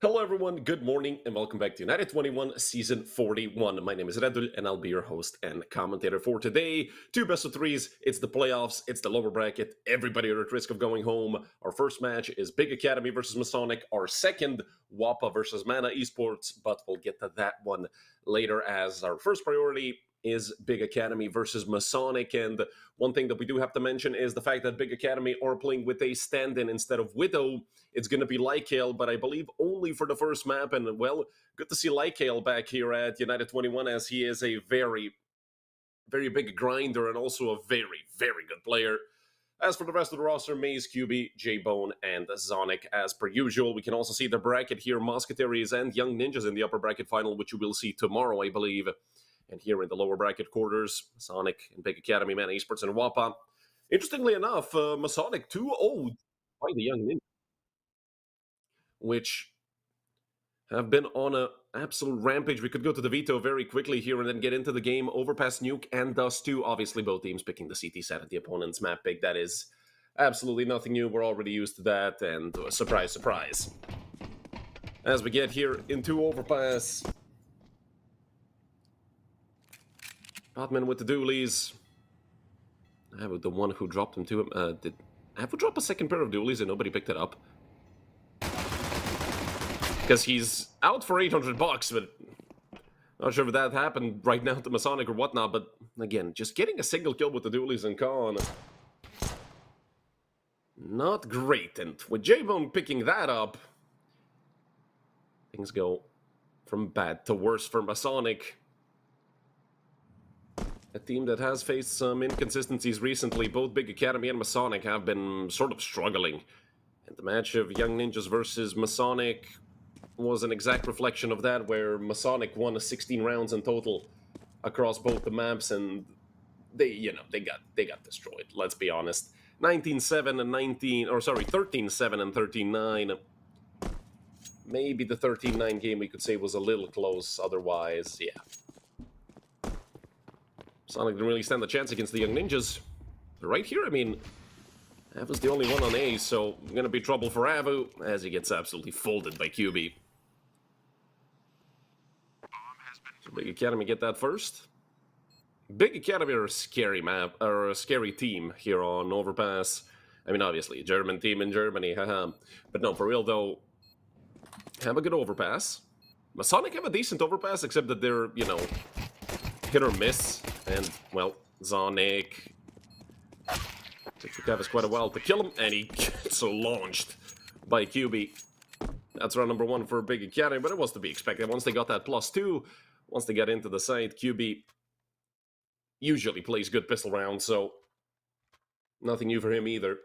Hello, everyone. Good morning, and welcome back to United21 Season 41. My name is Redul, and I'll be your host and commentator for today. Two best of threes. It's the playoffs. It's the lower bracket. Everybody are at risk of going home. Our first match is Big Academy versus Masonic. Our second, WOPA versus Mana Esports, but we'll get to that one later as our first priority is Big Academy versus Masonic. And one thing that we do have to mention is the fact that Big Academy are playing with a stand-in instead of Widow. It's going to be Lycale, but I believe only for the first map. And, well, good to see Lycale back here at United21 as he is a very, very big grinder and also a very, very good player. As for the rest of the roster, Maze, QB, J-Bone, and Zonic, as per usual. We can also see the bracket here, Musketeers and Young Ninjas in the upper bracket final, which you will see tomorrow, I believe. And here in the lower bracket quarters, Sonic and Big Academy, Mana Esports, and WAPA. Interestingly enough, Masonic 2-0 by the Young Ninjas, which have been on a absolute rampage. We could go to the veto very quickly here and then get into the game. Overpass, Nuke, and Dust 2. Obviously, both teams picking the CT set at the opponent's map pick. That is absolutely nothing new. We're already used to that. And surprise, surprise. As we get here into Overpass, Botman with the dualies. I was the one who dropped them to him. Did Avu drop a second pair of dualies and nobody picked it up? Because he's out for 800 bucks, but not sure if that happened right now to Masonic or whatnot. But again, just getting a single kill with the dualies and Khan, not great. And with J-Bone picking that up, things go from bad to worse for Masonic. A team that has faced some inconsistencies recently. Both Big Academy and Masonic have been sort of struggling. And the match of Young Ninjas versus Masonic was an exact reflection of that, where Masonic won 16 rounds in total across both the maps, and they got destroyed. Let's be honest. 19-7 and 13-7 and 13-9. Maybe the 13-9 game we could say was a little close. Otherwise, yeah. Sonic didn't really stand a chance against the Young Ninjas. But right here, I mean, Avu's the only one on A, so gonna be trouble for Avu as he gets absolutely folded by QB. So Big Academy get that first. Big Academy are a scary map, or a scary team here on Overpass. I mean, obviously, a German team in Germany, haha. But no, for real though, have a good Overpass. Masonic have a decent Overpass, except that they're, hit or miss. And, well, Zonic took Travis quite a while to kill him, and he gets launched by QB. That's round number 1 for Big Academy, but it was to be expected. Once they got that +2, once they got into the site, QB usually plays good pistol rounds, so nothing new for him either.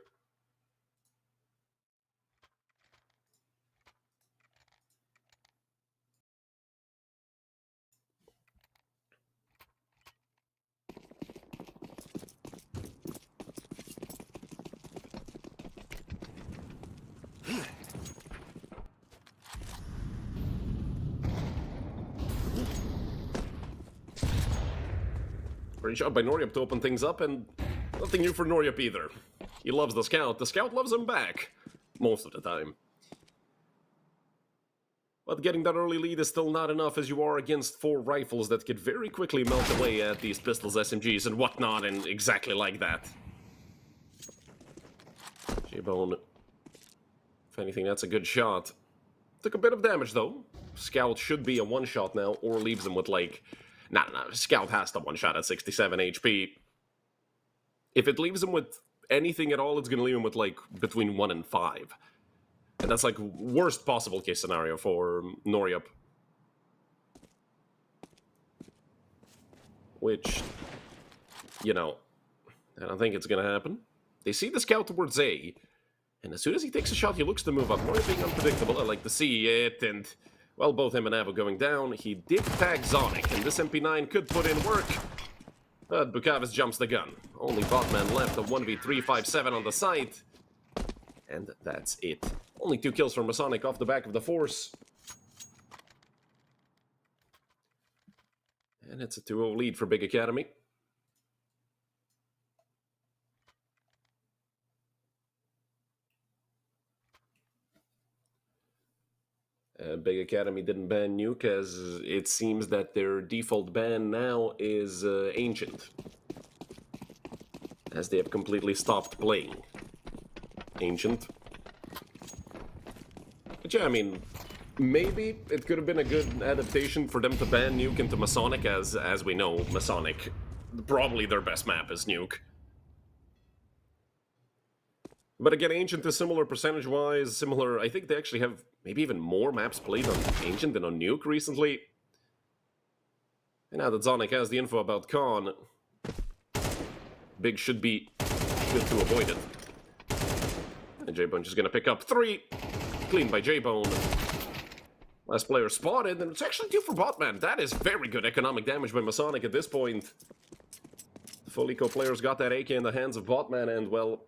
Great shot by Noryup to open things up, and nothing new for Noryup either. He loves the Scout. The Scout loves him back, most of the time. But getting that early lead is still not enough, as you are against 4 rifles that could very quickly melt away at these pistols, SMGs, and whatnot, and exactly like that. J-Bone, if anything, that's a good shot. Took a bit of damage, though. Scout should be a one-shot now, or leaves him with, like... Nah, Scout has to one-shot at 67 HP. If it leaves him with anything at all, it's gonna leave him with, like, between 1 and 5. And that's, like, worst possible case scenario for Noryup. Which, I don't think it's gonna happen. They see the Scout towards A, and as soon as he takes a shot, he looks to move up. Noryup being unpredictable, I like to see it, and... Well, both him and Avu going down. He did tag Zonic, and this MP9 could put in work. But Bukavis jumps the gun. Only Botman left, a 1v357 on the site. And that's it. Only 2 kills from Masonic off the back of the Force. And it's a 2-0 lead for Big Academy. Big Academy didn't ban Nuke, as it seems that their default ban now is Ancient, as they have completely stopped playing Ancient. But yeah, I mean, maybe it could have been a good adaptation for them to ban Nuke into Masonic, as we know, Masonic, probably their best map is Nuke. But again, Ancient is similar percentage-wise, similar. I think they actually have maybe even more maps played on Ancient than on Nuke recently. And now that Zonic has the info about Khan, Big should be good to avoid it. And J-Bone just gonna pick up 3. Clean by J-Bone. Last player spotted, and it's actually 2 for Botman. That is very good economic damage by Masonic at this point. The full eco players got that AK in the hands of Botman, and well,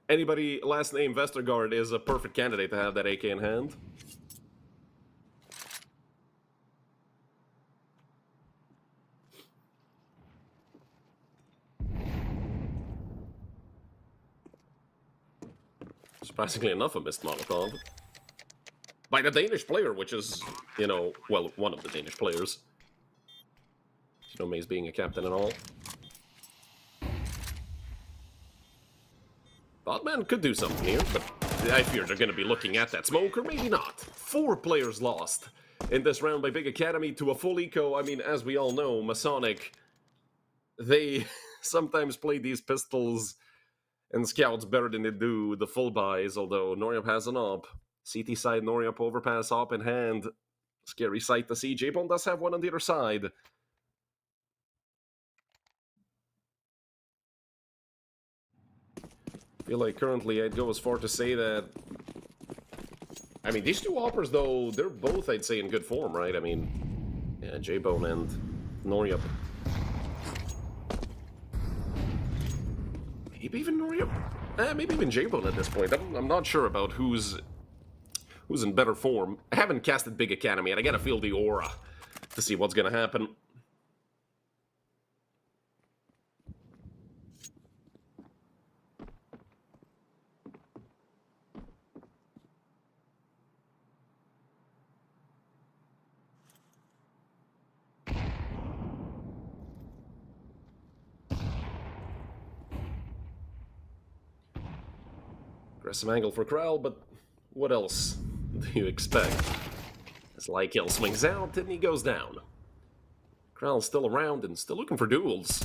anybody last name Vestergaard is a perfect candidate to have that AK in hand. Surprisingly enough, a missed Molotov. By the Danish player, which is, you know, well, one of the Danish players. You know, Maze being a captain and all. Botman could do something here, but I fear they're going to be looking at that smoke, or maybe not. 4 players lost in this round by Big Academy to a full eco. I mean, as we all know, Masonic, they sometimes play these pistols and scouts better than they do the full buys, although Noryup has an op. CT side, Noryup overpass op in hand. Scary sight to see. J-Bone does have one on the other side. I feel like currently I'd go as far to say that... I mean, these 2 oppers, though, they're both, I'd say, in good form, right? I mean, yeah, J-Bone and Noryup. Maybe even Noryup? Maybe even J-Bone at this point. I'm not sure about who's in better form. I haven't casted Big Academy, and I gotta feel the aura to see what's gonna happen. Aggressive angle for Krell, but what else do you expect? As Lykill swings out, and he goes down. Krell's still around and still looking for duels.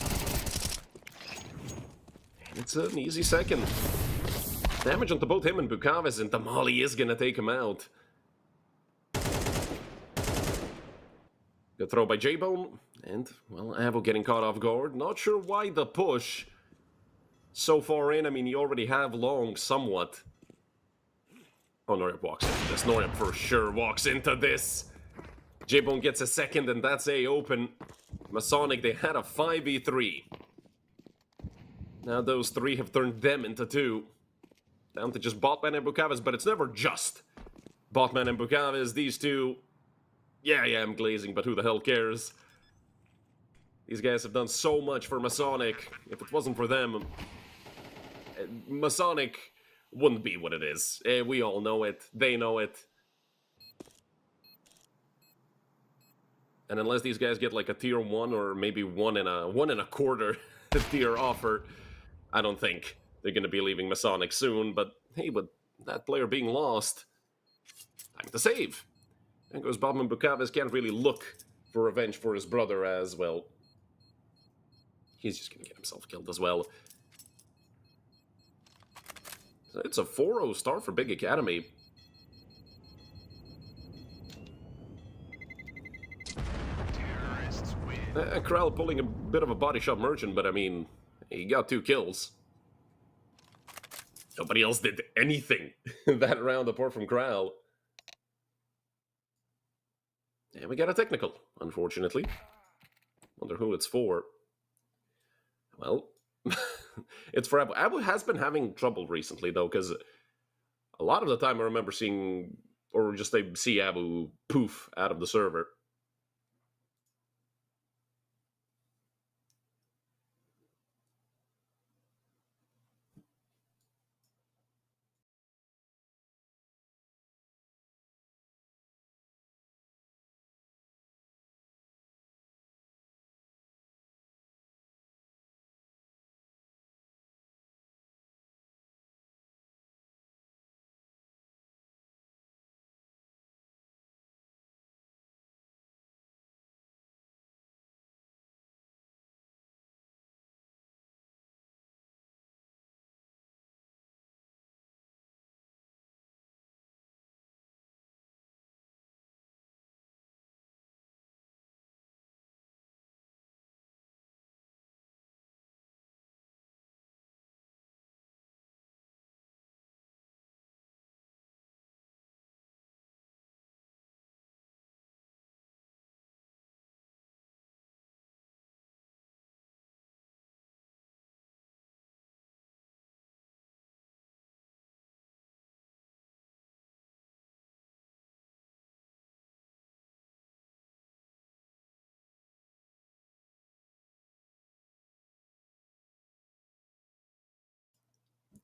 And it's an easy second. Damage onto both him and Bukavis, and Damali is gonna take him out. Good throw by J-Bone, and, well, Avo getting caught off guard. Not sure why the push so far in. I mean, you already have long somewhat. Oh, Noryup walks into this. Noryup for sure walks into this. J-Bone gets a second, and that's A open. Masonic, they had a 5v3. Now those 3 have turned them into 2. Down to just Botman and Bukavis, but it's never just Botman and Bukavis. These 2... Yeah, I'm glazing, but who the hell cares? These guys have done so much for Masonic. If it wasn't for them, Masonic wouldn't be what it is. We all know it. They know it. And unless these guys get like a tier 1 or maybe 1 and a quarter tier offer, I don't think they're going to be leaving Masonic soon. But hey, with that player being lost, time to save. And goes Botman. Bukavis can't really look for revenge for his brother, as well. He's just going to get himself killed as well. So it's a 4-0 start for Big Academy. Krell pulling a bit of a body shot merchant, but I mean, he got 2 kills. Nobody else did anything that round apart from Krell. And we got a technical, unfortunately. Wonder who it's for. Well, it's for Abu. Abu has been having trouble recently, though, because a lot of the time I remember seeing, or just they see Abu poof out of the server.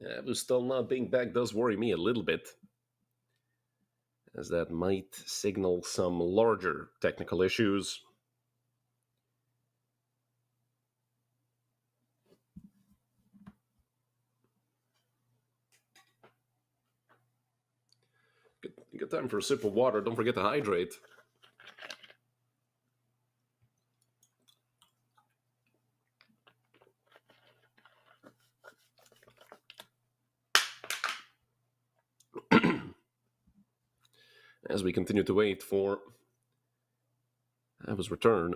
Yeah, but still not being back does worry me a little bit, as that might signal some larger technical issues. Good time for a sip of water. Don't forget to hydrate. As we continue to wait for Ava's return.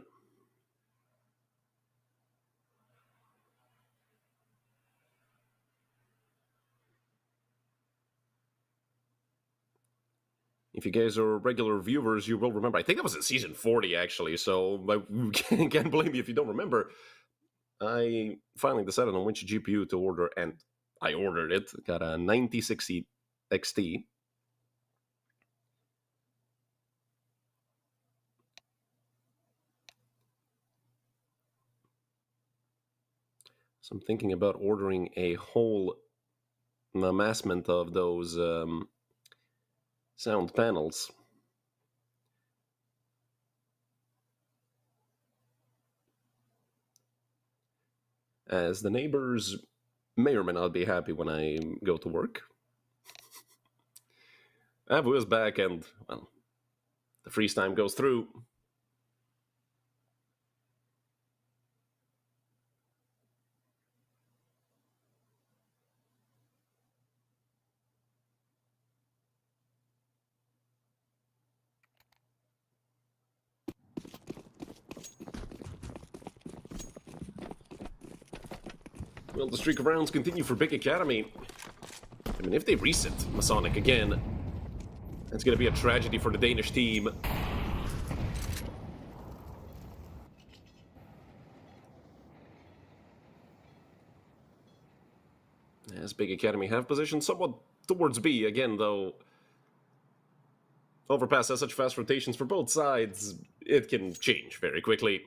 If you guys are regular viewers, you will remember. I think that was in season 40, actually, so I can't blame you if you don't remember. I finally decided on which GPU to order, and I ordered it. Got a 9060 XT. So I'm thinking about ordering a whole amassment of those sound panels. As the neighbors may or may not be happy when I go to work. Avu is back, and, well, the freeze time goes through. Will the streak of rounds continue for Big Academy? I mean, if they reset Masonic again, it's going to be a tragedy for the Danish team. As Big Academy have positioned somewhat towards B. Again, though, Overpass has such fast rotations for both sides, it can change very quickly.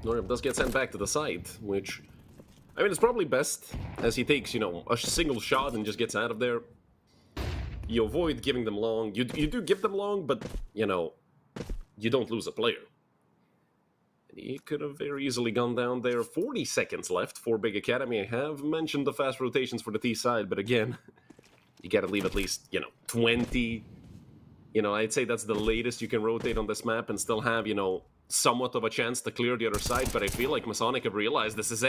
Norib does get sent back to the site, which, I mean, it's probably best, as he takes, a single shot and just gets out of there. You avoid giving them long. You do give them long, but, you don't lose a player. And he could have very easily gone down there. 40 seconds left for Big Academy. I have mentioned the fast rotations for the T side, but again, you gotta leave at least, 20. I'd say that's the latest you can rotate on this map and still have, somewhat of a chance to clear the other side, but I feel like Masonic have realized this is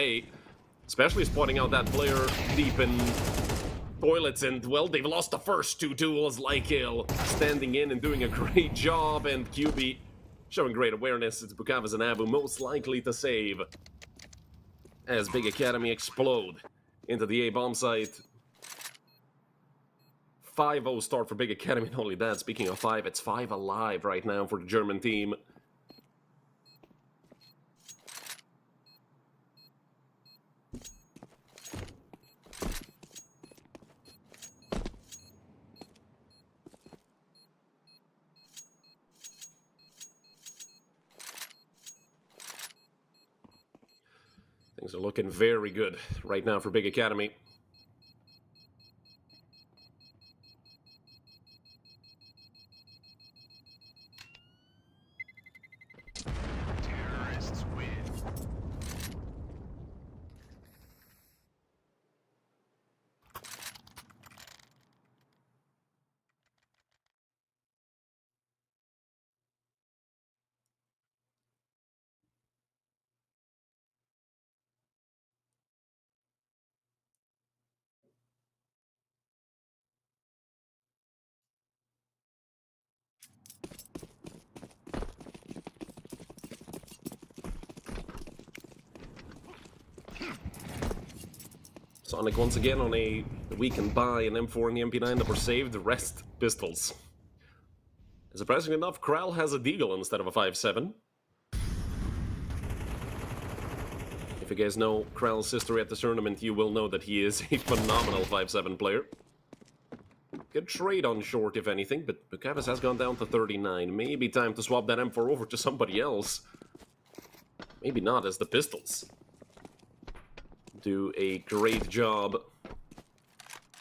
especially spotting out that player deep in toilets, and, well, they've lost the first two duels. Lykill standing in and doing a great job, and QB showing great awareness. It's Bukavas and Abu most likely to save as Big Academy explode into the A-bomb site. 5-0 start for Big Academy. Not only that, speaking of 5, it's 5 alive right now for the German team. Things are looking very good right now for Big Academy. Sonic once again on a weakened buy, an M4 and the MP9 that were saved, the rest pistols. Surprisingly enough, Kral has a Deagle instead of a 5.7. If you guys know Kral's history at this tournament, you will know that he is a phenomenal 5.7 player. Good trade on short, if anything, but Bukavis has gone down to 39. Maybe time to swap that M4 over to somebody else. Maybe not, as the pistols do a great job.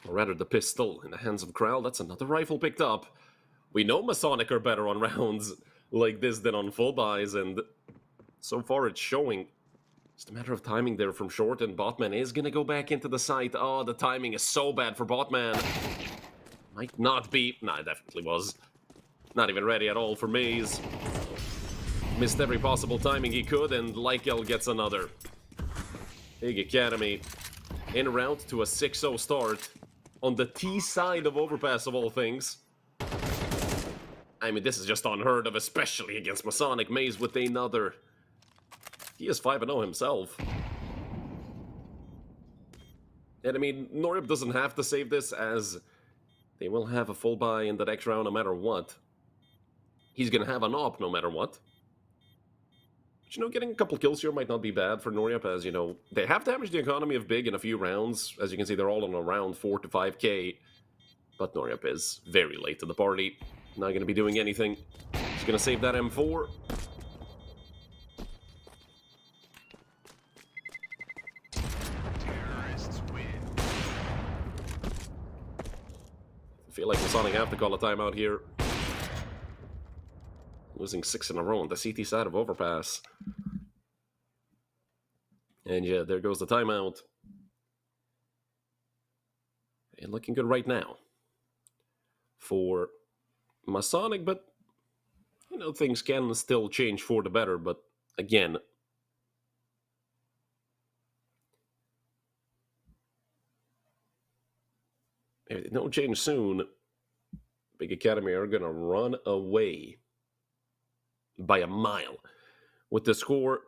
Or rather, the pistol in the hands of Kral. That's another rifle picked up. We know Masonic are better on rounds like this than on full buys, and so far it's showing. Just a matter of timing there from short, and Botman is gonna go back into the site. Oh, the timing is so bad for Botman. Might not be. Nah, it definitely was. Not even ready at all for Maze. Missed every possible timing he could, and Lykel gets another. Big Academy en route to a 6-0 start on the T side of Overpass of all things. I mean, this is just unheard of, especially against Masonic. Maze with another. He is 5-0 himself. And I mean, Norip doesn't have to save this, as they will have a full buy in the next round no matter what. He's gonna have an op no matter what. But, you know, getting a couple kills here might not be bad for Norip, as, you know, they have damaged the economy of Big in a few rounds. As you can see, they're all on around 4 to 5k. But Norip is very late to the party. Not going to be doing anything. He's going to save that M4. Terrorists win. I feel like the Sonic have to call a timeout here. Losing 6 in a row on the CT side of Overpass. And yeah, there goes the timeout. And looking good right now for Masonic, but, you know, things can still change for the better. But again, if they don't change soon, Big Academy are going to run away by a mile with the score.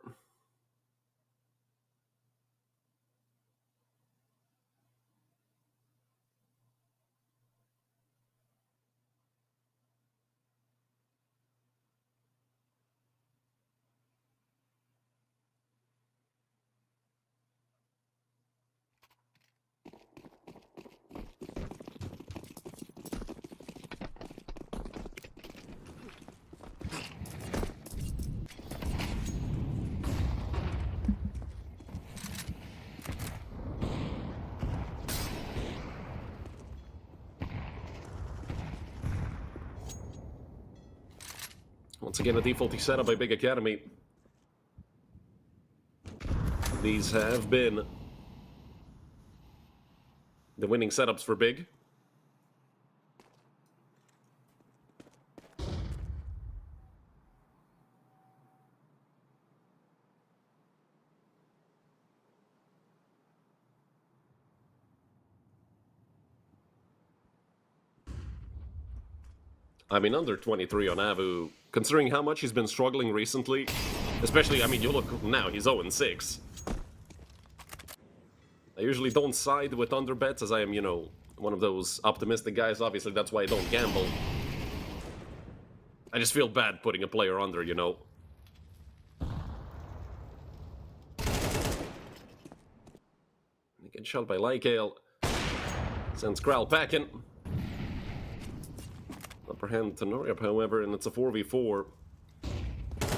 Once again, a defaulty setup by Big Academy. These have been the winning setups for Big. I mean, under 23 on Avu, considering how much he's been struggling recently, especially, I mean, you look now, he's 0-6. I usually don't side with under bets, as I am, you know, one of those optimistic guys. Obviously, that's why I don't gamble. I just feel bad putting a player under, you know. Get shot by Lykel. Sends Kral packing. Upper hand to Norip, however, and it's a 4v4.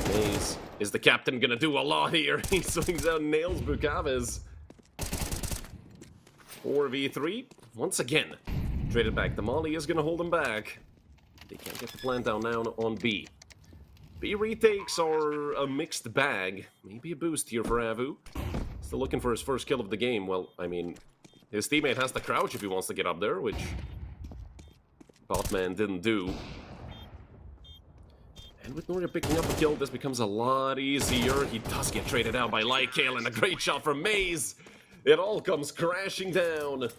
Maze is the captain gonna do a lot here. He swings out and nails Bukavis. 4v3. Once again, traded back. The Molly is gonna hold him back. They can't get the plant down now on B. B retakes are a mixed bag. Maybe a boost here for Avu. Still looking for his first kill of the game. Well, I mean, his teammate has to crouch if he wants to get up there, which Botman didn't do. And with Norip picking up a kill, this becomes a lot easier. He does get traded out by Lykel, and a great shot from Maze. It all comes crashing down.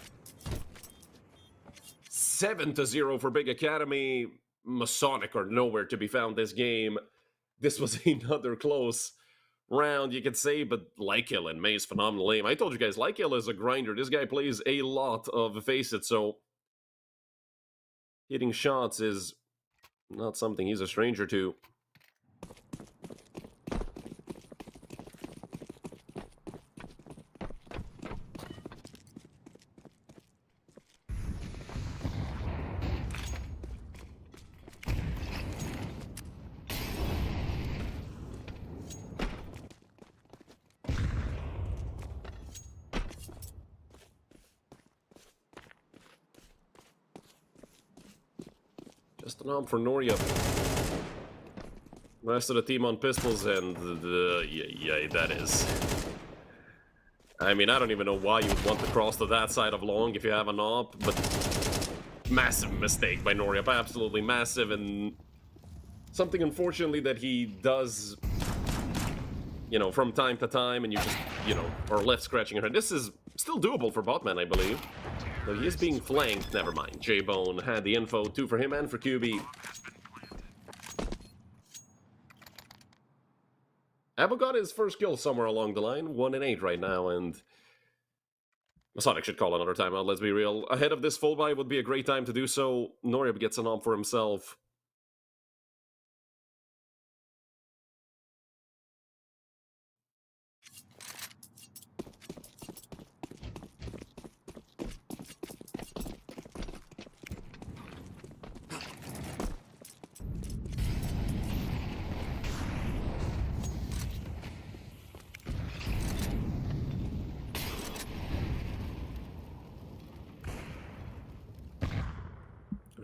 7-0 for Big Academy. Masonic are nowhere to be found this game. This was another close round, you could say, but Lykill and May's phenomenal aim. I told you guys, Lykill is a grinder. This guy plays a lot of Face It, so hitting shots is not something he's a stranger to. Just an arm for Noria. Rest of the team on pistols, and yeah, that is. I mean, I don't even know why you would want to cross to that side of long if you have an op, but massive mistake by Noria, absolutely massive, and something unfortunately that he does, you know, from time to time, and you just, you know, are left scratching your head. This is still doable for Botman, I believe. So he is being flanked. Never mind. J-Bone had the info, 2 for him and for QB. Abel got his first kill somewhere along the line, 1 and 8 right now, and Masonic should call another timeout, let's be real. Ahead of this full buy would be a great time to do so. Noria gets an op for himself.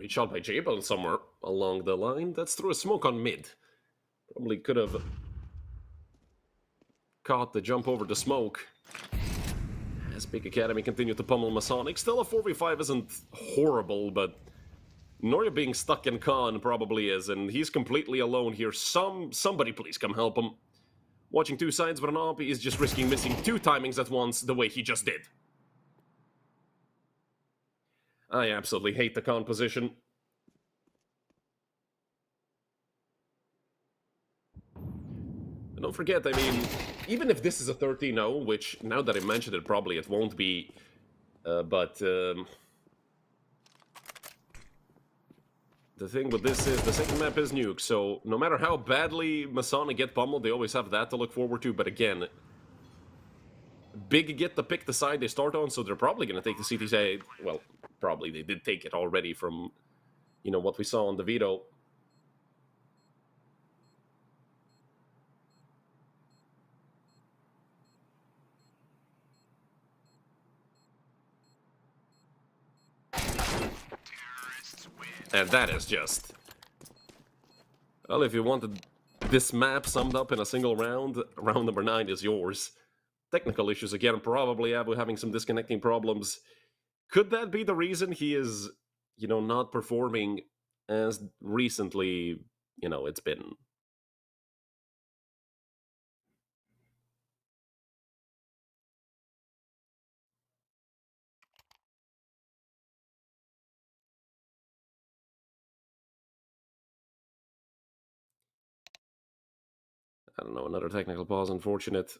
Shot by J-Bone somewhere along the line. That's through a smoke on mid. Probably could have caught the jump over the smoke. As Big Academy continued to pummel Masonic. Still a 4v5 isn't horrible, but Noria being stuck in con probably is, and he's completely alone here. Somebody please come help him. Watching 2 sides with an op, he's just risking missing 2 timings at once the way he just did. I absolutely hate the con position. And don't forget, I mean, even if this is a 13-0, which now that I mentioned it, probably it won't be, but the thing with this is the second map is nuke, so no matter how badly Masonic get pummeled, they always have that to look forward to, but again, Big get to pick the side they start on, so they're probably going to take the CT side. Well, probably they did take it already from, you know, what we saw on the veto. And that is just... Well, if you wanted this map summed up in a single round, round number 9 is yours. Technical issues again, probably Abu having some disconnecting problems. Could that be the reason he is, you know, not performing as recently, you know, it's been? I don't know, another technical pause, unfortunate.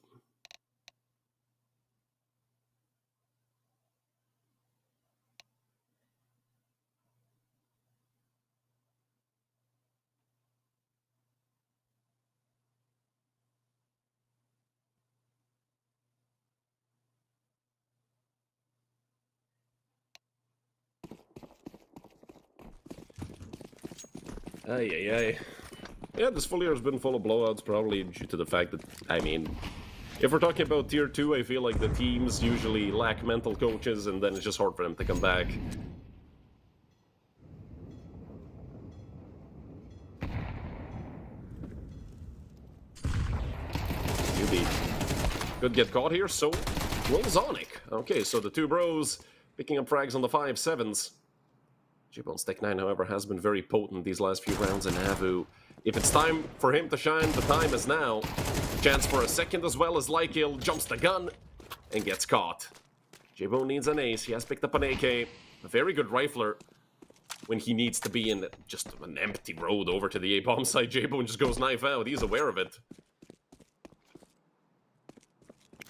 Ay. Yeah, this full year has been full of blowouts, probably due to the fact that, I mean, if we're talking about Tier 2, I feel like the teams usually lack mental coaches, and then it's just hard for them to come back. UB could get caught here, so will Zonic. Okay, so the 2 bros picking up frags on the 5-7s. J-Bone's Tech 9, however, has been very potent these last few rounds, and Avu, if it's time for him to shine, the time is now. Chance for a second as well as Lykill jumps the gun and gets caught. J-Bone needs an ace. He has picked up an AK. A very good rifler when he needs to be in just an empty road over to the A-bomb side. J-Bone just goes knife out. He's aware of it.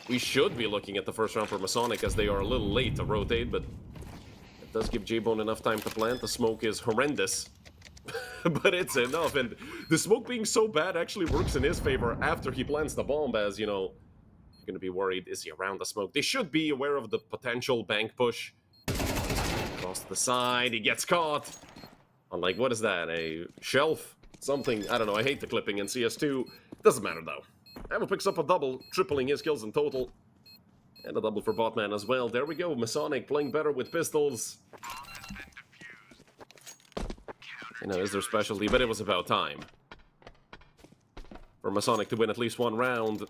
we should be looking at the first round for Masonic as they are a little late to rotate, but it does give J-Bone enough time to plant. The smoke is horrendous, but it's enough, and the smoke being so bad actually works in his favor after he plants the bomb, as, you know, you're going to be worried, is he around the smoke? They should be aware of the potential bank push. Across the side, he gets caught on, like, what is that, a shelf? Something, I don't know, I hate the clipping in CS2. Doesn't matter, though. Evo picks up a double, tripling his kills in total. And a double for Botman as well. There we go, Masonic playing better with pistols. You know, is their specialty, but it was about time for Masonic to win at least one round.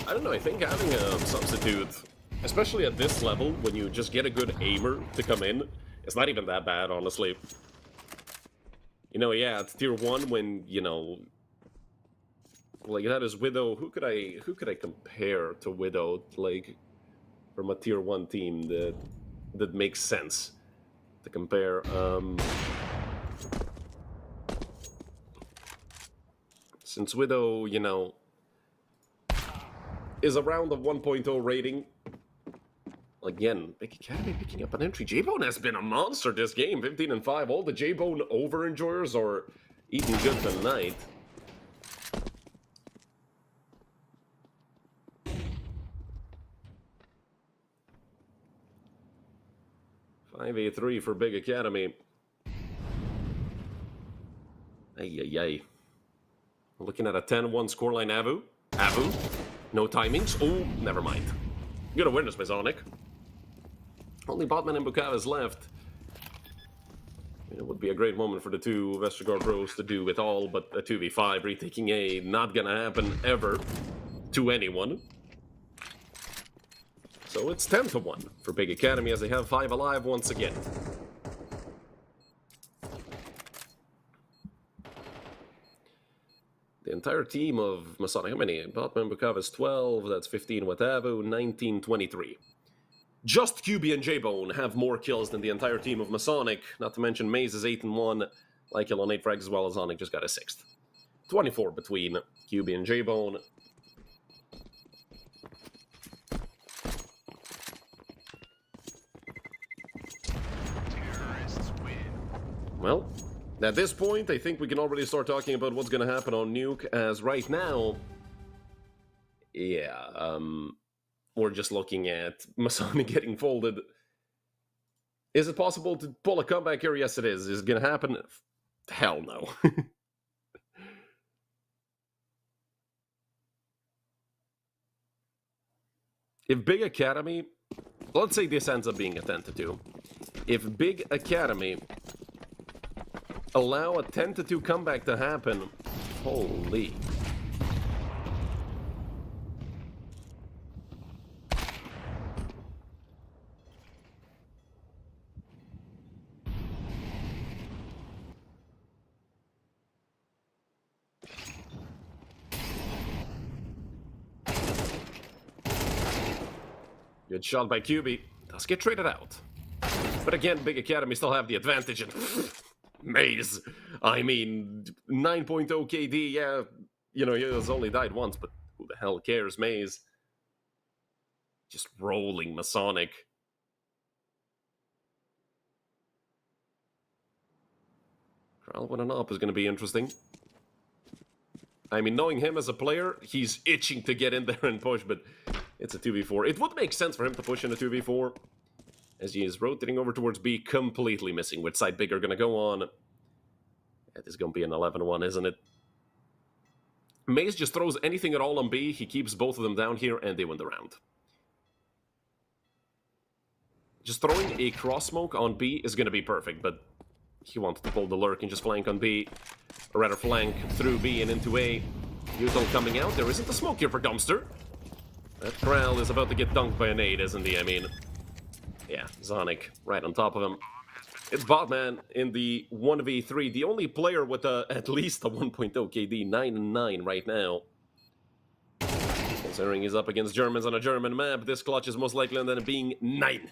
I don't know, I think having a substitute, especially at this level, when you just get a good aimer to come in, it's not even that bad, honestly. You know, yeah, it's tier 1 when, you know, like that is Widow. Who could I compare to Widow, like, from a tier 1 team that makes sense to compare? Since Widow, you know, is around a 1.0 rating. Again, Big Academy picking up an entry. J-Bone has been a monster this game, 15 and 5. All the J-Bone over-enjoyers are eating good tonight. $5-3 for Big Academy. Ay. Looking at a 10-1 scoreline. Avu. No timings. Oh, never mind. Good awareness, Masonic. Only Botman and Bukavas left. It would be a great moment for the two Vestergaard bros to do it all, but a 2v5 retaking A, not gonna happen ever to anyone. So it's 10-1 for Big Academy as they have 5 alive once again. The entire team of Masonic, how many? Botman Bukavas 12, that's 15 with Avu, 19, 23. Just QB and J-Bone have more kills than the entire team of Masonic, not to mention Maze is 8 and 1, Lykiel on 8 frags as well as Sonic just got a 6th. 24 between QB and J-Bone. Well, at this point, I think we can already start talking about what's going to happen on Nuke, as right now, yeah, we're just looking at Masonic getting folded. Is it possible to pull a comeback here? Yes, it is. Is it going to happen? Hell no. If Big Academy, let's say this ends up being a 10-2. If Big Academy allow a 10-2 comeback to happen, holy. Good shot by QB. Does get traded out. But again, Big Academy still have the advantage. And Maze, I mean, 9.0 KD, yeah, you know, he has only died once, but who the hell cares, Maze? Just rolling Masonic. Kral with an op is going to be interesting. I mean, knowing him as a player, he's itching to get in there and push, but it's a 2v4. It would make sense for him to push in a 2v4, as he is rotating over towards B, completely missing which side Big are going to go on. It is going to be an 11-1, isn't it? Maze just throws anything at all on B. He keeps both of them down here, and they win the round. Just throwing a cross smoke on B is going to be perfect, but he wanted to pull the lurk and just flank on B. Or rather flank through B and into A. Util coming out. There isn't a smoke here for Dumpster. That Kral is about to get dunked by a nade, isn't he? I mean, yeah, Zonic right on top of him. It's Botman in the 1v3. The only player with at least a 1.0 KD, 9-9 right now. Considering he's up against Germans on a German map, this clutch is most likely ended up being 9.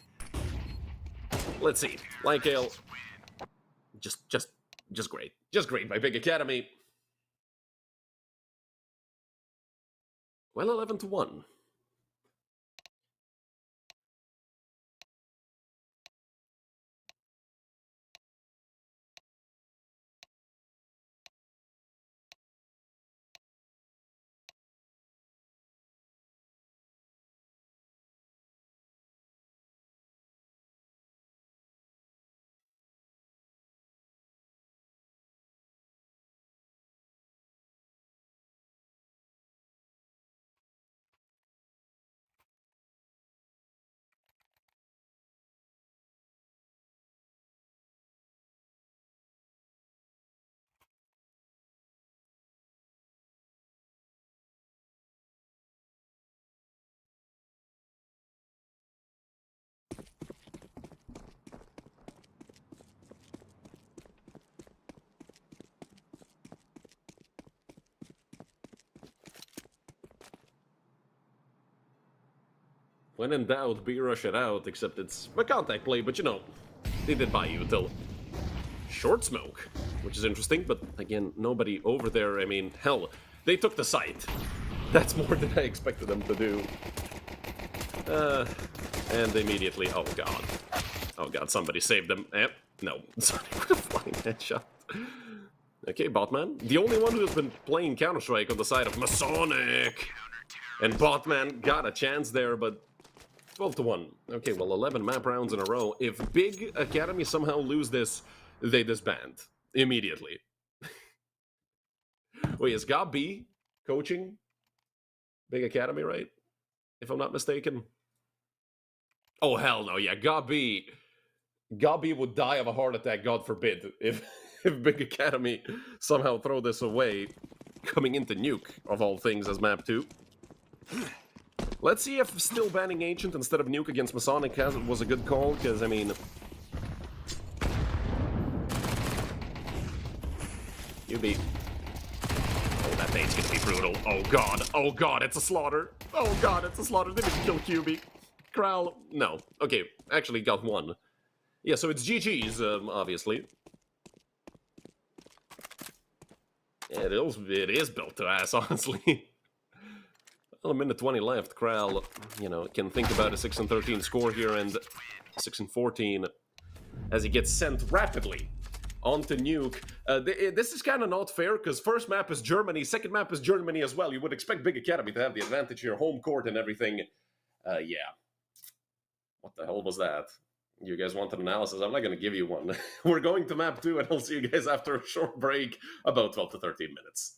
Let's see. Lycale. Just great. Just great by Big Academy. Well, 11-1. When in doubt, B-rush it out, except it's a contact play, but you know, they did buy you till short smoke, which is interesting, but again, nobody over there. I mean, hell, they took the site. That's more than I expected them to do. And immediately, oh god, somebody saved them. No, sorry, what a flying headshot. Okay, Botman, the only one who's been playing Counter-Strike on the side of Masonic. And Botman got a chance there, but 12-1. Okay, well, 11 map rounds in a row. If Big Academy somehow lose this, they disband immediately. Wait, is Gabi coaching Big Academy, right? If I'm not mistaken. Oh, hell no, yeah, Gabi would die of a heart attack, God forbid, if Big Academy somehow throw this away, coming into Nuke, of all things, as map 2. Let's see if still banning Ancient instead of Nuke against Masonic was a good call, because, I mean... UB. Oh, that nade's gonna be brutal. Oh god, it's a slaughter. Oh god, it's a slaughter. They didn't kill QB. Kral, no. Okay, actually got one. Yeah, so it's GG's, obviously. Yeah, it is built to ass, honestly. Well, a minute 20 left. Kral, you know, can think about a 6-13 score here and 6-14 as he gets sent rapidly onto Nuke. This is kind of not fair because first map is Germany, second map is Germany as well. You would expect Big Academy to have the advantage here, home court and everything. Yeah. What the hell was that? You guys want an analysis? I'm not going to give you one. We're going to map 2 and I'll see you guys after a short break, about 12 to 13 minutes.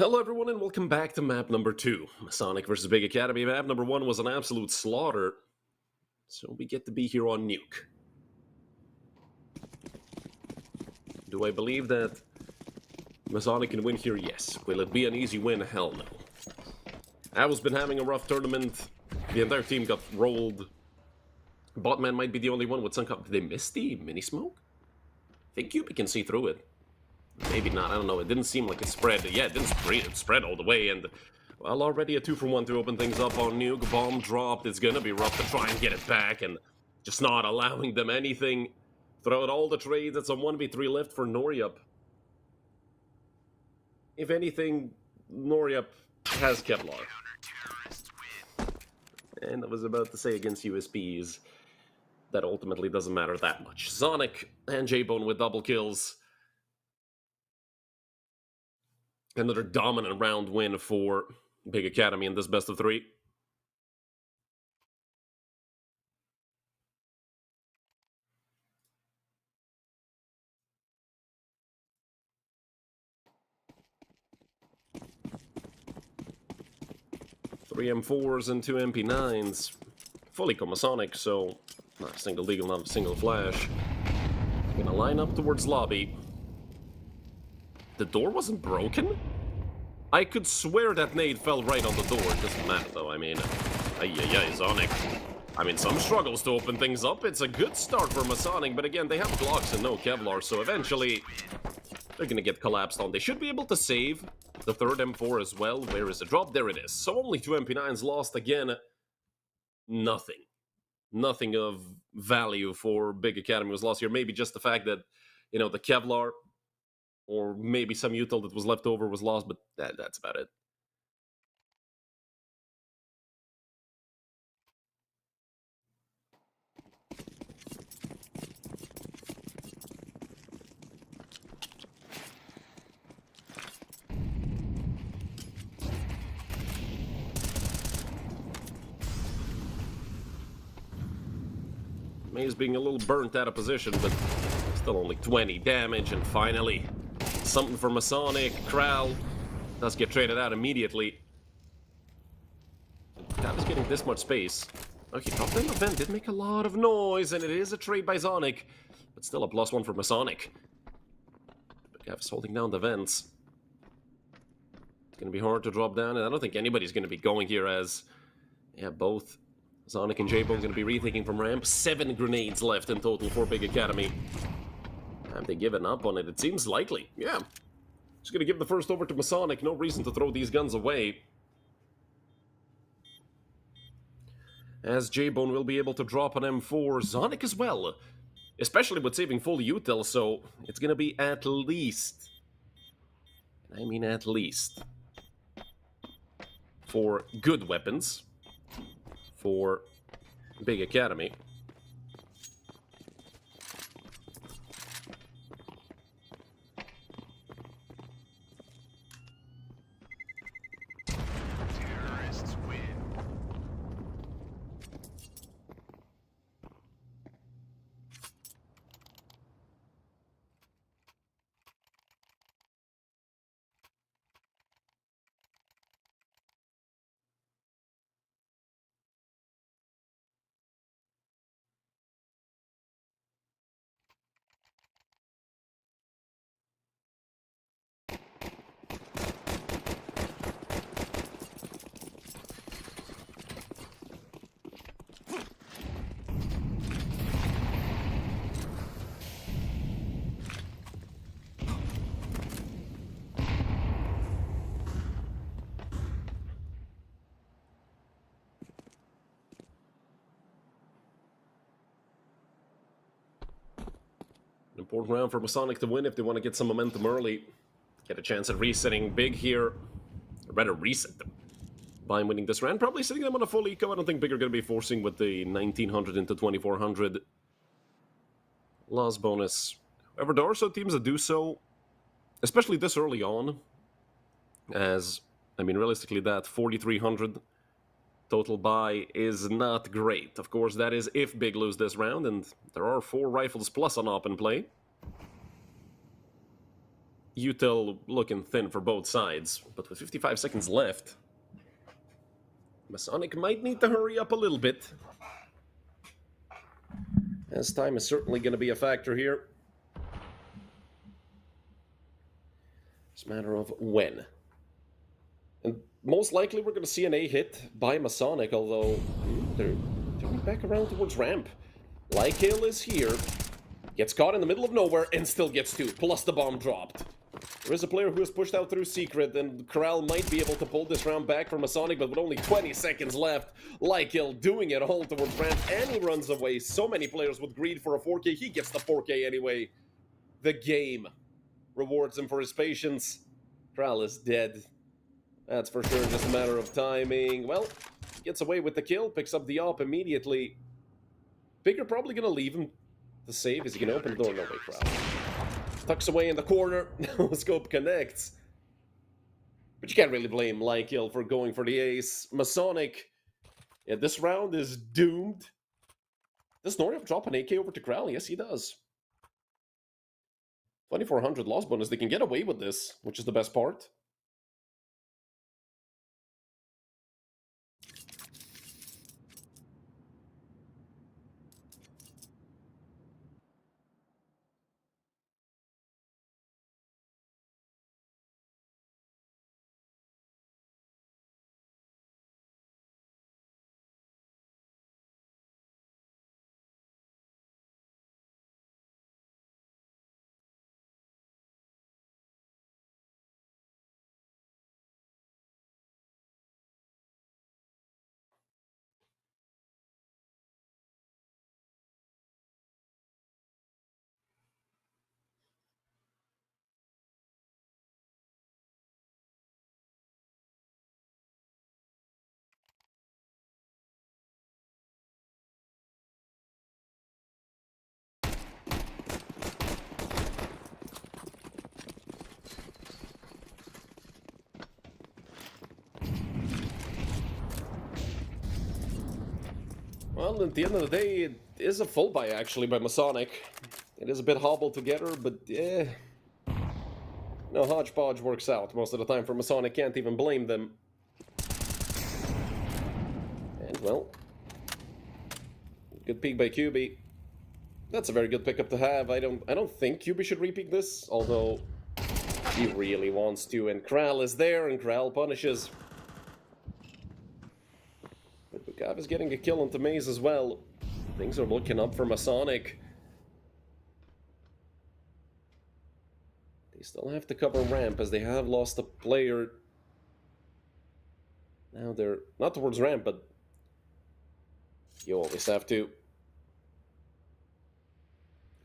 Hello everyone and welcome back to map number 2. Masonic versus Big Academy. Map number 1 was an absolute slaughter. So we get to be here on Nuke. Do I believe that Masonic can win here? Yes. Will it be an easy win? Hell no. Av's been having a rough tournament. The entire team got rolled. Botman might be the only one with some... Did they miss the mini-smoke? I think Cupid can see through it. Maybe not, I don't know, it didn't seem like it spread. Yeah, it didn't spread, it spread all the way, and, well, already a 2-for-1 to open things up on Nuke. Bomb dropped, it's gonna be rough to try and get it back, and just not allowing them anything. Throw out all the trades, it's a 1v3 left for Noryup. If anything, Noryup has Kevlar. And I was about to say against USPs, that ultimately doesn't matter that much. Sonic and J-Bone with double kills. Another dominant round win for Big Academy in this best of 3. Three M4s and 2 MP9s. Fully Comasonic, so not a single deagle, not a single flash. Gonna line up towards lobby. The door wasn't broken? I could swear that nade fell right on the door. It doesn't matter though, I mean... Ay, Sonic. I mean, some struggles to open things up. It's a good start for Masonic, but again, they have Glocks and no Kevlar, so eventually they're gonna get collapsed on. They should be able to save the third M4 as well. Where is the drop? There it is. So only 2 MP9s lost again. Nothing. Nothing of value for Big Academy was lost here. Maybe just the fact that, you know, the Kevlar or maybe some util that was left over was lost, but that's about it. Maze being a little burnt out of position, but still only 20 damage, and finally, something for Masonic. Kral does get traded out immediately. That was getting this much space. Okay, top 10 event did make a lot of noise, and it is a trade by Sonic, but still a +1 for Masonic. But Gav is holding down the vents. It's going to be hard to drop down, and I don't think anybody's going to be going here as, yeah, both Sonic and J-Bone going to be rethinking from ramp. 7 grenades left in total for Big Academy. Have they given up on it? It seems likely. Yeah. Just going to give the first over to Masonic. No reason to throw these guns away. As J-Bone will be able to drop an M4. Sonic as well. Especially with saving full util, so it's going to be at least... I mean at least... for good weapons. For Big Academy. Terrorists win. Important round for Masonic to win if they want to get some momentum early. Get a chance at resetting big here. Or rather, reset them by winning this round. Probably sitting them on a full eco. I don't think Big are going to be forcing with the 1900 into 2400 loss bonus. However, there are some teams that do so, especially this early on. As, I mean, realistically, that 4300 total buy is not great. Of course, that is if Big lose this round, and there are 4 rifles plus an op in play. util looking thin for both sides, but with 55 seconds left, Masonic might need to hurry up a little bit, as time is certainly going to be a factor here. It's a matter of when. And most likely we're going to see an A hit by Masonic, although they're turning back around towards ramp. Lykill is here, gets caught in the middle of nowhere, and still gets 2, plus the bomb dropped. There is a player who has pushed out through Secret, and Corral might be able to pull this round back for Masonic, but with only 20 seconds left, Lykill doing it all towards ramp, and he runs away. So many players with greed for a 4K, he gets the 4K anyway. The game rewards him for his patience. Corral is dead. That's for sure, just a matter of timing. Well, gets away with the kill, picks up the op immediately. Bigger probably gonna leave him to save. Is he gonna open the door? No way, Corral. Tucks away in the corner. No scope connects. But you can't really blame Lykill for going for the ace. Masonic, yeah, this round is doomed. Does Noriev drop an AK over to Corral? Yes, he does. 2400 loss bonus. They can get away with this, which is the best part. Well, at the end of the day, it is a full buy, actually, by Masonic. It is a bit hobbled together, but yeah. No, hodgepodge works out most of the time for Masonic. Can't even blame them. And, well, good peek by QB. That's a very good pickup to have. I don't think QB should repeat this, although he really wants to. And Kral is there, and Kral punishes. But Bukav is getting a kill onto Maze as well. Things are looking up for Masonic. They still have to cover ramp as they have lost a player. Now they're not towards ramp, but you always have to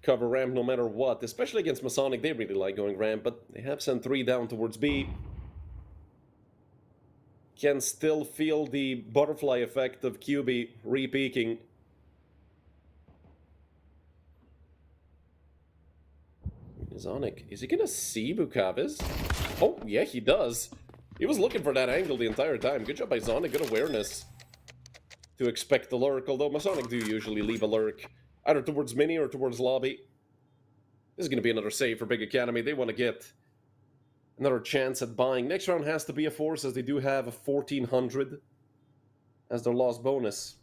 cover ramp no matter what, especially against Masonic. They really like going ramp, but they have sent 3 down towards B. Can still feel the butterfly effect of QB re-peaking. Masonic, is he gonna see Bukavis? Oh, yeah, he does. He was looking for that angle the entire time. Good job by Zonic, good awareness to expect the lurk, although Masonic do usually leave a lurk, either towards mini or towards lobby. This is going to be another save for Big Academy. They want to get another chance at buying. Next round has to be a force, as they do have a 1400 as their loss bonus.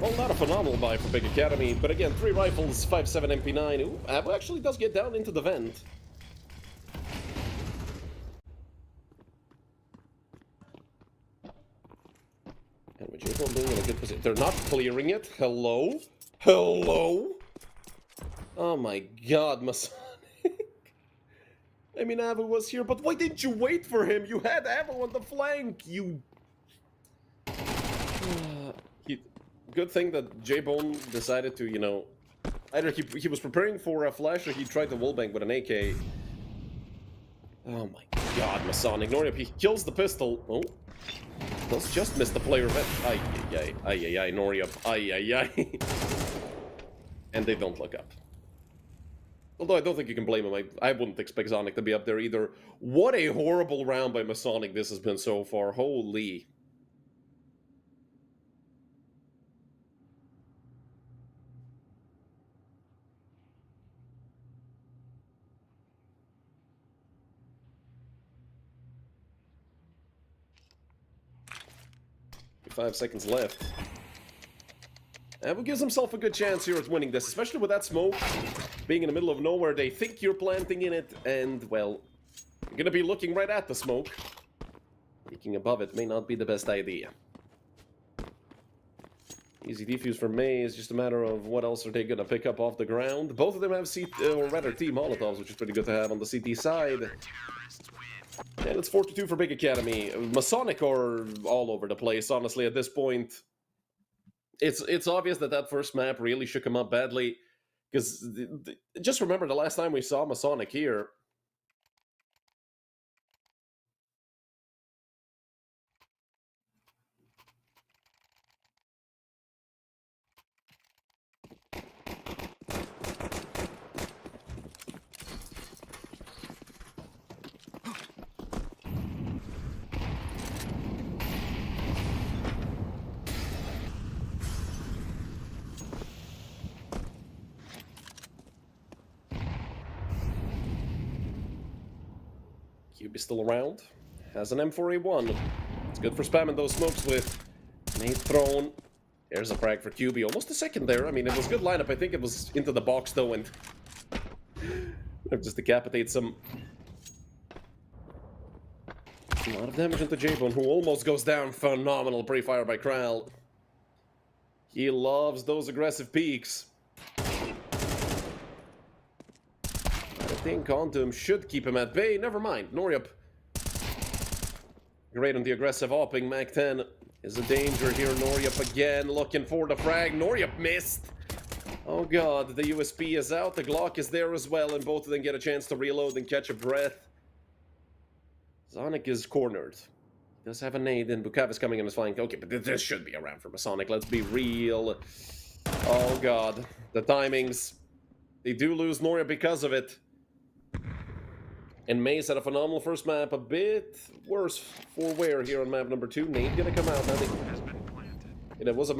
Well, not a phenomenal buy for Big Academy, but again, 3 rifles, 5.7 MP9. Ooh, Abu actually does get down into the vent. And with J-Bone being in a good position, they're not clearing it. Hello? Hello? Oh my god, Masonic. I mean, Abu was here, but why didn't you wait for him? You had Abu on the flank, you... Good thing that J-Bone decided to, you know... Either he was preparing for a flash or he tried to wallbang with an AK. Oh my god, Masonic. Noriap, he kills the pistol. Oh. Does just miss the player event. Ay-ay-ay. Ay-ay-ay, Noriap. Ay-ay-ay. And they don't look up. Although I don't think you can blame him. I wouldn't expect Sonic to be up there either. What a horrible round by Masonic this has been so far. Holy. Five seconds left. Abu gives himself a good chance here at winning this, especially with that smoke being in the middle of nowhere. They think you're planting in it, and, well, you're gonna be looking right at the smoke. Peeking above it may not be the best idea. Easy defuse for Maze, just a matter of what else are they gonna pick up off the ground. Both of them have or rather Team Molotovs, which is pretty good to have on the CT side. And it's 4-2 for Big Academy. Masonic are all over the place, honestly, at this point. It's obvious that that first map really shook him up badly. Because just remember the last time we saw Masonic here. Cube is still around. Has an M4A1. It's good for spamming those smokes with nade thrown. There's a frag for QB. Almost a second there. I mean, it was a good lineup. I think it was into the box, though, and just decapitates some. A lot of damage into J-Bone, who almost goes down. Phenomenal pre-fire by Kral. He loves those aggressive peaks. I think onto him should keep him at bay. Never mind. Noriap. Great on the aggressive opping. Mac 10 is a danger here. Noriap again looking for the frag. Noriap missed. Oh god, the USP is out. The Glock is there as well, and both of them get a chance to reload and catch a breath. Sonic is cornered. He does have a nade, and Bukav is coming in his flank. Okay, but this should be a round for Masonic. Let's be real. Oh god. The timings. They do lose Noriap because of it. And Maze had a phenomenal first map, a bit worse for wear here on map number 2. Nade gonna come out. I think it was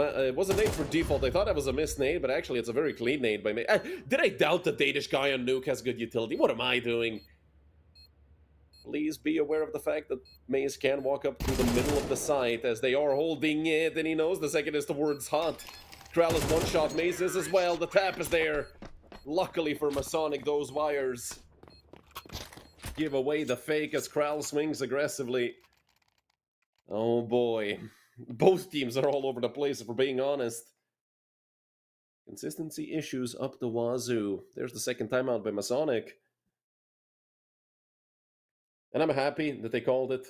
a nade for default. I thought that was a missed nade, but actually it's a very clean nade by Maze. Did I doubt the Danish guy on Nuke has good utility? What am I doing? Please be aware of the fact that Maze can walk up to the middle of the site as they are holding it, and he knows the second is towards Hunt. Kral is one shot, Maze is as well. The tap is there. Luckily for Masonic, those wires give away the fake as Kral swings aggressively. Oh boy. Both teams are all over the place, if we're being honest. Consistency issues up the wazoo. There's the second timeout by Masonic. And I'm happy that they called it.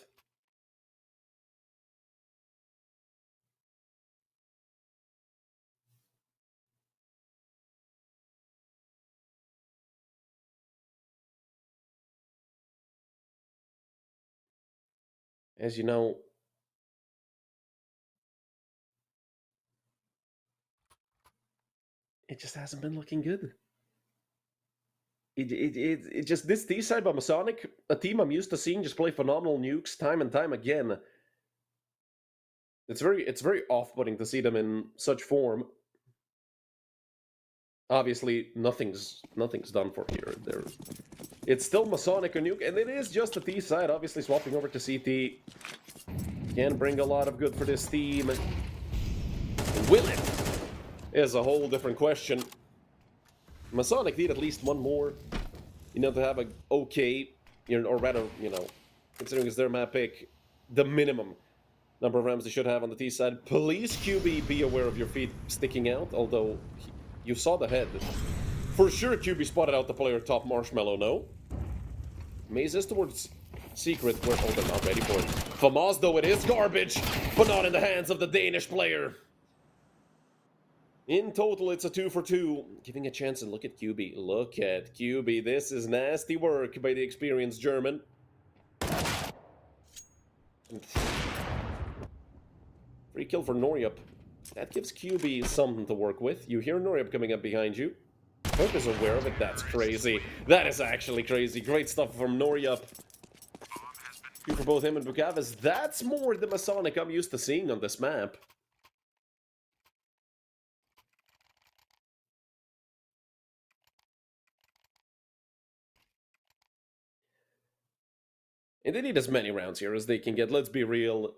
As you know, it just hasn't been looking good. It just, this D-side by Masonic, a team I'm used to seeing just play phenomenal nukes time and time again. It's very off-putting to see them in such form. Obviously, nothing's done for here. It's still Masonic or Nuke, and it is just a T side. Obviously, swapping over to CT can bring a lot of good for this team. Will it? is a whole different question. Masonic need at least one more, to have a okay, or rather, considering it's their map pick, the minimum number of rounds they should have on the T side. Please, QB, be aware of your feet sticking out, although you saw the head. For sure, QB spotted out the player top Marshmallow, no? Maze is towards Secret, where, oh, they're not ready for it. FAMAS, though, it is garbage, but not in the hands of the Danish player. In total, it's a 2 for 2, giving a chance, and look at QB. Look at QB. This is nasty work by the experienced German. Free kill for Noryup. That gives QB something to work with. You hear Noryup coming up behind you. Hope is aware of it. That's crazy. That is actually crazy. Great stuff from Noryup. Two for both him and Bukavis. That's more the Masonic I'm used to seeing on this map. And they need as many rounds here as they can get. Let's be real.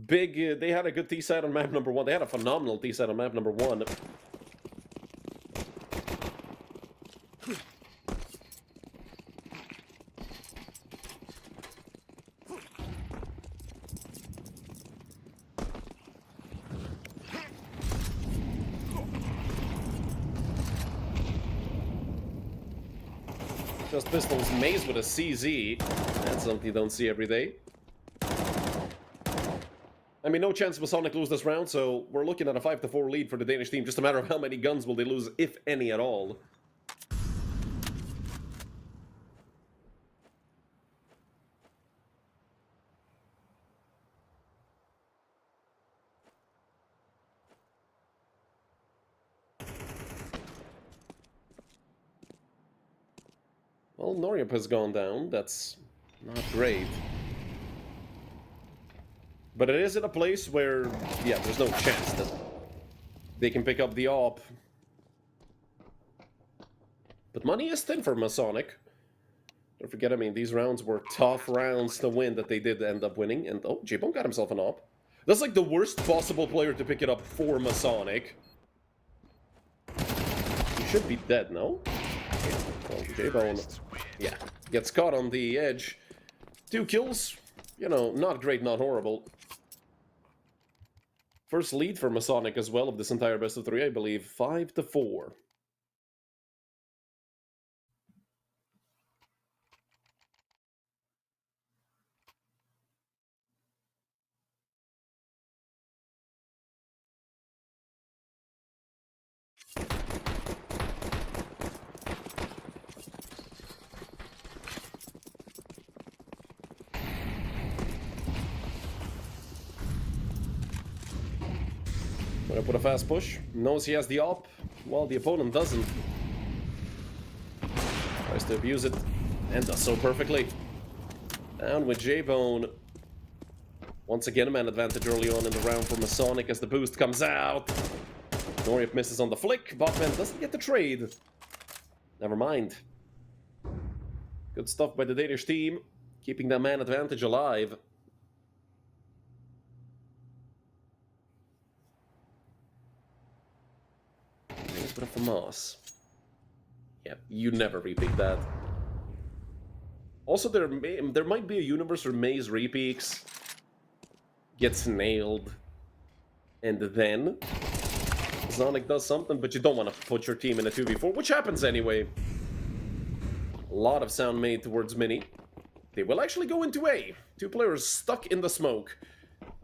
Big, they had a good T-side on map number 1. They had a phenomenal T-side on map number 1. Just pistols, Maze with a CZ. That's something you don't see every day. I mean, no chance Masonic lose this round, so we're looking at a 5-4 lead for the Danish team. Just a matter of how many guns will they lose, if any at all. Well, Noryup has gone down. That's not great. But it is in a place where, yeah, there's no chance that they can pick up the AWP. But money is thin for Masonic. Don't forget, I mean, these rounds were tough rounds to win that they did end up winning. And, oh, J-Bone got himself an AWP. That's like the worst possible player to pick it up for Masonic. He should be dead, no? Well, J-Bone, yeah, gets caught on the edge. 2 kills, not great, not horrible. First lead for Masonic as well of this entire best of 3, I believe. 5-4. Gonna put a fast push. Knows he has the AWP, while the opponent doesn't. Tries to abuse it, and does so perfectly. Down with J-Bone. Once again, a man advantage early on in the round for Masonic as the boost comes out. Noryup misses on the flick. Botman doesn't get the trade. Never mind. Good stuff by the Danish team, keeping that man advantage alive. But a FAMAS. Yeah, you never repeat that. Also, there might be a universe where Maze repeats, gets nailed, and then Sonic does something, but you don't want to put your team in a 2v4, which happens anyway. A lot of sound made towards Mini. They will actually go into A. 2 players stuck in the smoke.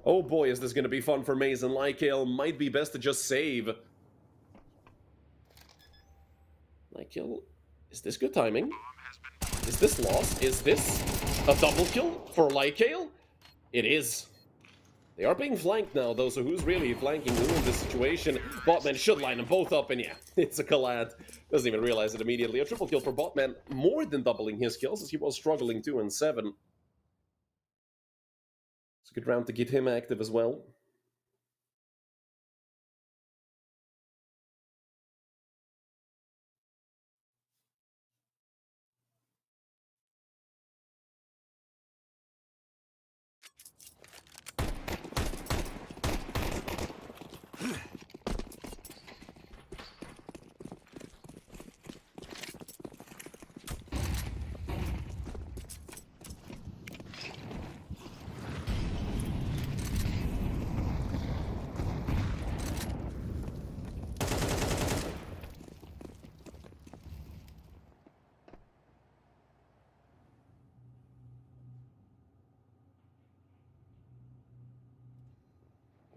Oh boy, is this going to be fun for Maze and Lykael. Might be best to just save. Lykael, is this good timing? Is this lost? Is this a double kill for Lykael? It is. They are being flanked now, though, so who's really flanking who in this situation? Botman should line them both up, and yeah, it's a collab. Doesn't even realize it immediately. A triple kill for Botman, more than doubling his kills, as he was struggling 2 and 7. It's a good round to get him active as well.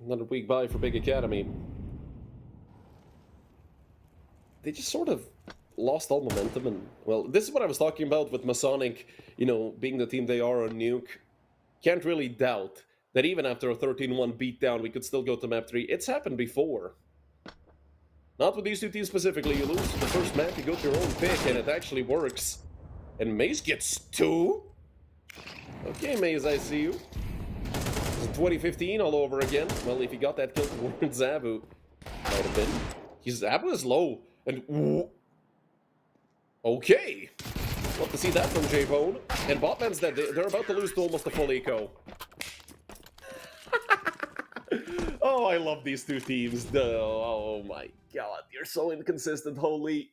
Another week bye for Big Academy. They just sort of lost all momentum, and, well, this is what I was talking about with Masonic, you know, being the team they are on Nuke. Can't really doubt that even after a 13-1 beatdown, we could still go to map 3. It's happened before. Not with these two teams specifically. You lose the first map, you go to your own pick, and it actually works. And Maze gets 2? Okay, Maze, I see you. It's 2015 all over again. Well, if he got that kill towards Zabu, might have been. Zabu is low, and... Ooh. Okay. Love to see that from J-Bone. And Botman's dead. They're about to lose to almost a full eco. Oh, I love these two teams. Oh my god, you're so inconsistent, holy.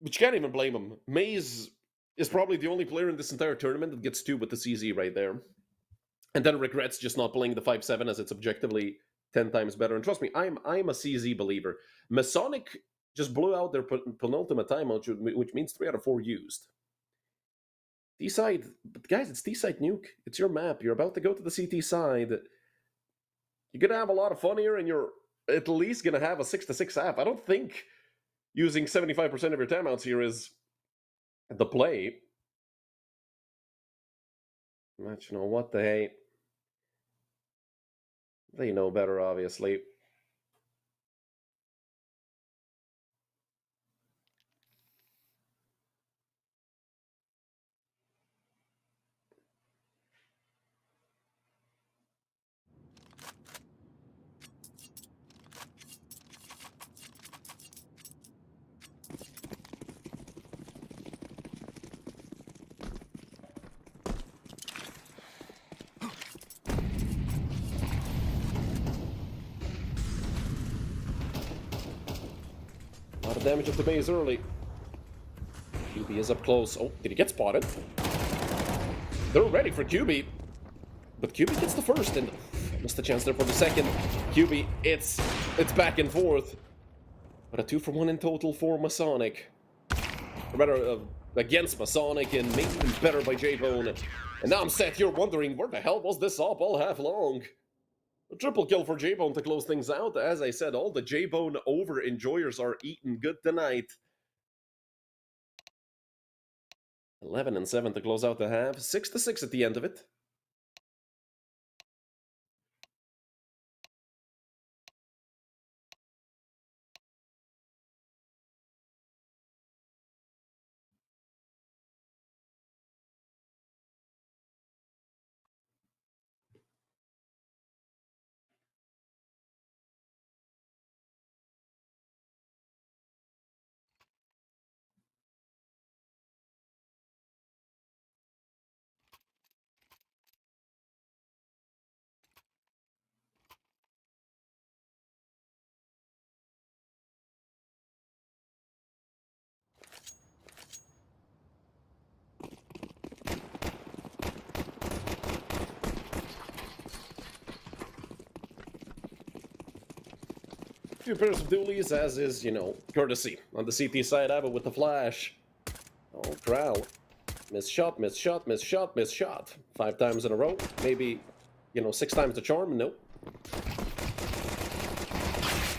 But you can't even blame him. Maze is probably the only player in this entire tournament that gets 2 with the CZ right there. And then regrets just not playing the 5-7 as it's objectively 10 times better. And trust me, I'm a CZ believer. Masonic just blew out their penultimate timeout, which means 3 out of 4 used. D-side, but guys, it's D-side Nuke. It's your map. You're about to go to the CT side. You're going to have a lot of fun here, and you're at least going to have a 6-6 app. I don't think using 75% of your timeouts here is the play. But you know what the hey? They know better, obviously. A lot of damage up the base early. QB is up close. Oh, did he get spotted? They're ready for QB. But QB gets the first, and missed the chance there for the second. QB, it's back and forth. But a 2-for-1 in total for Masonic. Or rather, against Masonic, and maybe even better by J-Bone. And now I'm sat here wondering, where the hell was this up all half long? A triple kill for J-Bone to close things out. As I said, all the J-Bone over-enjoyers are eating good tonight. 11 and 7 to close out the half. 6-6 at the end of it. Few pairs of dualies, as is, you know, courtesy. On the CT side, Ava with the flash. Oh, Crowl. Miss shot, miss shot, miss shot, miss shot. 5 times in a row. Maybe, you know, 6 times the charm. Nope.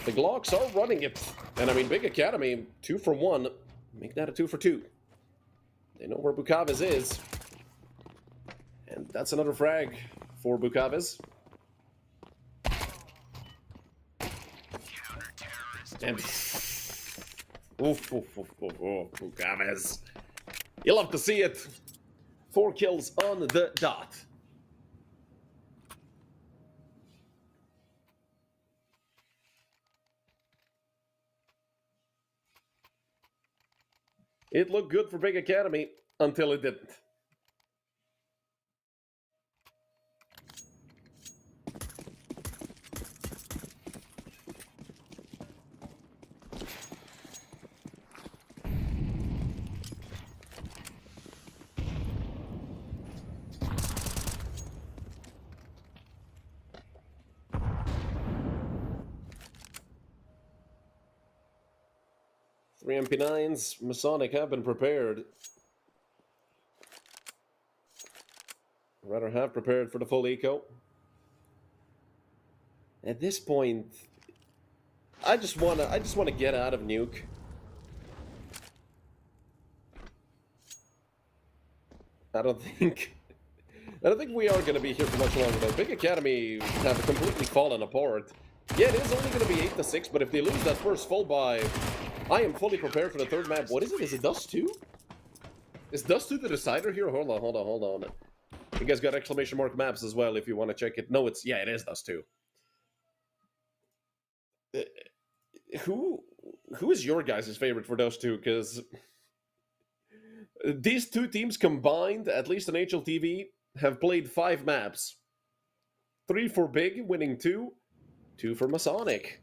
The Glocks are running it. And I mean, Big Academy, 2-for-1. Make that a 2-for-2. They know where Bukaves is. And that's another frag for Bukaves. And Bukaves. You love to see it. 4 kills on the dot. It looked good for Big Academy until it didn't. Three MP9s. Masonic have been prepared. Rather have prepared for the full eco. At this point, I just wanna get out of Nuke. I don't think we are going to be here for much longer, though. Big Academy have completely fallen apart. Yeah, it is only going to be 8-6, but if they lose that first full buy, I am fully prepared for the third map. What is it? Is it Dust 2? Is Dust 2 the decider here? Hold on. You guys got exclamation mark maps as well if you want to check it. No, yeah, it is Dust 2. Who is your guys' favorite for Dust 2? Because these two teams combined, at least on HLTV, have played 5 maps. 3 for Big, winning 2. 2 for Masonic.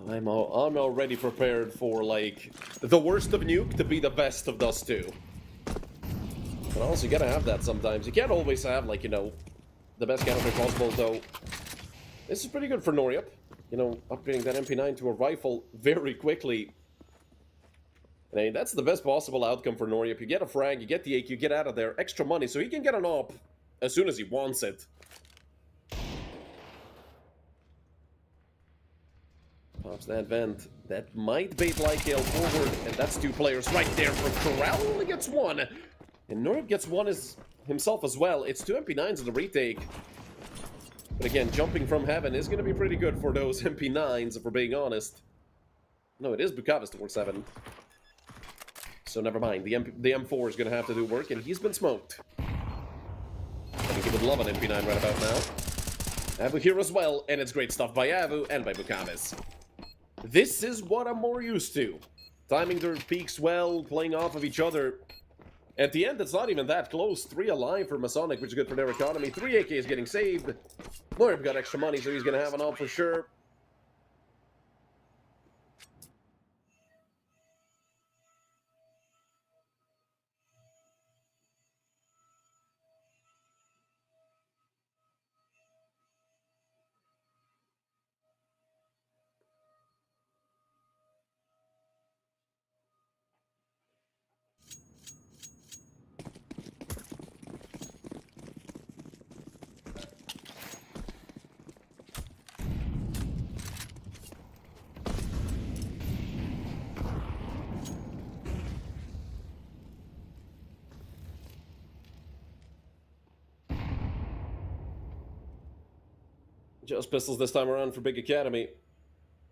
I'm already prepared for, like, the worst of Nuke to be the best of Dust 2. But also, you gotta have that sometimes. You can't always have, like, you know, the best counter possible, though. This is pretty good for Noryup. You know, upgrading that MP9 to a rifle very quickly. I mean, that's the best possible outcome for Noryup. You get a frag, you get the AQ, you get out of there. Extra money, so he can get an op as soon as he wants it. Pops that vent. That might bait Lycale forward, and that's 2 players right there for Corral. Only gets 1. And Noryup gets 1 himself as well. It's 2 MP9s in the retake. But again, jumping from heaven is going to be pretty good for those MP9s, if we're being honest. No, it is Bukavis towards 7. So never mind. The M4 is going to have to do work, and he's been smoked. I think he would love an MP9 right about now. Avu here as well, and it's great stuff by Avu and by Bukavis. This is what I'm more used to. Timing their peaks well, playing off of each other. At the end, it's not even that close. 3 alive for Masonic, which is good for their economy. 3 AK is getting saved. Noryup got extra money, so he's going to have an op for sure. Just pistols this time around for Big Academy.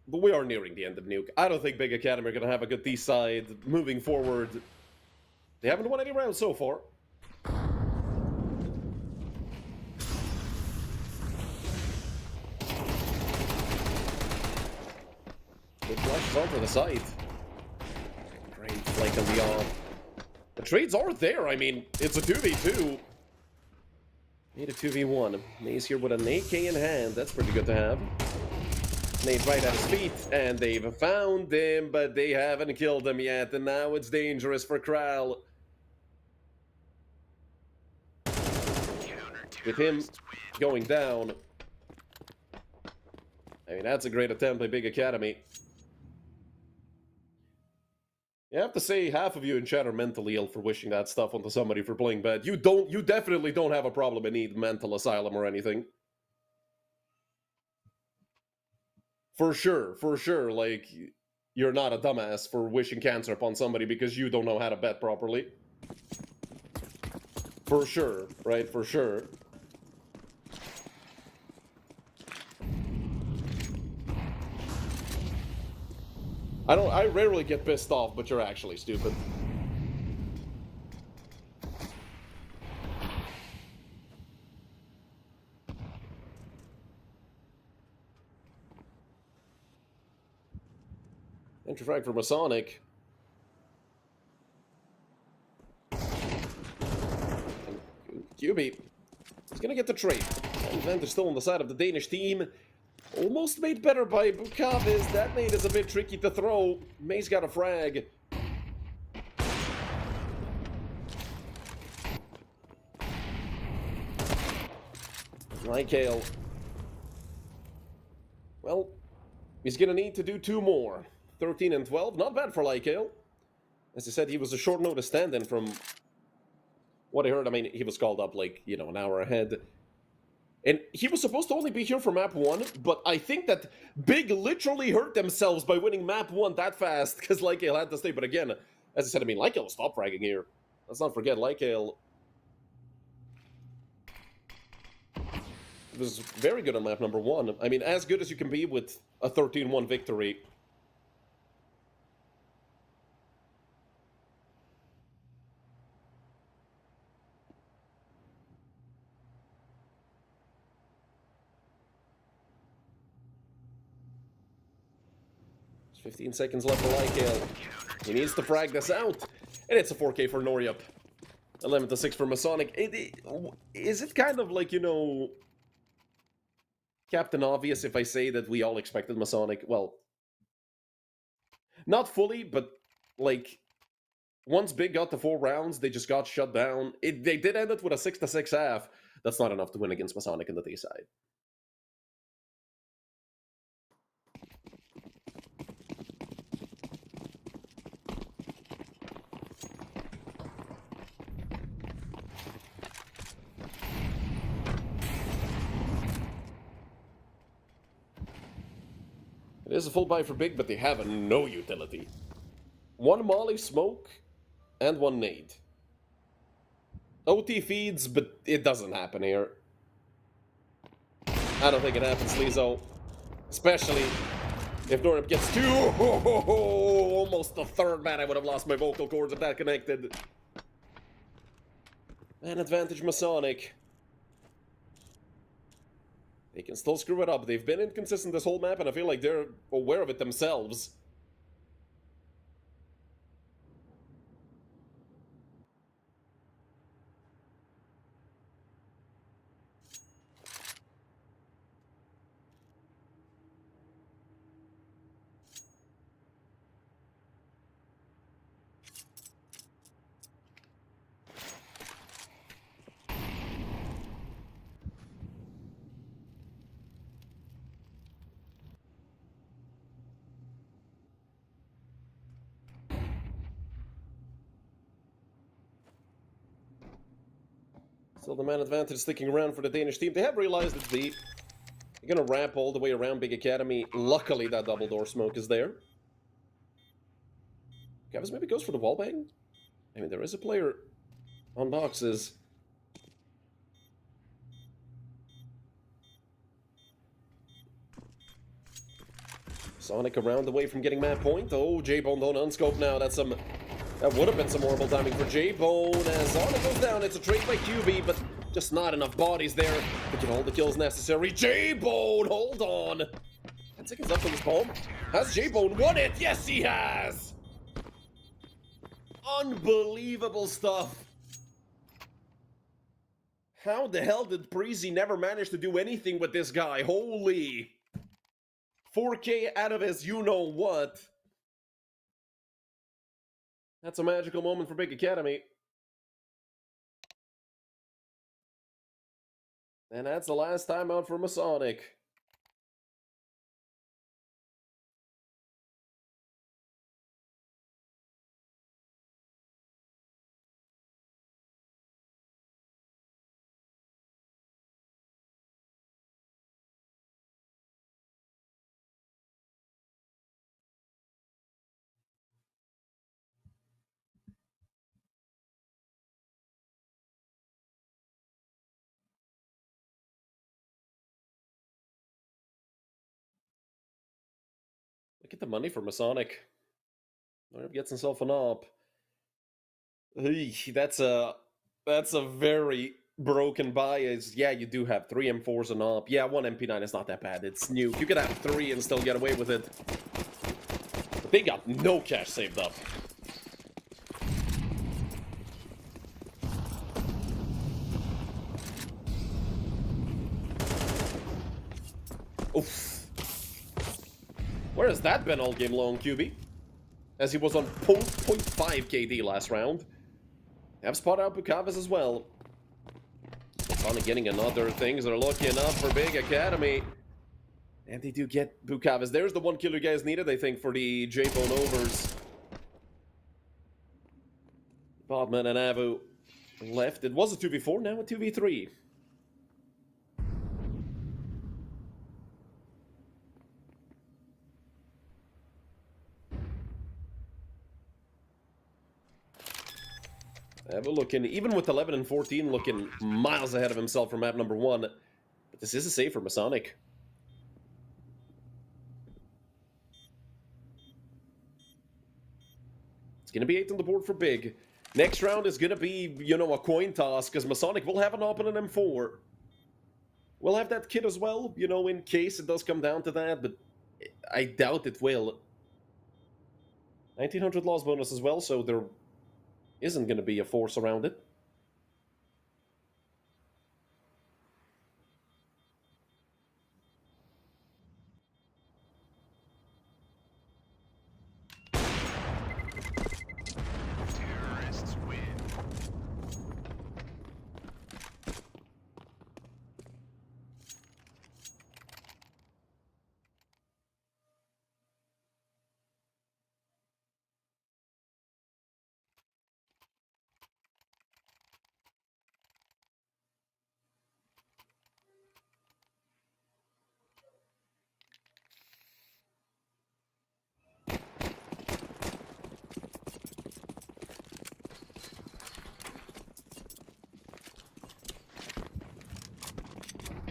But we are nearing the end of Nuke. I don't think Big Academy are going to have a good D-side moving forward. They haven't won any rounds so far. Good flashes onto the side. Great flank on the off. The trades are there. I mean, it's a 2v2. Need a 2v1. Maze here with an AK in hand. That's pretty good to have. Nade right at his feet, and they've found him, but they haven't killed him yet, and now it's dangerous for Kral. With him going down. I mean, that's a great attempt by Big Academy. You have to say half of you in chat are mentally ill for wishing that stuff onto somebody for playing bad. You definitely don't have a problem and need mental asylum or anything. For sure, like, you're not a dumbass for wishing cancer upon somebody because you don't know how to bet properly. For sure, right, for sure. I rarely get pissed off, but you're actually stupid. Entry frag for Masonic. QB. He's gonna get the trade. And Vent is still on the side of the Danish team. Almost made better by Bukavis. That nade is a bit tricky to throw. May's got a frag. Lycale. Well, he's gonna need to do 2 more. 13 and 12. Not bad for Lycale. As I said, he was a short notice stand-in from what I heard. I mean, he was called up, like, you know, an hour ahead. And he was supposed to only be here for map 1, but I think that Big literally hurt themselves by winning map 1 that fast, because Lykael had to stay. But again, as I said, I mean, Lykael stopped fragging here. Let's not forget, Lykael was very good on map number 1. I mean, as good as you can be with a 13-1 victory. There's 15 seconds left for Lykael. He needs to frag this out. And it's a 4K for Noryup. 11-6 for Masonic. Is it kind of like, you know, Captain Obvious if I say that we all expected Masonic? Well, not fully, but like once Big got to 4 rounds, they just got shut down. They did end it with a 6-6 half. That's not enough to win against Masonic in the D side. It is a full buy for Big, but they have no utility. 1 Molly smoke and 1 nade. OT feeds, but it doesn't happen here. I don't think it happens, Lizo. Especially if Noryup gets 2. Almost the third man. I would have lost my vocal cords if that connected. Man advantage Masonic. They can still screw it up. They've been inconsistent this whole map, and I feel like they're aware of it themselves. Still the man advantage sticking around for the Danish team. They have realized it's deep. They're gonna ramp all the way around Big Academy. Luckily, that double door smoke is there. Gavas maybe goes for the wallbang? I mean, there is a player on boxes. Sonic around away from getting map point. Oh, J-Bone don't unscope now. That would have been some horrible timing for J-Bone. As Sonic goes down, it's a trade by QB, but just not enough bodies there to get all the kills necessary. J-Bone, hold on. 10 seconds left on this bomb. Has J-Bone won it? Yes, he has. Unbelievable stuff. How the hell did Breezy never manage to do anything with this guy? Holy. 4K out of his you-know-what. That's a magical moment for Big Academy. And that's the last time out for Masonic. Look at the money for Masonic. Noryup gets himself an op. That's a very broken buy. Yeah, you do have 3 M4s and op. Yeah, 1 MP9 is not that bad. It's new. You could have 3 and still get away with it. But they got no cash saved up. Oof. Where has that been all game long, QB? As he was on 0.5 KD last round. Have spot out Bukavis as well. Sonic getting another. Things are looking up for Big Academy. And they do get Bukavis. There's the 1 kill you guys needed, I think, for the J-Bone overs. Bodman and Avu left. It was a 2v4, now a 2v3. Have a look in, even with 11 and 14 looking miles ahead of himself from map number 1. But this is a save for Masonic. It's going to be 8 on the board for Big. Next round is going to be, you know, a coin toss, because Masonic will have an op and an M4. We'll have that kit as well, you know, in case it does come down to that, but I doubt it will. 1900 loss bonus as well, so there isn't going to be a force around it. Terrorists win.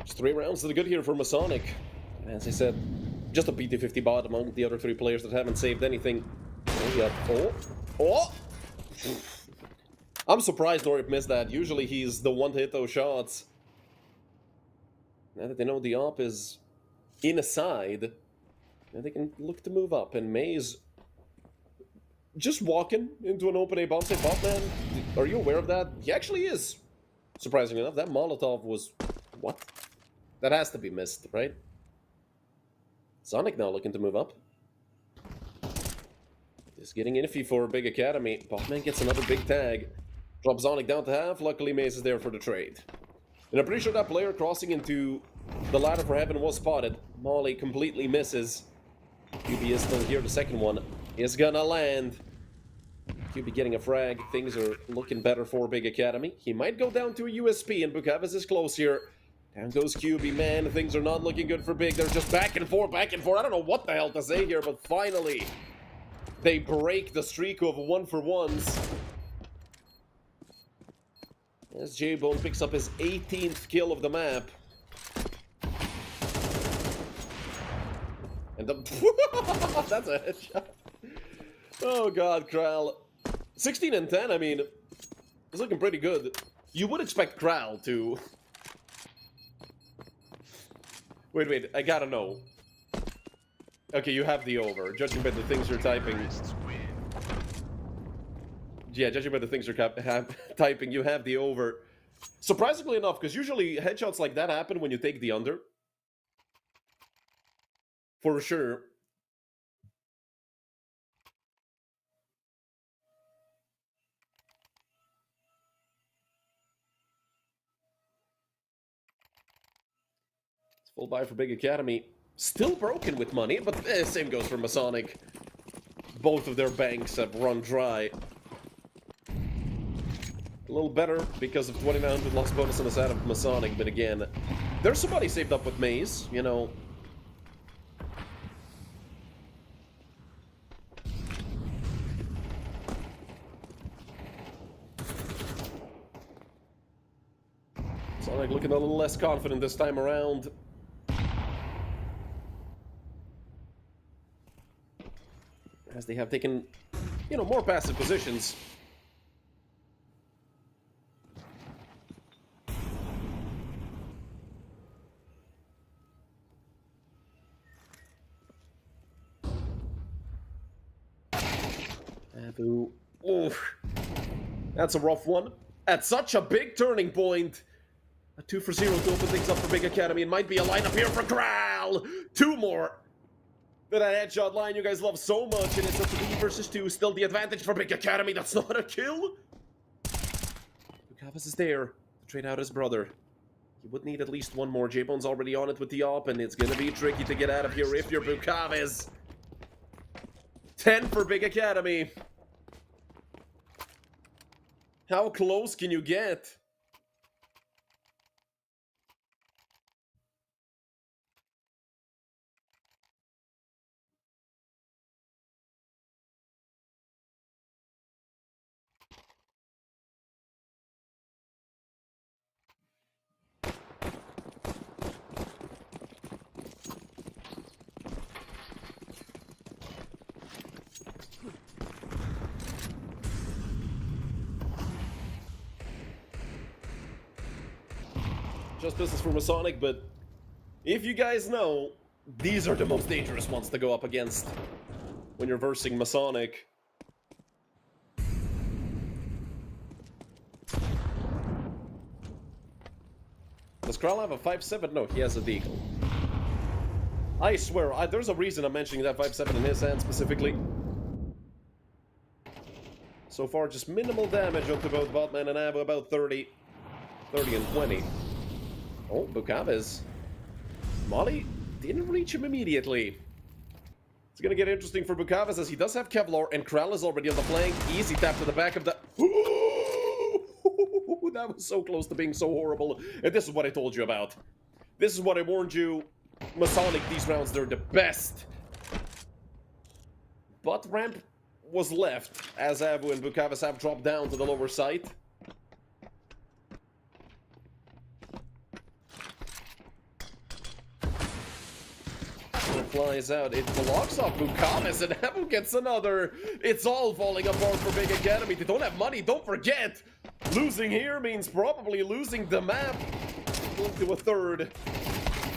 Just 3 rounds to the good here for Masonic. As I said, just a PT50 bot among the other 3 players that haven't saved anything. Oh, yeah. Oh! I'm surprised Norip missed that. Usually he's the one to hit those shots. Now that they know the op is in a side, now they can look to move up. And Maze just walking into an open A bomb site. Botman, are you aware of that? He actually is. Surprisingly enough, that Molotov was... What? That has to be missed, right? Sonic now looking to move up. Just getting iffy for a big academy. Botman gets another big tag. Drops Sonic down to half. Luckily, Maze is there for the trade. And I'm pretty sure that player crossing into the ladder for heaven was spotted. Molly completely misses. QB is still here. The second one is gonna land. QB getting a frag. Things are looking better for Big Academy. He might go down to a USP, and Bukavis is close here. Down goes QB, man. Things are not looking good for Big. They're just back and forth, back and forth. I don't know what the hell to say here, but finally, they break the streak of 1-for-1s. As J-Bone picks up his 18th kill of the map. And that's a headshot. Oh god, Kral. 16 and 10, I mean, it's looking pretty good. You would expect Kral to... Wait, I gotta know. Okay, you have the over, judging by the things you're typing. Yeah, judging by the things you're typing, you have the over. Surprisingly enough, because usually headshots like that happen when you take the under. For sure. It's full buy for Big Academy. Still broken with money, but same goes for Masonic. Both of their banks have run dry. A little better because of 2900 loss bonus on the side of Masonic, but again, there's somebody saved up with Maze, you know. Sonic looking a little less confident this time around. As they have taken, you know, more passive positions. Abu. Oof. That's a rough one. At such a big turning point. A 2-for-0 to open things up for Big Academy. It might be a lineup here for Kral. 2 more. That headshot line you guys love so much, and it's a 3 versus 2. Still the advantage for Big Academy. That's not a kill. Bukavis is there to trade out his brother. He would need at least one more. J-Bone's already on it with the op, and it's going to be tricky to get out of here if you're Bukavis. 10 for Big Academy. How close can you get? just business for Masonic, but if you guys know, these are the most dangerous ones to go up against when you're versing Masonic. Does Kral have a 5.7? No, he has a Deagle. I swear, there's a reason I'm mentioning that 5.7 in his hand specifically. So far, just minimal damage onto both Botman and Abu, about 30 and 20. Oh, Bukaves. Molly didn't reach him immediately. It's gonna get interesting for Bukaves as he does have Kevlar and Kral is already on the flank. Easy tap to the back of the... That was so close to being so horrible. And this is what I told you about. This is what I warned you. Masonic, these rounds, they're the best. But ramp was left as Abu and Bukaves have dropped down to the lower site. Flies out, it blocks off Bukaves and Abu gets another. It's all falling apart for Big Academy. They don't have money, don't forget. Losing here means probably losing the map. Going to a third.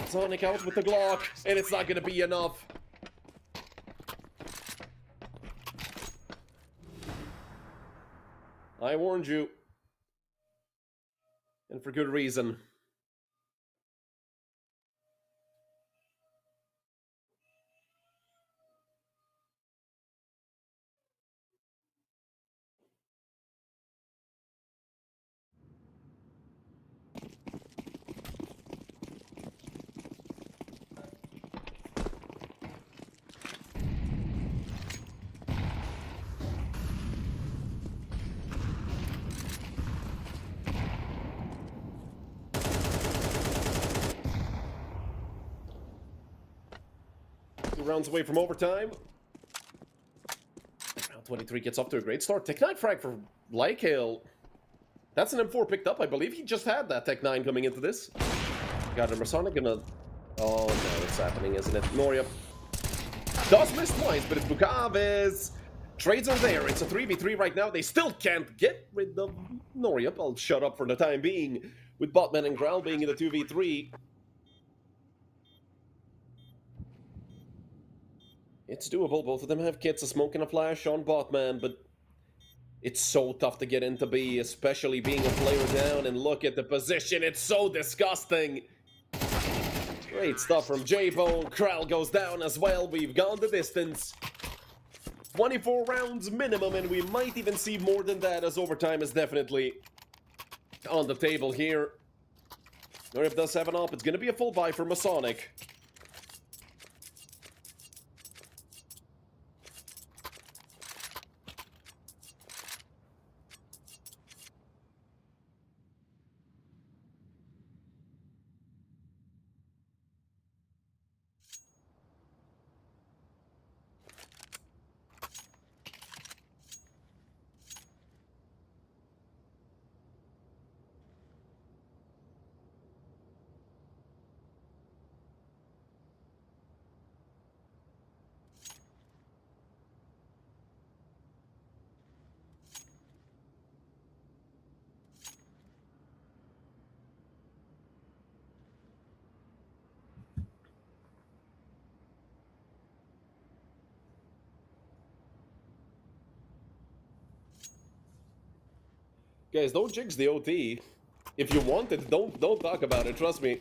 Sonic out with the Glock, and it's not gonna be enough. I warned you. And for good reason. Rounds away from overtime. Round 23 gets off to a great start. Tech 9 frag for Lycale. That's an M4 picked up, I believe. He just had that Tech 9 coming into this. Got a Masonic gonna... Oh no, it's happening, isn't it? Noria does miss twice, but it's Bukaves. Trades are there. It's a 3v3 right now. They still can't get rid of Noria. I'll shut up for the time being. With Botman and Growl being in the 2v3. It's doable. Both of them have kits, a smoke and a flash on Botman, but it's so tough to get into B, especially being a player down. And look at the position. It's so disgusting. Great stuff from J-Bone. Kral goes down as well. We've gone the distance. 24 rounds minimum, and we might even see more than that as overtime is definitely on the table here. Norip does have an op. It's going to be a full buy for Masonic. Guys, don't jinx the OT. If you want it, don't talk about it, trust me.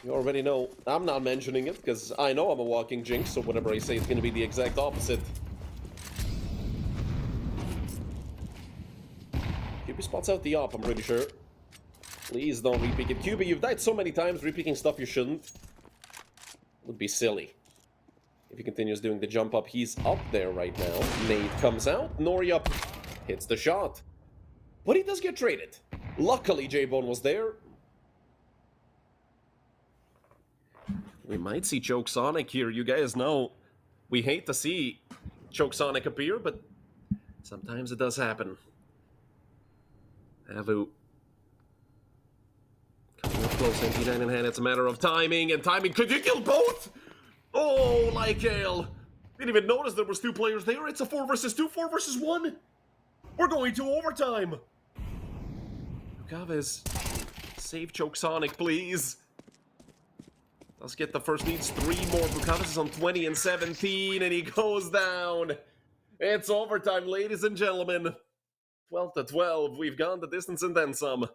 You already know. I'm not mentioning it, because I know I'm a walking jinx, so whatever I say is going to be the exact opposite. QB spots out the op, I'm pretty sure. Please don't repeat it. QB, you've died so many times, repeating stuff you shouldn't. Would be silly. If he continues doing the jump up, he's up there right now. Nade comes out, Nori up. Hits the shot. But he does get traded. Luckily, J-Bone was there. We might see Choke Sonic here. You guys know we hate to see Choke Sonic appear, but sometimes it does happen. Avu. Coming up close, MP9 in hand. It's a matter of timing, and timing. Could you kill both? Oh, Lycale. Didn't even notice there was two players there. It's a 4 versus 2, 4 versus 1. We're going to overtime. Bukaves Save Choke Sonic, please. Let's get the first needs. 3 more. Bukavis is on 20 and 17, and he goes down. It's overtime, ladies and gentlemen. 12 to 12. We've gone the distance and then some.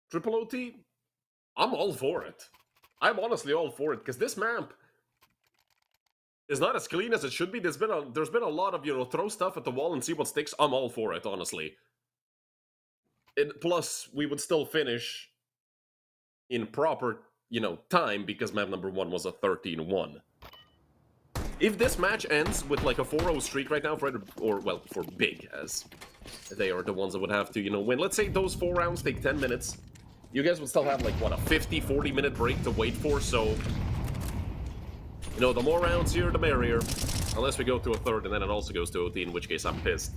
Triple OT? I'm all for it. I'm honestly all for it, because this map is not as clean as it should be. There's been a lot of, throw stuff at the wall and see what sticks. I'm all for it, honestly. Plus, we would still finish in proper, time, because map number 1 was a 13-1. If this match ends with like a 4-0 streak right now for Big, as they are the ones that would have to, win. Let's say those 4 rounds take 10 minutes. You guys would still have like, what, a 50, 40-minute break to wait for, so... the more rounds here, the merrier. Unless we go to a third and then it also goes to OT, in which case I'm pissed.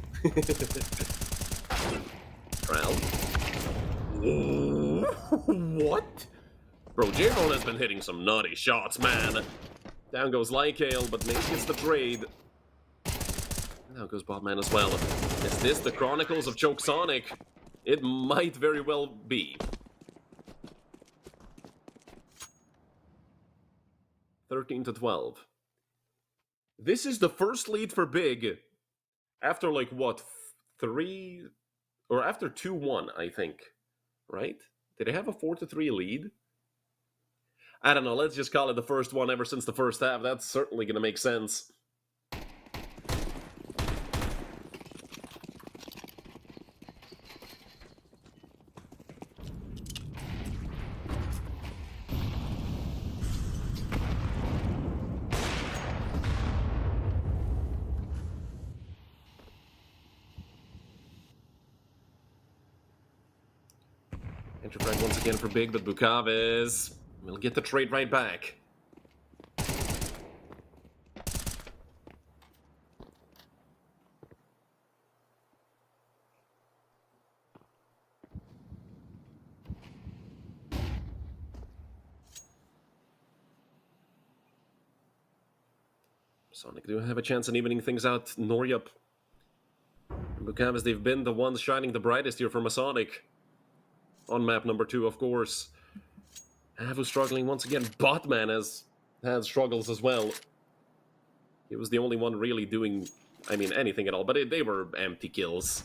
Crown. What? Bro, J-Bone has been hitting some naughty shots, man. Down goes Lycale, but Nate gets the trade. Now goes Bobman as well. Is this the Chronicles of Choke Sonic? It might very well be. 13 to 12. This is the first lead for Big after, like, what, 3... or after 2-1, I think. Right? Did they have a 4-3 lead? I don't know, let's just call it the first one ever since the first half. That's certainly gonna make sense. Enterprise once again for Big, but Bukavis will get the trade right back. Sonic do have a chance in evening things out. Noryup and Bukavis, they've been the ones shining the brightest here for Masonic. On map number 2, of course. Avu struggling once again. Botman has had struggles as well. He was the only one really doing, anything at all. But they were empty kills.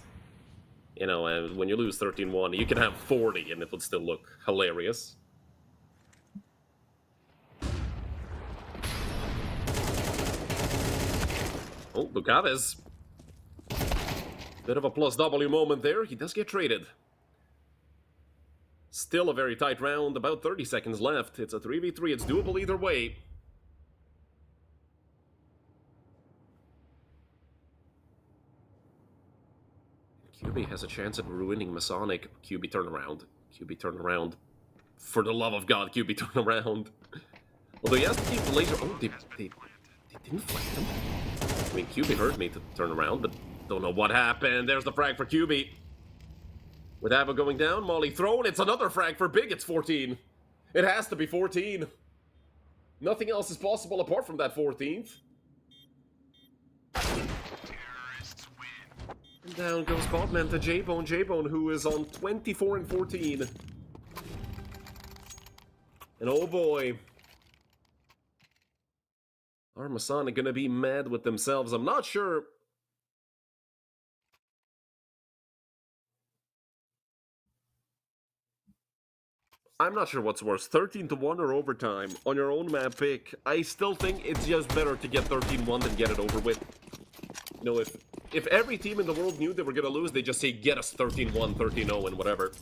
And when you lose 13-1, you can have 40 and it would still look hilarious. Oh, Bukavis. Bit of a plus W moment there. He does get traded. Still a very tight round, about 30 seconds left. It's a 3v3, it's doable either way. QB has a chance at ruining Masonic. QB turn around. QB turn around. For the love of God, QB turn around. Although he has to keep the laser... Oh, they didn't flank him. QB heard me to turn around, but don't know what happened. There's the frag for QB. With Ava going down, Molly thrown, it's another frag for Big, it's 14. It has to be 14. Nothing else is possible apart from that 14th. And down goes Botman to J-Bone. J-Bone, who is on 24 and 14. And oh boy. Are Masonic gonna be mad with themselves? I'm not sure. I'm not sure what's worse, 13-1 or overtime. On your own map pick, I still think it's just better to get 13-1 than get it over with. If every team in the world knew they were gonna lose, they just say, get us 13-1, 13-0, and whatever.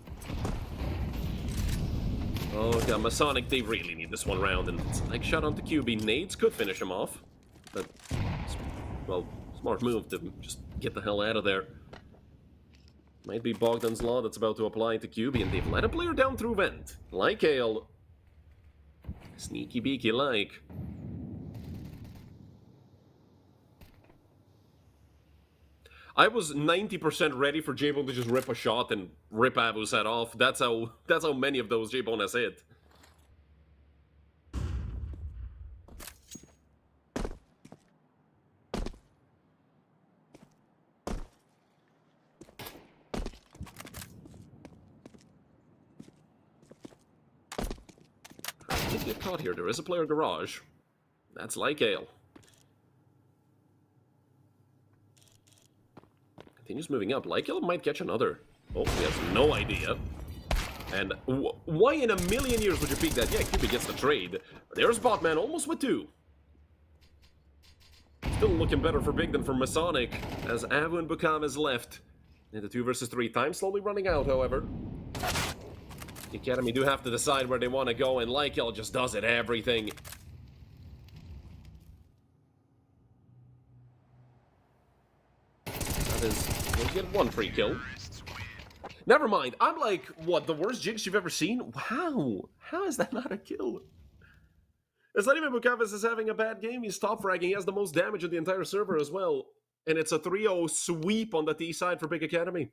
Oh, yeah, Masonic, they really need this one round, and it's like shot onto QB. Nades could finish him off, but, well, smart move to just get the hell out of there. Might be Bogdan's Law that's about to apply to QB, and they've let a player down through vent. Like Ale. Sneaky beaky like. I was 90% ready for J-Bone to just rip a shot and rip Avu's head off. That's how many of those J-Bone has hit. Did get caught here. There is a player garage. That's like Ale. Continues moving up. Like Ale might catch another. Oh, he has no idea. And why in a million years would you peek that? Yeah, QB gets the trade. There's Botman almost with 2. Still looking better for Big than for Masonic, as Avu and Bukam is left. In the 2 versus 3. Time slowly running out, however. The Academy do have to decide where they want to go, and Lykel just does it everything. That is, we'll get 1 free kill. Never mind, I'm like, what, the worst Jinx you've ever seen? Wow, how is that not a kill? It's not even Bukavis is having a bad game, he's top fragging, he has the most damage in the entire server as well. And it's a 3-0 sweep on the T side for Big Academy.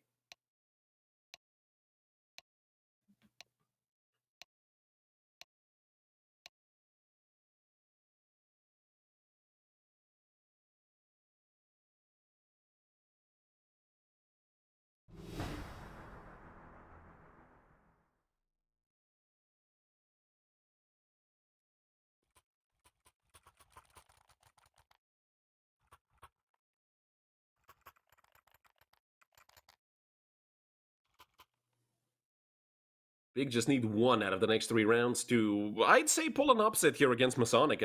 Big just need 1 out of the next 3 rounds to, I'd say, pull an upset here against Masonic.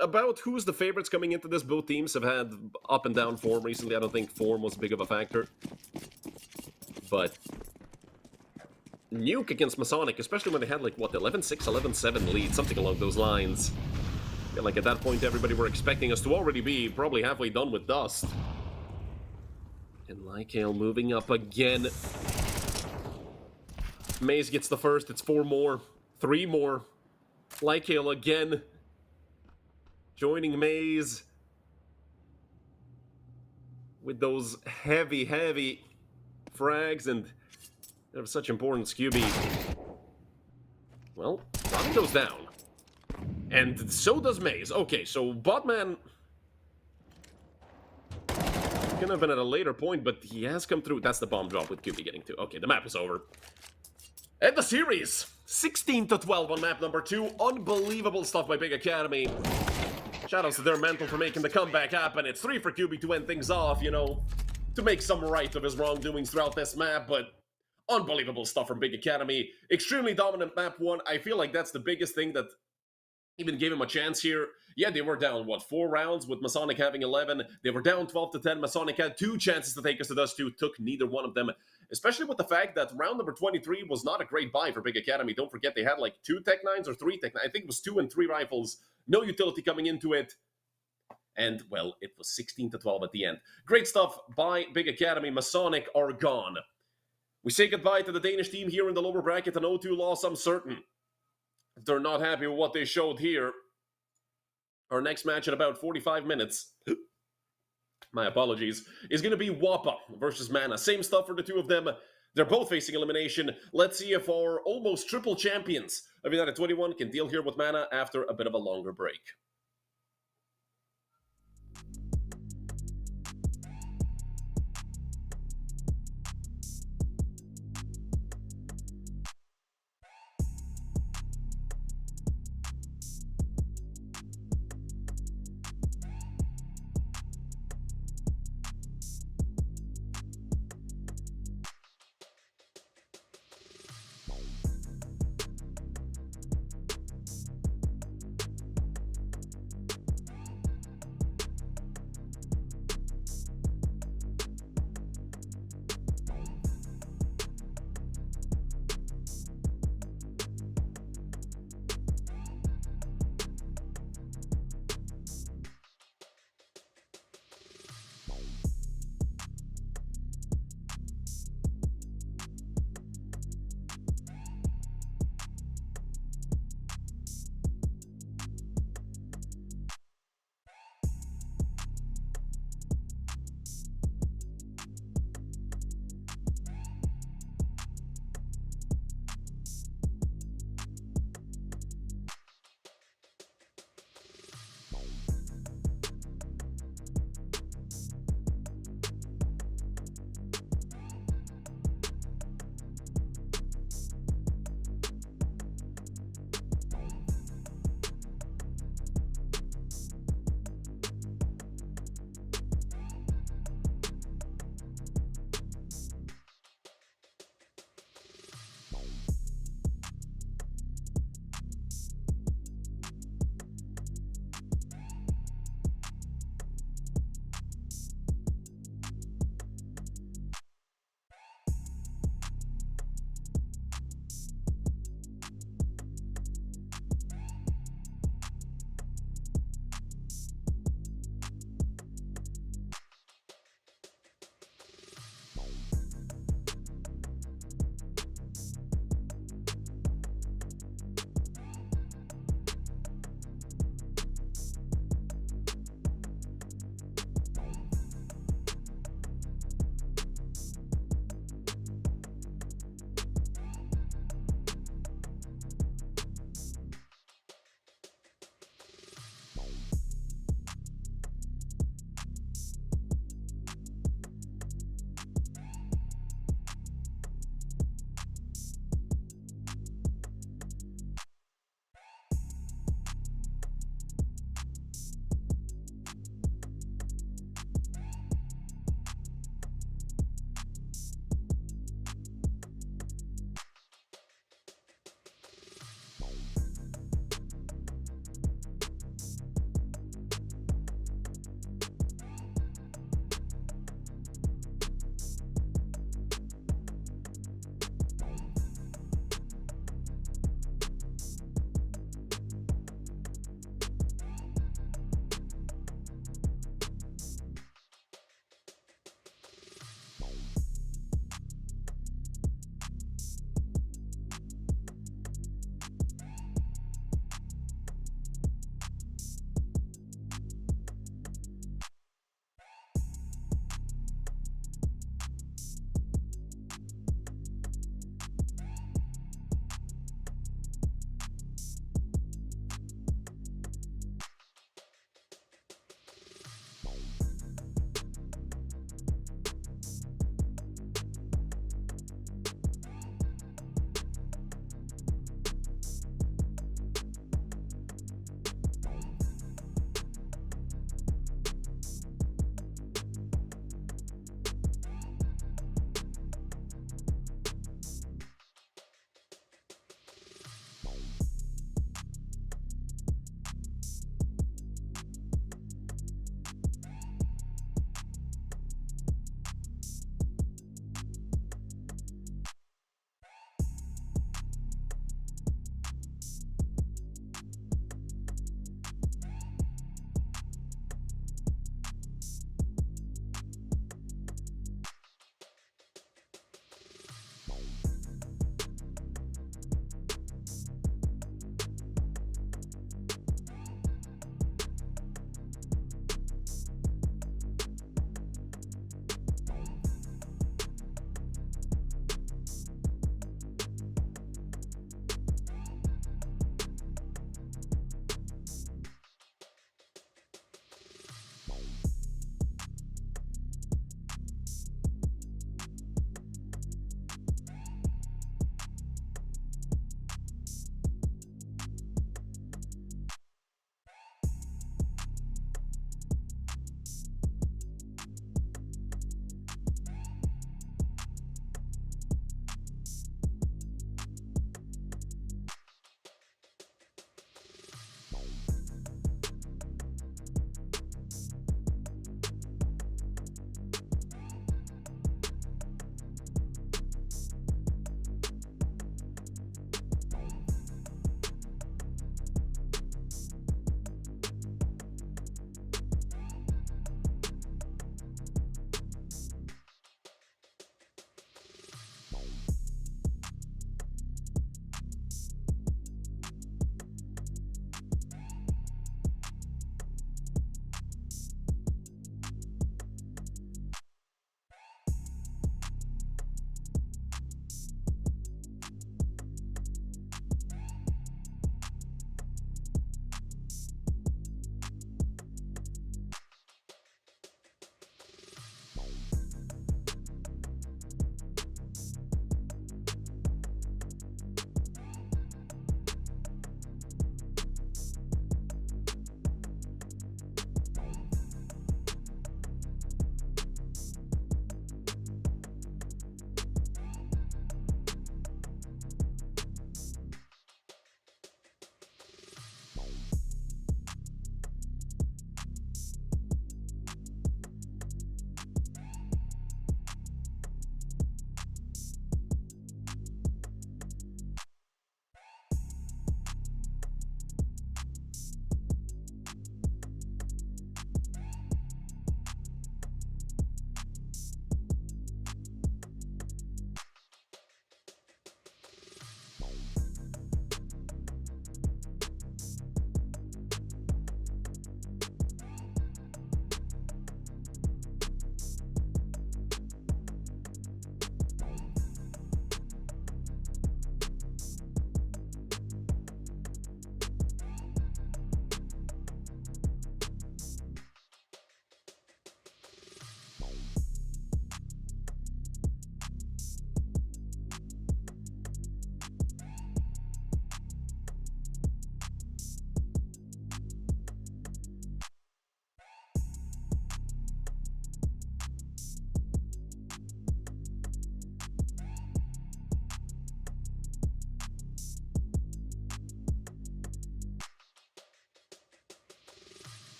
About who's the favorites coming into this, both teams have had up and down form recently. I don't think form was big of a factor. But Nuke against Masonic, especially when they had like, what, 11-6, 11-7 lead, something along those lines. I feel like at that point everybody were expecting us to already be probably halfway done with Dust. And Lykel moving up again. Maze gets the first, it's 4 more. 3 more. Lykel again. Joining Maze. With those heavy, heavy frags, and they have such importance, QB. Well, Bobby goes down. And so does Maze. Okay, so Botman could have been at a later point, but he has come through. That's the bomb drop with QB getting 2. Okay, the map is over. And the series, 16-12 on map number 2. Unbelievable stuff by Big Academy. Shoutouts to their mental for making the comeback happen. It's 3 for QB to end things off, you know, to make some right of his wrongdoings throughout this map, but unbelievable stuff from Big Academy. Extremely dominant map 1. I feel like that's the biggest thing that even gave him a chance here. Yeah, they were down, what, 4 rounds with Masonic having 11. They were down 12-10. Masonic had 2 chances to take us to Dust 2, took neither one of them. Especially with the fact that round number 23 was not a great buy for Big Academy. Don't forget they had like 2 Tech 9s or 3 Tech 9s. I think it was 2 and 3 rifles. No utility coming into it. And, well, it was 16-12 at the end. Great stuff by Big Academy. Masonic are gone. We say goodbye to the Danish team here in the lower bracket. An 0-2 loss, I'm certain. If they're not happy with what they showed here, our next match in about 45 minutes, my apologies, is going to be WOPA versus Mana. Same stuff for the 2 of them. They're both facing elimination. Let's see if our almost triple champions of United21 can deal here with Mana after a bit of a longer break.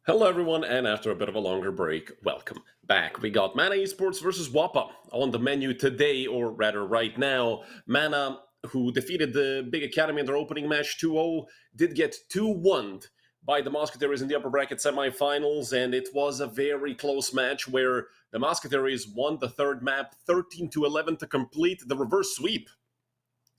Hello, everyone, and after a bit of a longer break, welcome back. We got Mana Esports versus WOPA on the menu today, or rather, right now. Mana, who defeated the Big Academy in their opening match 2-0, did get 2-1 by the Musketeers in the upper bracket semifinals, and it was a very close match where the Musketeers won the third map 13-11 to complete the reverse sweep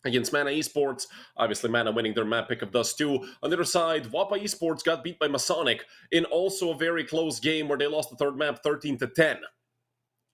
against Mana Esports. Obviously, Mana winning their map pick of Dust 2. On the other side, WOPA Esports got beat by Masonic in also a very close game where they lost the third map 13-10.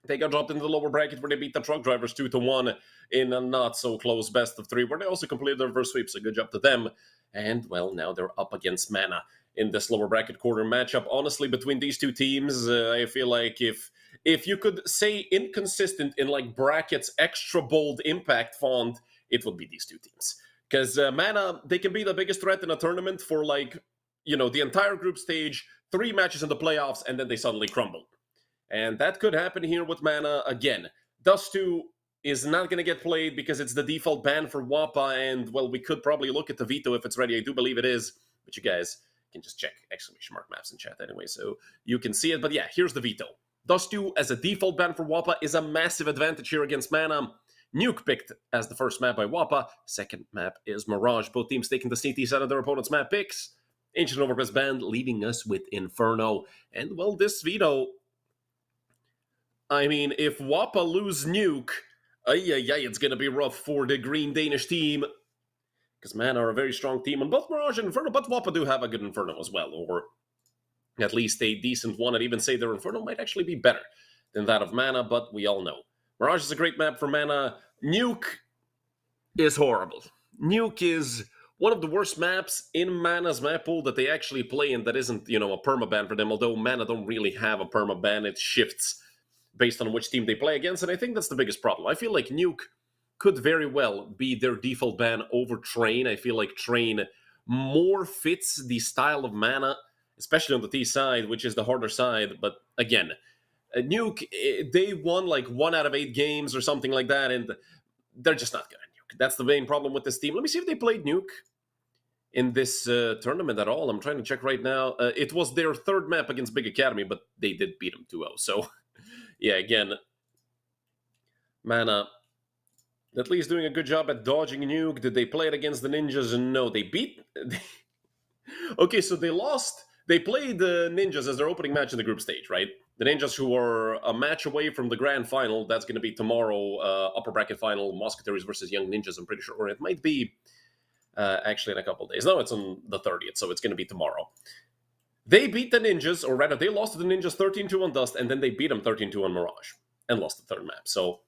They got dropped into the lower bracket where they beat the Truck Drivers 2-1 in a not so close best of 3, where they also completed their reverse sweep, so good job to them. And, well, now they're up against Mana in this lower bracket quarter matchup. Honestly, between these two teams, I feel like if you could say inconsistent in like brackets extra bold impact font, it would be these two teams. Because Mana, they can be the biggest threat in a tournament for like, the entire group stage, 3 matches in the playoffs, and then they suddenly crumble. And that could happen here with Mana again. Dust 2 is not going to get played because it's the default ban for WOPA, and, well, we could probably look at the veto if it's ready. I do believe it is, but you guys can just check exclamation mark maps in chat anyway, so you can see it. But yeah, here's the veto. Dust 2 as a default ban for WOPA is a massive advantage here against Mana. Nuke picked as the first map by WOPA. Second map is Mirage. Both teams taking the CT side of their opponent's map picks. Ancient Overpress banned, leaving us with Inferno. And, well, this veto, I mean, if WOPA lose Nuke, it's going to be rough for the green Danish team. Because Mana are a very strong team on both Mirage and Inferno, but WOPA do have a good Inferno as well, or at least a decent one. I'd even say their Inferno might actually be better than that of Mana, but we all know. Mirage is a great map for Mana. Nuke is horrible. Nuke is one of the worst maps in Mana's map pool that they actually play in that isn't, a permaban for them, although Mana don't really have a permaban. It shifts based on which team they play against, and I think that's the biggest problem. I feel like Nuke could very well be their default ban over Train. I feel like Train more fits the style of Mana, especially on the T side, which is the harder side, but again, Nuke, they won like 1 out of 8 games or something like that, and they're just not good at Nuke. That's the main problem with this team. Let me see if they played Nuke in this tournament at all. I'm trying to check right now. It was their third map against Big Academy, but they did beat them 2-0. So, yeah, again, Mana at least doing a good job at dodging Nuke. Did they play it against the Ninjas? No, they beat... Okay, so they lost... They played the Ninjas as their opening match in the group stage, right? The Ninjas, who are a match away from the grand final. That's going to be tomorrow, upper bracket final, Musketeers versus Young Ninjas, I'm pretty sure. Or it might be actually in a couple days. No, it's on the 30th, so it's going to be tomorrow. They beat the Ninjas, or rather, they lost to the Ninjas 13-2 on Dust, and then they beat them 13-2 on Mirage, and lost the third map. So,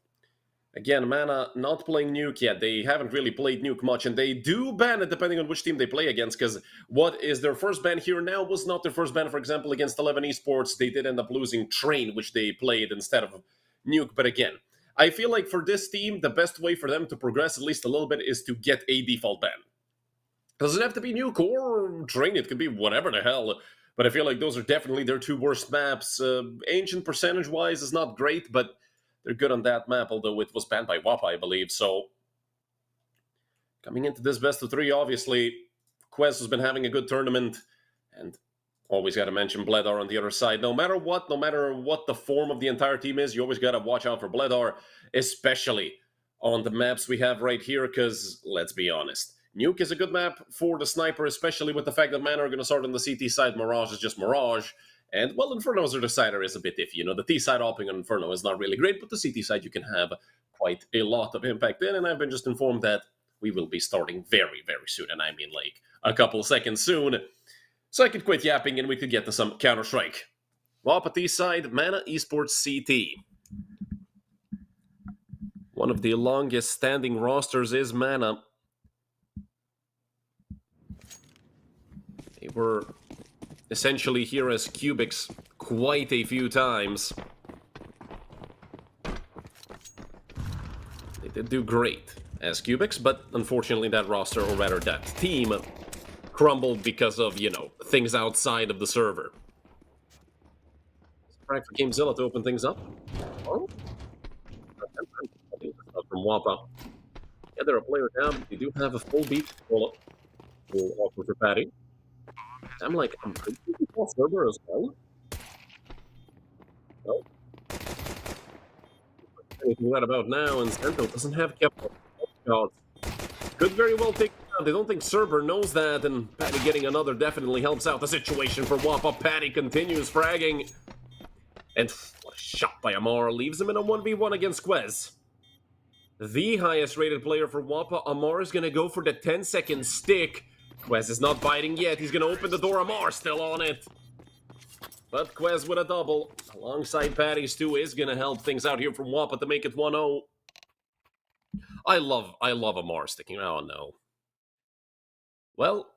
again, Mana not playing Nuke yet. They haven't really played Nuke much, and they do ban it depending on which team they play against, because what is their first ban here now was not their first ban, for example, against 11 Esports. They did end up losing Train, which they played instead of Nuke. But again, I feel like for this team, the best way for them to progress at least a little bit is to get a default ban. Doesn't have to be Nuke or Train. It could be whatever the hell. But I feel like those are definitely their 2 worst maps. Ancient percentage-wise is not great, but they're good on that map, although it was banned by WOPA, I believe. So, coming into this best of 3, obviously, Quest has been having a good tournament, and always got to mention Bledar on the other side. No matter what the form of the entire team is, you always got to watch out for Bledar, especially on the maps we have right here, because, let's be honest, Nuke is a good map for the Sniper, especially with the fact that Mana are going to start on the CT side. Mirage is just Mirage. And, well, Inferno's or Decider is a bit iffy. The T-side hopping on Inferno is not really great, but the CT side you can have quite a lot of impact in, and I've been just informed that we will be starting very, very soon, and I mean, like, a couple seconds soon. So I could quit yapping, and we could get to some Counter-Strike. WOPA T-side, Mana Esports CT. One of the longest standing rosters is Mana. They were essentially here as Cubics quite a few times. They did do great as Cubics, but unfortunately that roster, or rather that team, crumbled because of, things outside of the server. Right for GameZilla to open things up. Oh, from WOPA. Yeah, they're a player down, but they do have a full beat roll-up. Awkward for Patty. I'm pretty Well, Cerber as well. Well, anything right about now, and Zento doesn't have kept shots. Could very well take it down. They don't think Cerber knows that, and Patty getting another definitely helps out the situation for WOPA. Patty continues fragging. And what a shot by Amar leaves him in a 1v1 against Quez. The highest rated player for WOPA. Amar is going to go for the 10-second stick. Quez is not biting yet. He's going to open the door. Amar still on it. But Quez with a double alongside Patty's 2 is going to help things out here from WOPA to make it 1-0. I love Amar sticking. Oh no. Well,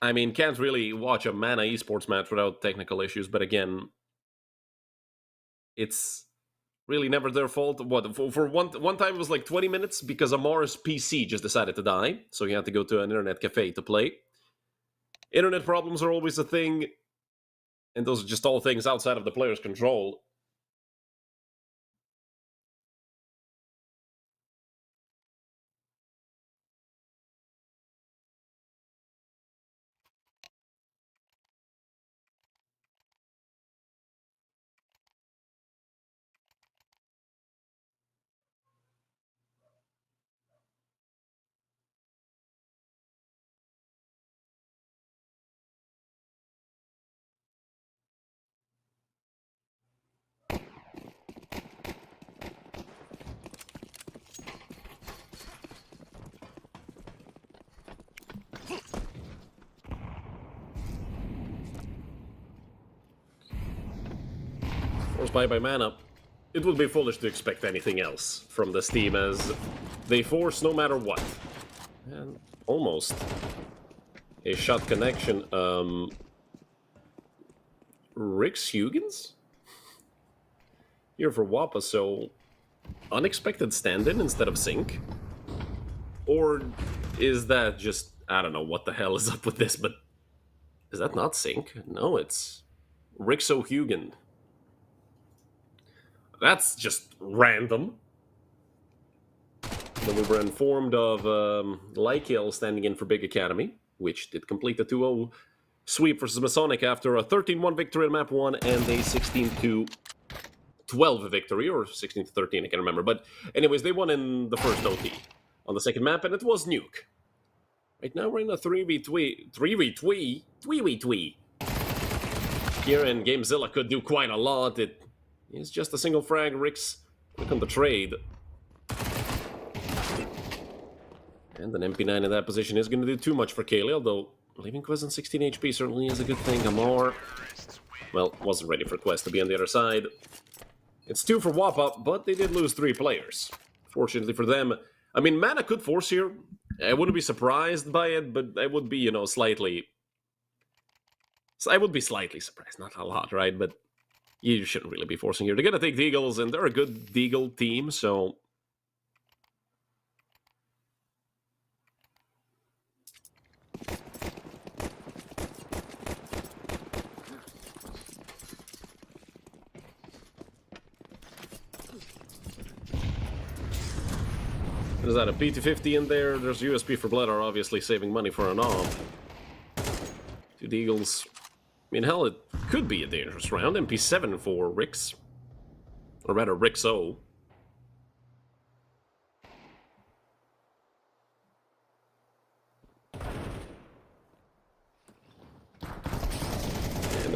I mean, can't really watch a Mana Esports match without technical issues, but again, it's really never their fault. What, for one time it was like 20 minutes because Amar's PC just decided to die, so he had to go to an internet cafe to play. Internet problems are always a thing, and those are just all things outside of the player's control. Forced by Mana. It would be foolish to expect anything else from this team, as they force no matter what. And almost a shot connection. Rix Huygens? Here for WOPA, so unexpected stand-in instead of sync? Or is that just, I don't know what the hell is up with this, but is that not sync? No, it's Rixo Huygen. That's just random. Then we were informed of Lykiel standing in for Big Academy, which did complete the 2-0 sweep versus Masonic after a 13-1 victory on map 1 and a 16-12 victory, or 16-13, I can't remember. But anyways, they won in the first OT on the second map, and it was Nuke. Right now we're in a 3v3. Here, and Gamezilla could do quite a lot. It is just a single frag. Rix quick on the trade. And an MP9 in that position is going to do too much for Kaylee, although leaving Quest on 16 HP certainly is a good thing. Amar, well, wasn't ready for Quest to be on the other side. It's 2 for WOPA, but they did lose 3 players. Fortunately for them, I mean, Mana could force here. I wouldn't be surprised by it, but I would be, slightly... I would be slightly surprised, not a lot, right? But you shouldn't really be forcing here. They're going to take Deagles, and they're a good Deagle team, so... There's that a PT50 in there. There's USP for Blood are obviously saving money for an off. 2 Deagles. I mean, hell, it could be a dangerous round. MP7 for Rix. Or rather, Rixo. And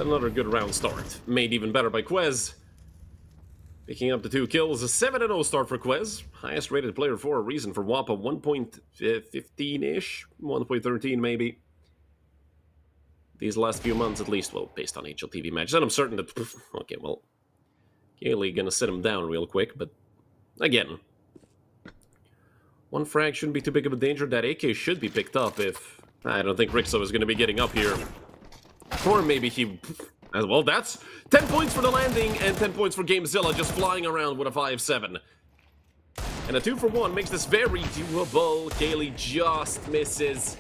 another good round start. Made even better by Quez. Picking up the 2 kills, a 7-0 start for Quez. Highest rated player for a reason for WOPA, 1.15-ish, 1.13 maybe. These last few months at least, well, based on HLTV matches. And I'm certain that, okay, well, Kaylee gonna sit him down real quick, but again, 1 frag shouldn't be too big of a danger. That AK should be picked up if, I don't think Rixo is gonna be getting up here. Or maybe he... Well, that's 10 points for the landing and 10 points for Gamezilla just flying around with a 5-7. And a 2 for 1 makes this very doable. Kaylee just misses.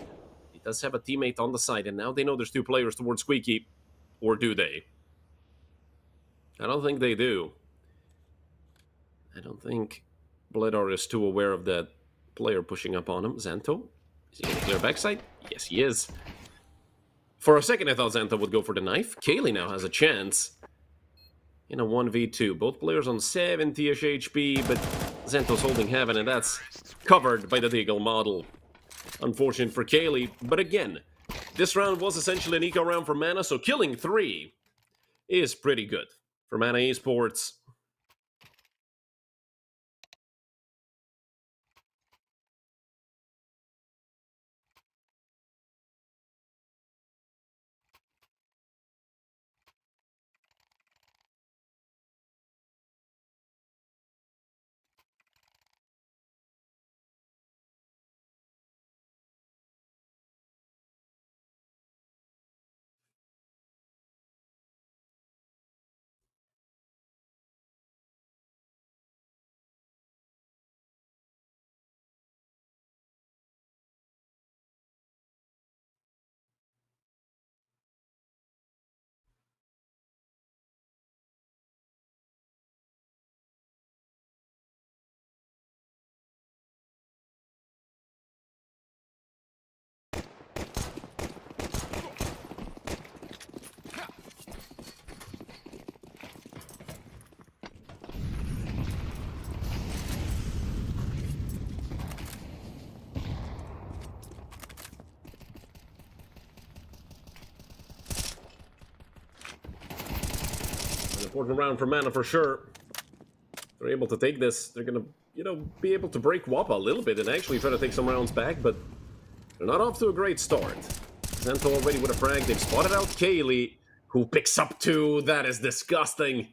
He does have a teammate on the side, and now they know there's 2 players towards Squeaky. Or do they? I don't think they do. I don't think Bledar is too aware of that player pushing up on him. Xanto? Is he going to clear backside? Yes, he is. For a second, I thought Xanta would go for the knife. Kaylee now has a chance in a 1v2. Both players on 70-ish HP, but Xanto's holding heaven, and that's covered by the Deagle model. Unfortunate for Kaylee, but again, this round was essentially an eco round for Mana, so killing 3 is pretty good for Mana Esports. An important round for Mana for sure. They're able to take this. They're gonna, be able to break WOPA a little bit and actually try to take some rounds back, but they're not off to a great start. Xanto already with a frag. They've spotted out Kaylee, who picks up 2. That is disgusting.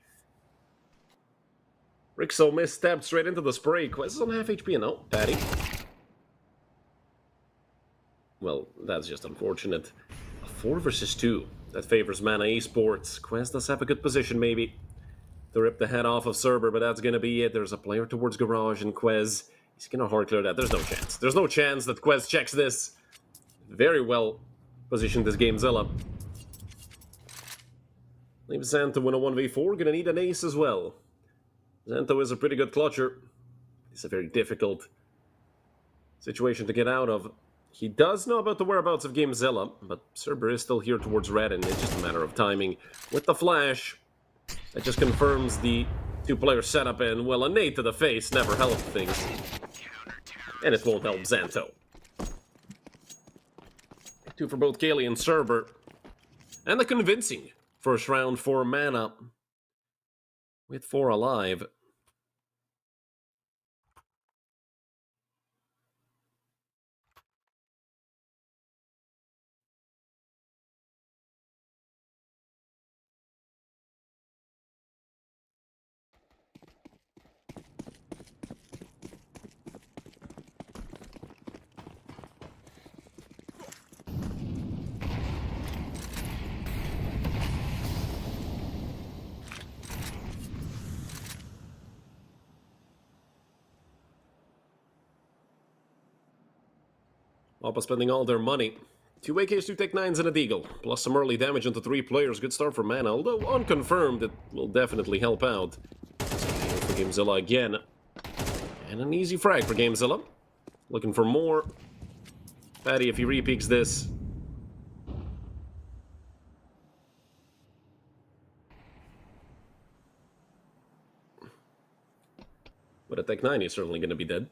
Rixo misstepped straight into the spray. Quest is on half HP and no, Patty. Well, that's just unfortunate. A 4 versus 2. That favors Mana Esports. Quest does have a good position, maybe, to rip the head off of Cerber, but that's gonna be it. There's a player towards Garage, and Quez, he's gonna hard clear that. There's no chance. There's no chance that Quez checks this. Very well positioned this Gamezilla. Leaves Xanto win a 1v4. Gonna need an ace as well. Xanto is a pretty good clutcher. It's a very difficult situation to get out of. He does know about the whereabouts of Gamezilla, but Cerber is still here towards red, and it's just a matter of timing. With the flash, that just confirms the 2-player setup, and, well, a nade to the face never helped things. And it won't help Xanto. 2 for both Kaylee and Cerber. And a convincing first round for Mana, with 4 alive. WOPA spending all their money. 2 AKs, 2 Tech 9s, and a Deagle, plus some early damage into 3 players. Good start for Mana, although unconfirmed, it will definitely help out. For Gamezilla again. And an easy frag for Gamezilla. Looking for more. Patty, if he repeaks this. But a Tech 9 is certainly going to be dead.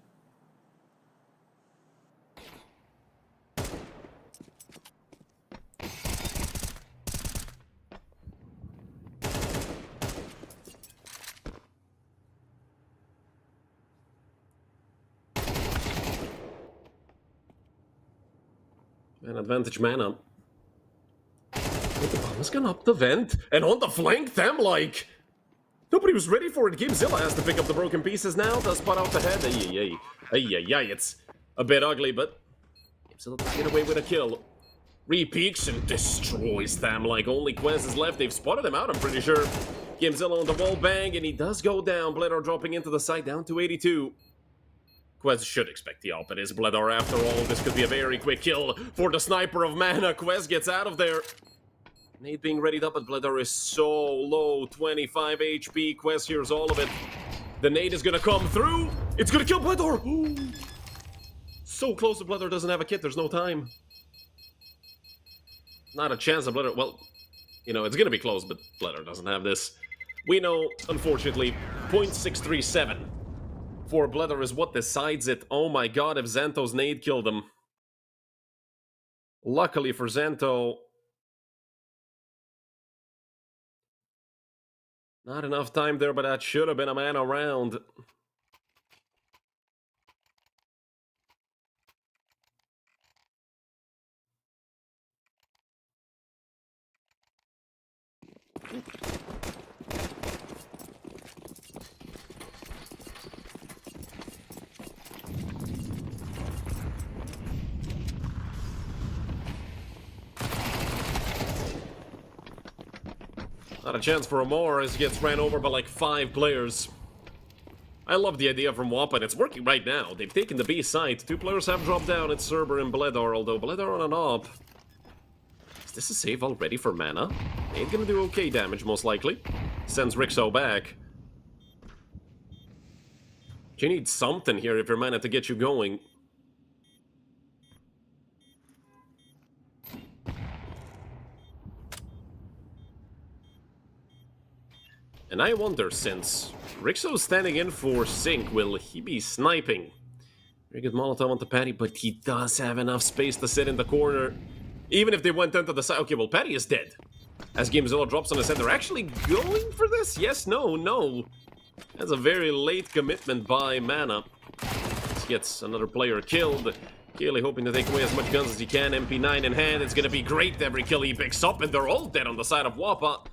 And advantage Mana. The bomb has gone up the vent, and on the flank, them like... Nobody was ready for it. Gamezilla has to pick up the broken pieces now to spot out the head. Ay, it's a bit ugly, but Gamezilla does get away with a kill. Repeaks and destroys them like only Quez is left. They've spotted him out, I'm pretty sure. Gamezilla on the wall bang, and he does go down. Bledar dropping into the side, down to 82. Quez should expect the ult. It is Bledar after all. This could be a very quick kill for the sniper of Mana. Quez gets out of there. Nade being readied up, but Bledar is so low. 25 HP. Quez hears all of it. The nade is gonna come through. It's gonna kill Bledar. Ooh. So close to Bledar doesn't have a kit. There's no time. not a chance of Bledor. Well, you know, it's gonna be close, but Bledor doesn't have this. We know, unfortunately, 0.637 for Bledor is what decides it. Oh my god, if Xanto's nade killed him. Luckily for Xanto, not enough time there, but that should have been a man around. Not a chance for Amor as he gets ran over by like 5 players. I love the idea from WOPA, and it's working right now. They've taken the B site. 2 players have dropped down. It's Cerber and Bledor, although Bledor on an op. Is this a save already for mana? Ain't gonna do okay damage, most likely. Sends Rixo back. You need something here if you're mana to get you going. And I wonder, since Rixo's standing in for Sync, will he be sniping? Very good Molotov onto Patty, but he does have enough space to sit in the corner. Even if they went into the side... Okay, well, Patty is dead. As Gamezilla drops on his head, they're actually going for this? Yes, no, no. That's a very late commitment by Mana. This gets another player killed. Clearly hoping to take away as much guns as he can. MP9 in hand. It's gonna be great every kill he picks up, and they're all dead on the side of WOPA.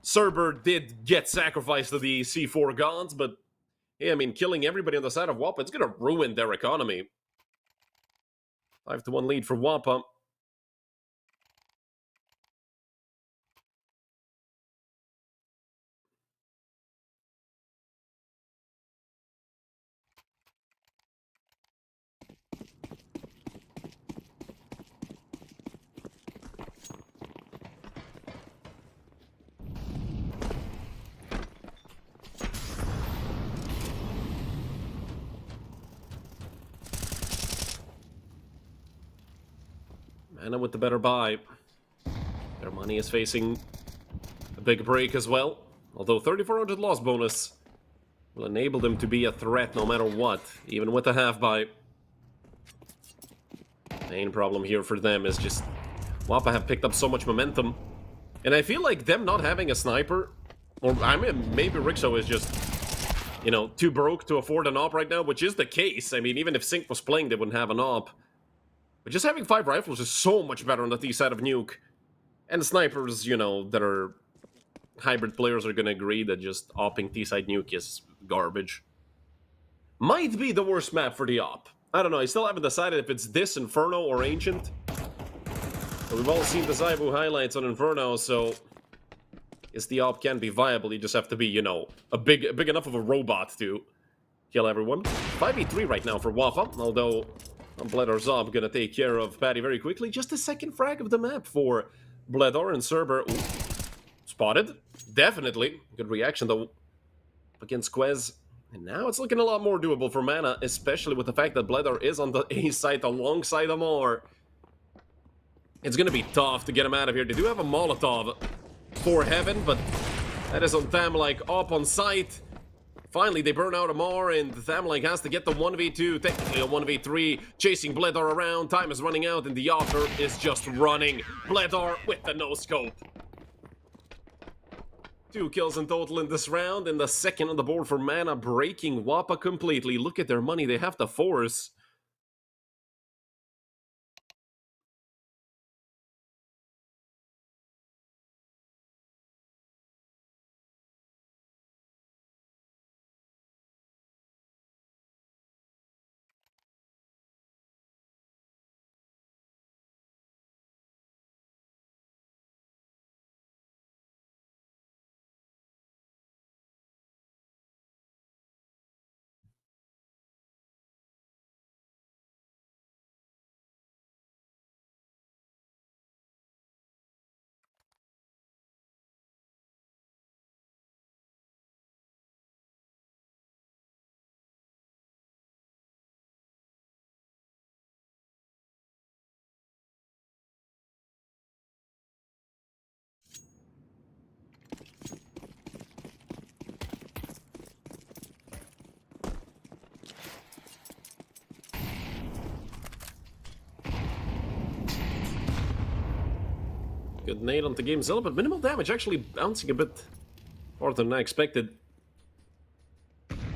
Cerber did get sacrificed to the C4 gods, but yeah, I mean, killing everybody on the side of WOPA, it's gonna ruin their economy. 5-1 lead for WOPA. Mana with the better buy. Their money is facing a big break as well. Although 3,400 loss bonus will enable them to be a threat no matter what, even with a half buy. Main problem here for them is just WOPA have picked up so much momentum. And I feel like them not having a sniper, or I mean, maybe Rixo is just, you know, too broke to afford an op right now, which is the case. I mean, even if Sync was playing, they wouldn't have an op. But just having 5 rifles is so much better on the T side of Nuke. And snipers, you know, that are hybrid players are gonna agree that just opping T side Nuke is garbage. Might be the worst map for the op. I don't know, I still haven't decided if it's this, Inferno, or Ancient. But we've all seen the Zaibu highlights on Inferno, so... Yes, the op can be viable, you just have to be, you know, a big enough of a robot to kill everyone. 5v3 right now for WOPA, although... Bledor Zob gonna take care of Patty very quickly. Just a second frag of the map for Bledor and Cerber. Ooh. Spotted. Definitely. Good reaction, though, against Quez. And now it's looking a lot more doable for Mana, especially with the fact that Bledor is on the A site alongside Amor. It's gonna be tough to get him out of here. They do have a Molotov for Heaven, but that is on Thamlike up on site. Finally, they burn out Amor, and Thamlike has to get the 1v2, technically a 1v3, chasing Bledor around. Time is running out, and the author is just running. Bledor with the no-scope. 2 kills in total in this round, and the second on the board for Mana, breaking WOPA completely. Look at their money, they have to force. Good nade onto GameZilla, but minimal damage, actually bouncing a bit farther than I expected.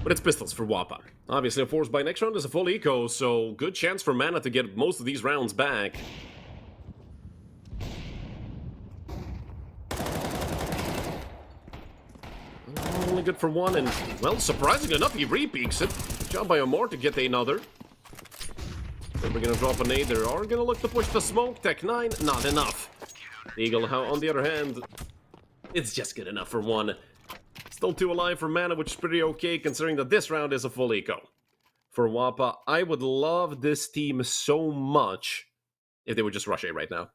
But it's pistols for WOPA. Obviously, a force by next round is a full eco, so good chance for Mana to get most of these rounds back. Only good for one, and, well, surprisingly enough, he re-peeks it. Good job by Omar to get another. Then we're gonna drop a nade. They are gonna look to push the smoke. Tech 9, not enough. Eagle, on the other hand, it's just good enough for one. Still 2 alive for Mana, which is pretty okay, considering that this round is a full eco. For WOPA, I would love this team so much if they would just rush A right now.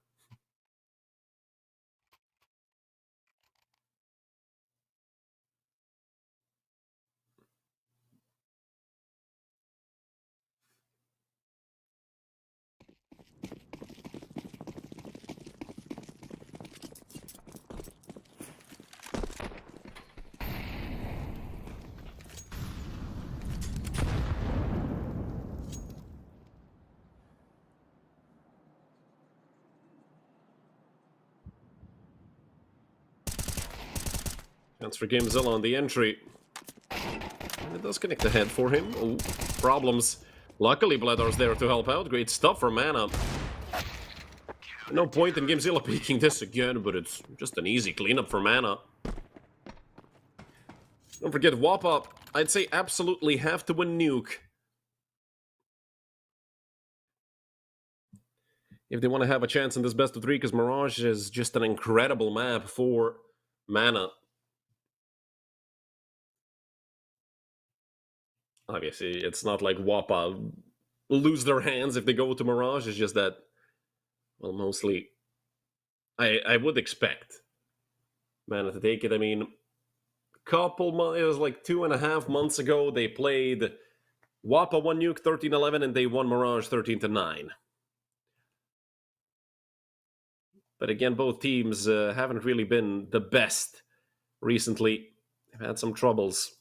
Chance for GameZilla on the entry. And it does connect the head for him. Oh, problems. Luckily, Bladar's there to help out. Great stuff for Mana. No point in GameZilla peeking this again, but it's just an easy cleanup for Mana. Don't forget, WOPA, I'd say absolutely have to win Nuke if they want to have a chance in this best of 3, because Mirage is just an incredible map for Mana. Obviously, it's not like WOPA lose their hands if they go to Mirage. It's just that, well, mostly, I would expect Mana to take it. I mean, couple months, it was like 2.5 months ago, they played WOPA won Nuke 13-11, and they won Mirage 13-9. But again, both teams haven't really been the best recently. They've had some troubles.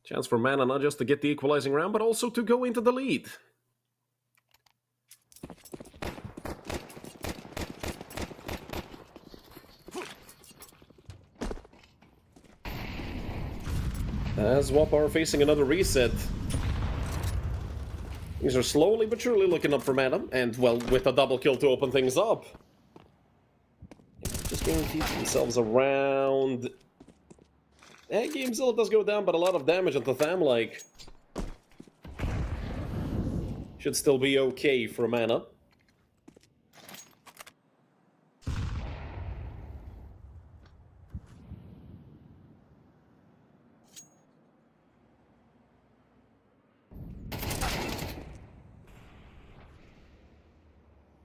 Chance for Mana not just to get the equalizing round, but also to go into the lead. As WOPA are facing another reset. These are slowly but surely looking up for Mana, and, well, with a double kill to open things up. Just going to keep themselves around. GameZilla does go down, but a lot of damage onto Tham-like. Should still be okay for Mana.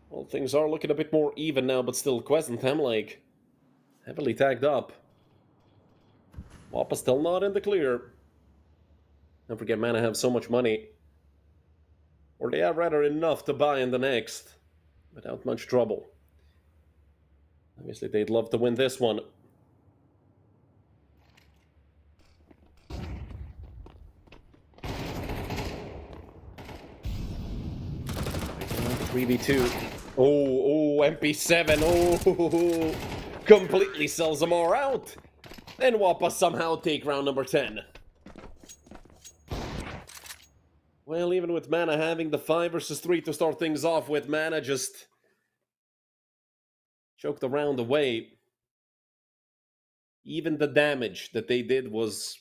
Well, things are looking a bit more even now, but still, Quest and Tham-like heavily tagged up. WOPA still not in the clear. Don't forget, Mana have so much money. Or they have rather enough to buy in the next, without much trouble. Obviously, they'd love to win this one. 3v2. Oh, MP7. Oh, completely sells them all out. And WOPA somehow take round number 10. Well, even with Mana having the 5 versus 3 to start things off with, Mana just choked the round away. Even the damage that they did was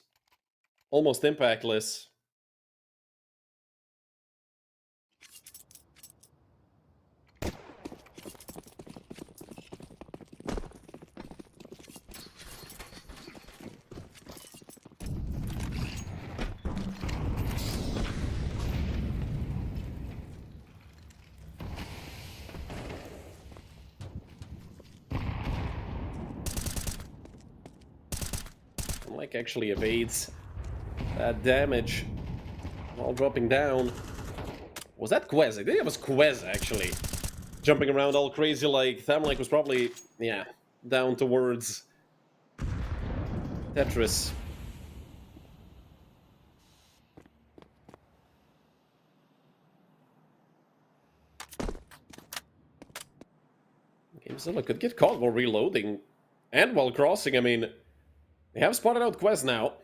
almost impactless. Like actually evades that damage while dropping down. Was that Quez? I think it was Quez, actually. jumping around all crazy like Thamlike was probably, yeah, down towards Tetris. Gamezilla could get caught while reloading and while crossing. I mean, they have spotted out Quest now.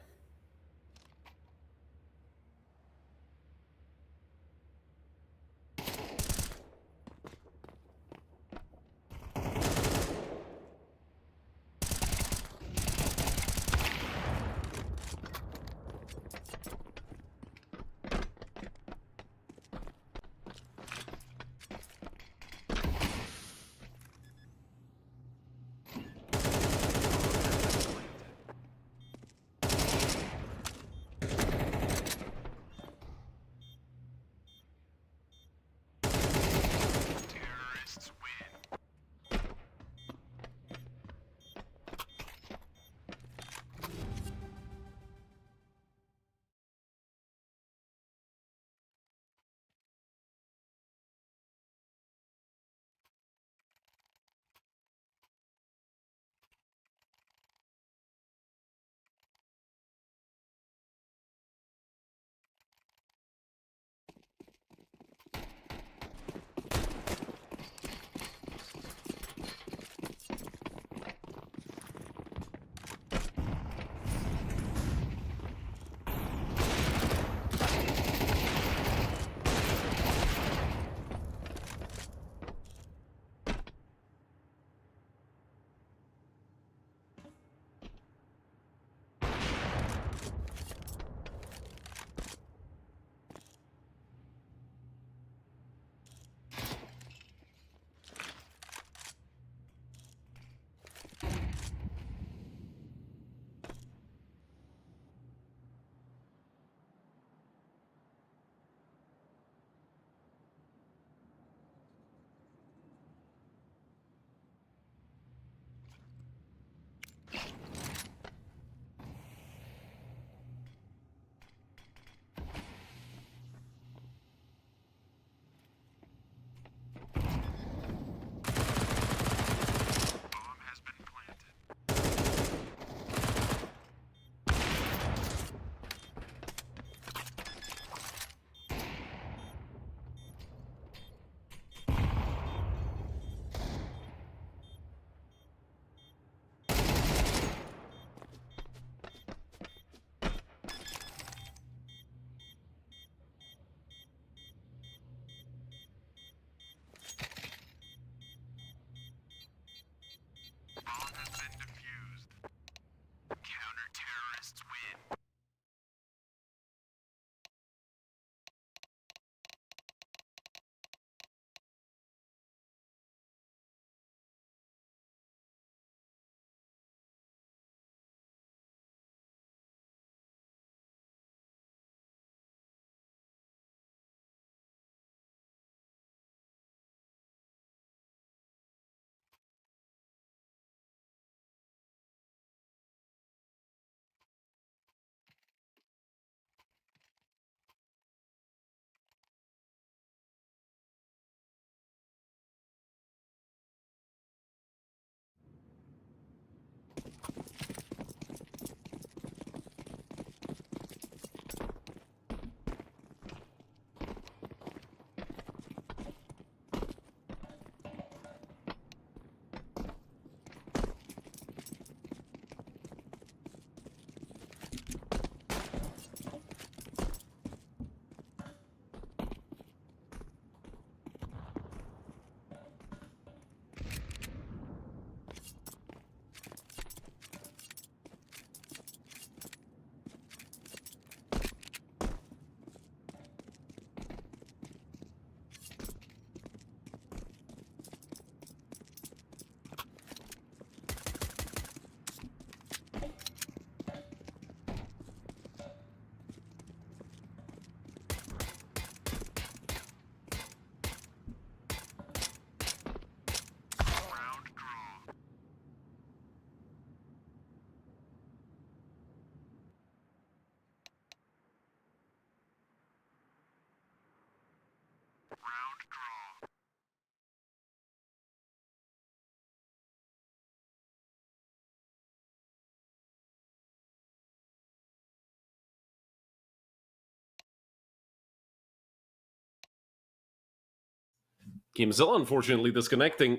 Gamezilla unfortunately disconnecting.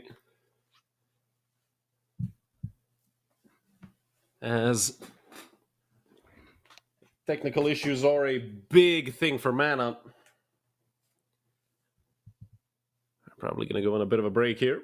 As technical issues are a big thing for Mana. Probably going to go on a bit of a break here.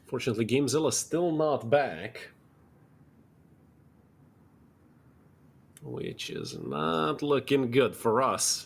Fortunately, Gamezilla still not back, which is not looking good for us.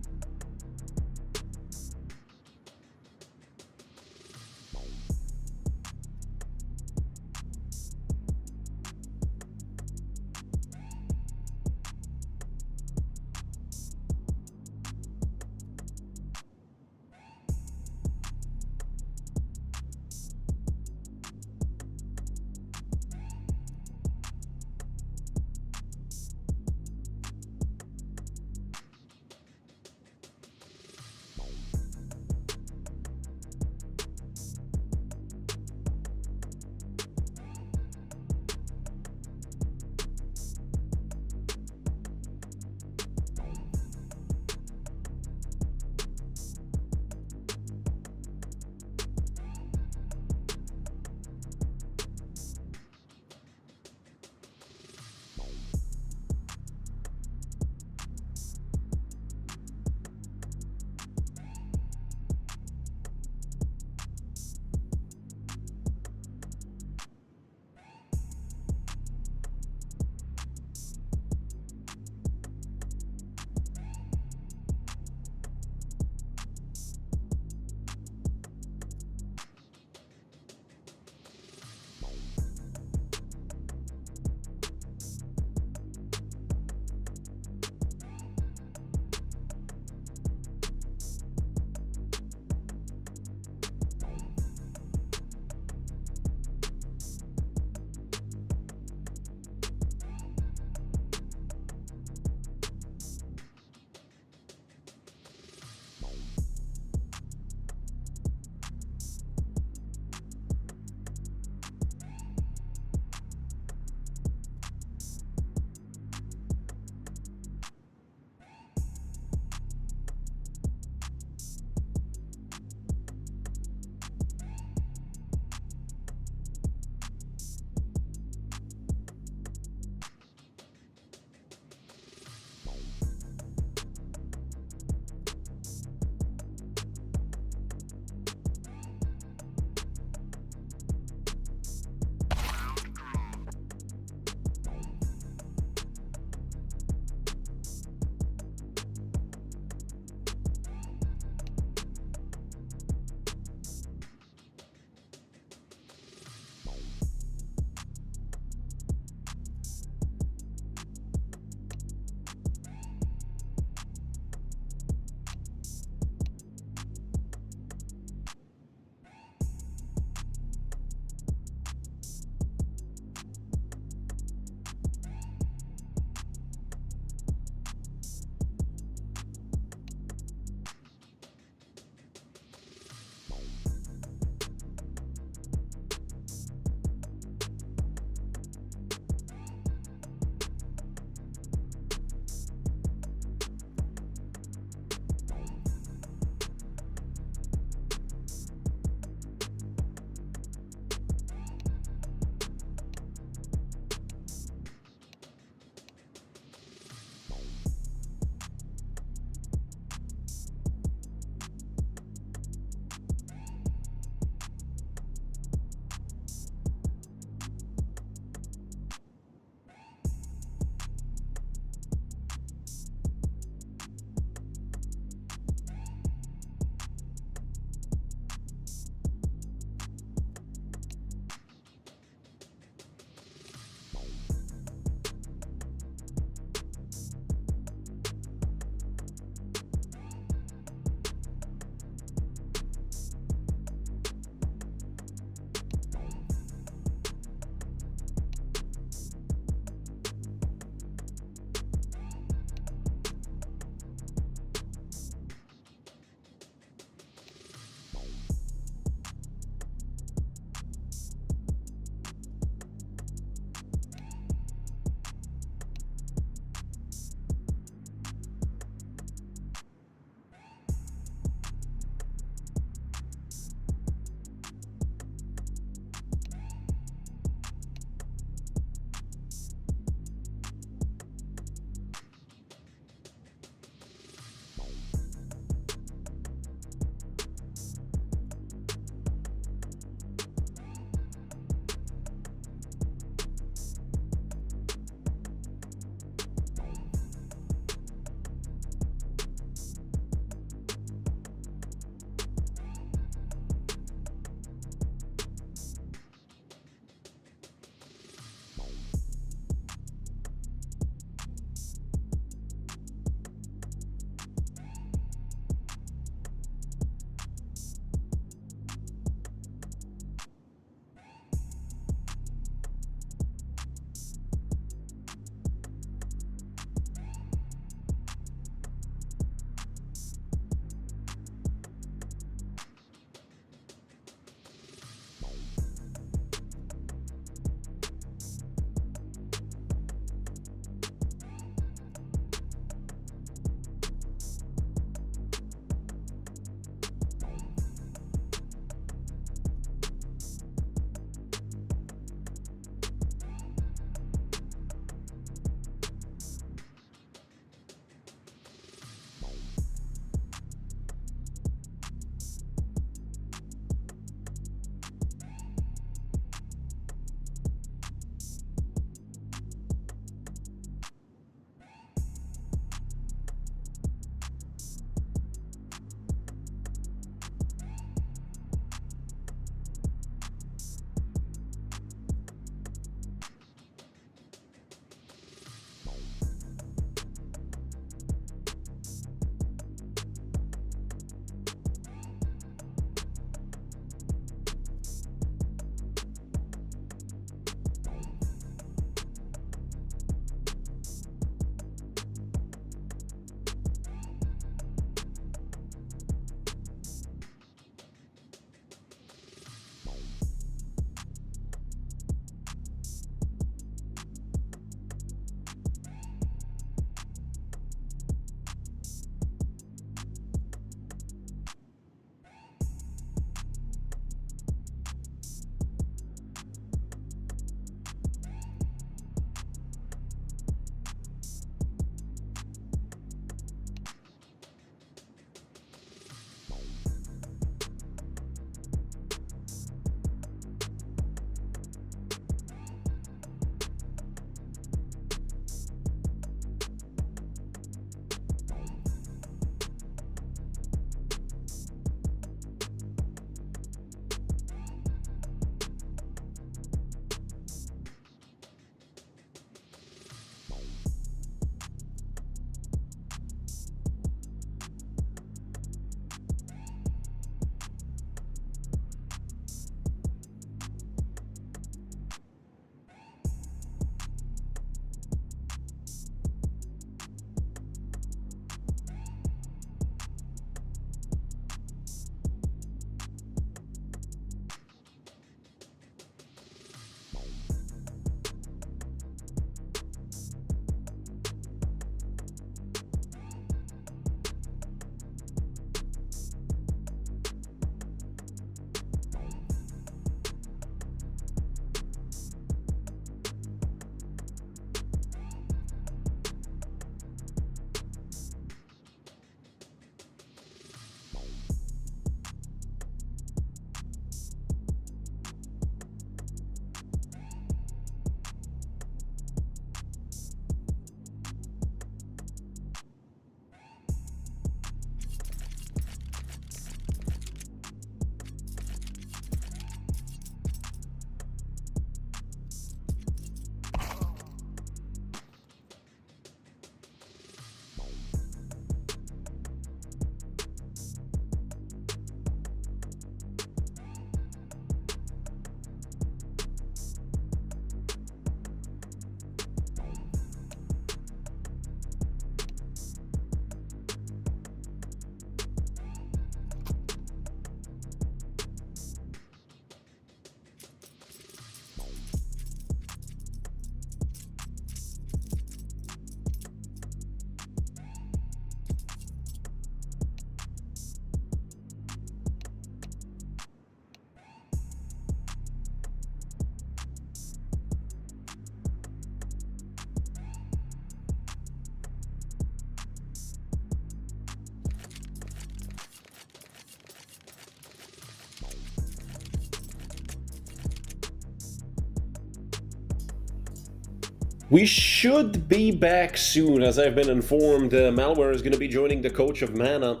We should be back soon, as I've been informed. Malware is going to be joining the coach of Mana,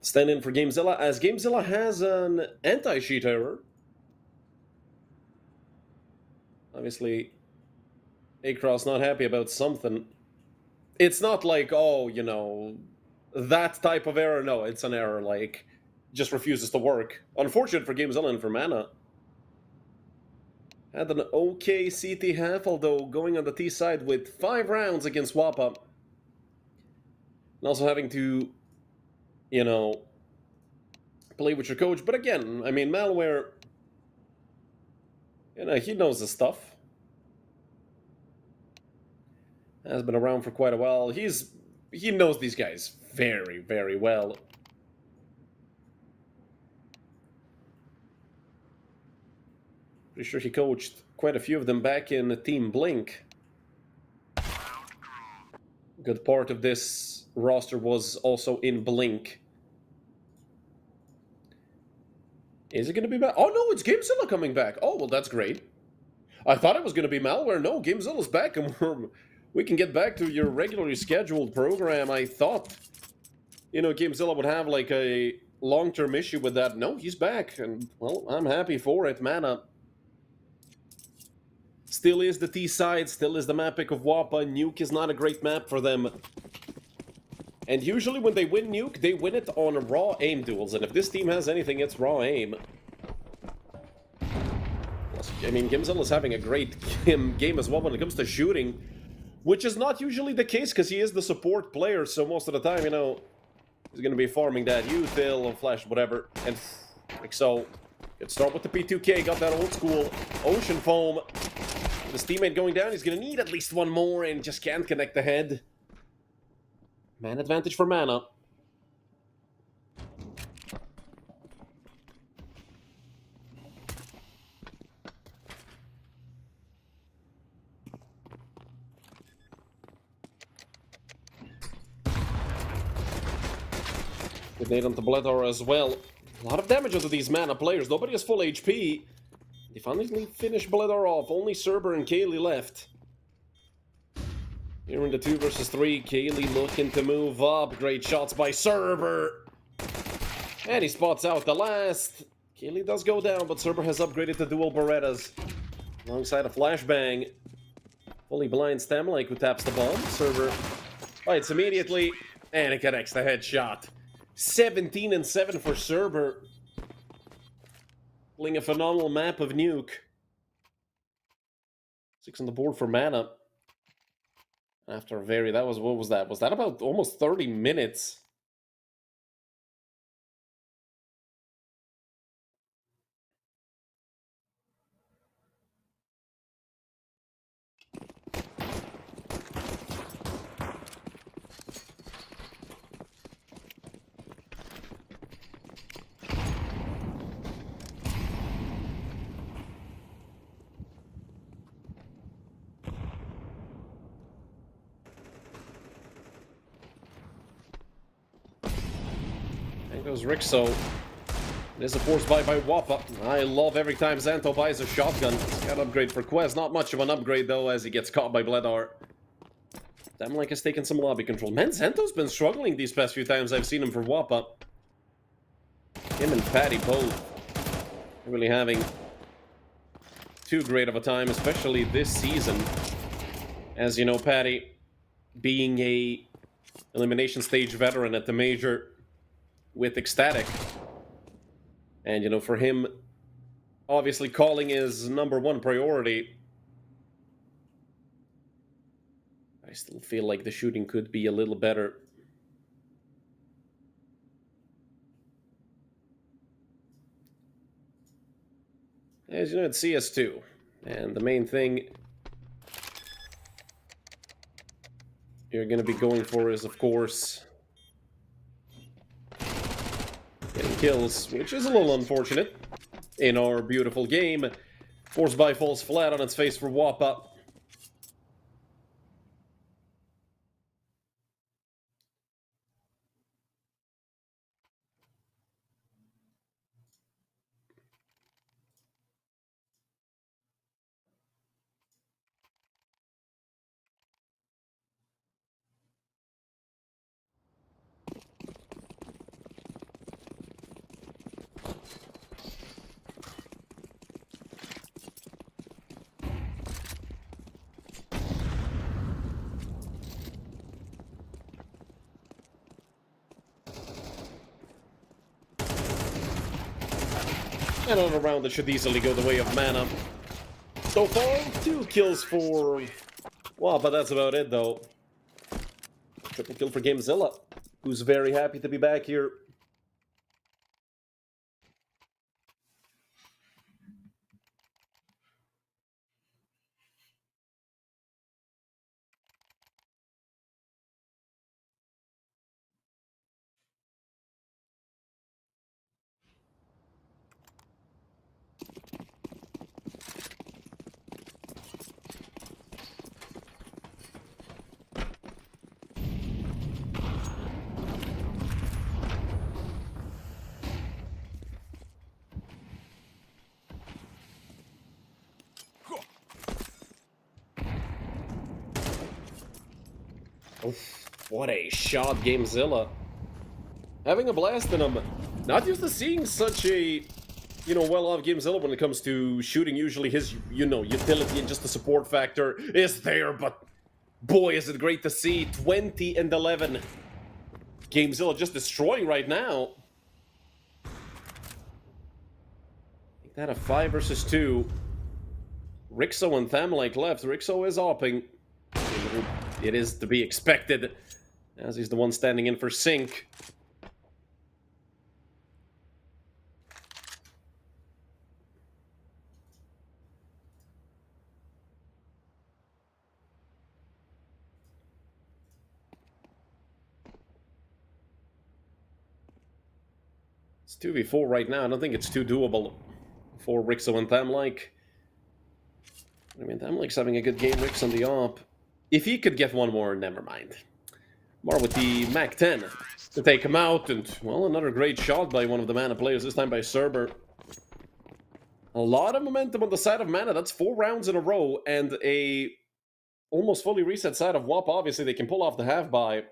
stand in for Gamezilla, as Gamezilla has an anti-cheat error. Obviously, Across not happy about something. It's not like, oh, that type of error. No, it's an error, like, just refuses to work. Unfortunate for Gamezilla and for Mana. Had an okay CT half, although going on the T side with 5 rounds against WOPA. And also having to, play with your coach. But again, I mean, Malware, he knows his stuff. Has been around for quite a while. He knows these guys very, very well. Pretty sure he coached quite a few of them back in Team Blink. Good part of this roster was also in Blink. Is it going to be back? Oh no, it's Gamezilla coming back. Oh, well, that's great. I thought it was going to be Malware. No, Gamezilla's back, and we can get back to your regularly scheduled program. I thought, Gamezilla would have like a long-term issue with that. No, he's back, and well, I'm happy for it. Mana still is the T side, still is the map pick of WOPA. Nuke is not a great map for them. And usually when they win Nuke, they win it on raw aim duels. And if this team has anything, it's raw aim. I mean, Gamzilla's having a great game as well when it comes to shooting, which is not usually the case because he is the support player, so most of the time, he's going to be farming that util or flash, whatever. And like so, let's start with the P2K, got that old school Ocean Foam. His teammate going down, he's going to need at least one more and just can't connect the head. Man advantage for Mana. Good nade onto Bledar as well. A lot of damage onto these Mana players. Nobody has full HP. They finally finish Bledar off. Only Cerber and Kaylee left. Here in the 2 versus 3, Kaylee looking to move up. Great shots by Cerber. And he spots out the last. Kaylee does go down, but Cerber has upgraded to dual Berettas. Alongside a flashbang. Fully blind Stamlike who taps the bomb. Cerber fights immediately. And it connects the headshot. 17 and 7 for Cerber. Playing a phenomenal map of Nuke. 6 on the board for Mana. After a very, what was that? Was that about almost 30 minutes? There goes Rixo. There's a force buy by WOPA. I love every time Xanto buys a shotgun. He's got an upgrade for Quest. Not much of an upgrade, though, as he gets caught by Bledar. Damn, has taken some lobby control. Man, Xanto's been struggling these past few times I've seen him for WOPA. Him and Patty both really having too great of a time, especially this season. As you know, Patty being a elimination stage veteran at the major with Ecstatic. And, for him, obviously calling is #1 priority. I still feel like the shooting could be a little better. As you know, it's CS2. And the main thing you're going to be going for is, of course, getting kills, which is a little unfortunate in our beautiful game. Force buy falls flat on its face for WOPA. And on a round that should easily go the way of Mana. So far, 2 kills for... Well, but that's about it, though. Triple kill for Gamezilla, who's very happy to be back here. Oof, what a shot, Gamezilla. Having a blast, and I'm not used to seeing such a, well-off Gamezilla when it comes to shooting. Usually his, utility and just the support factor is there, but boy, is it great to see. 20 and 11. Gamezilla just destroying right now. Make that a 5 versus 2. Rixo and Thamlike left. Rixo is opping. It is to be expected, as he's the one standing in for Sync. It's 2v4 right now. I don't think it's too doable for Rixo and Thamlike. I mean, Thamlike's having a good game. Rix on the op. If he could get one more, never mind. More with the Mac 10 to take him out, and, well, another great shot by one of the Mana players, this time by Cerber. A lot of momentum on the side of Mana. That's 4 rounds in a row, and a almost fully reset side of WOPA. Obviously, they can pull off the half-buy.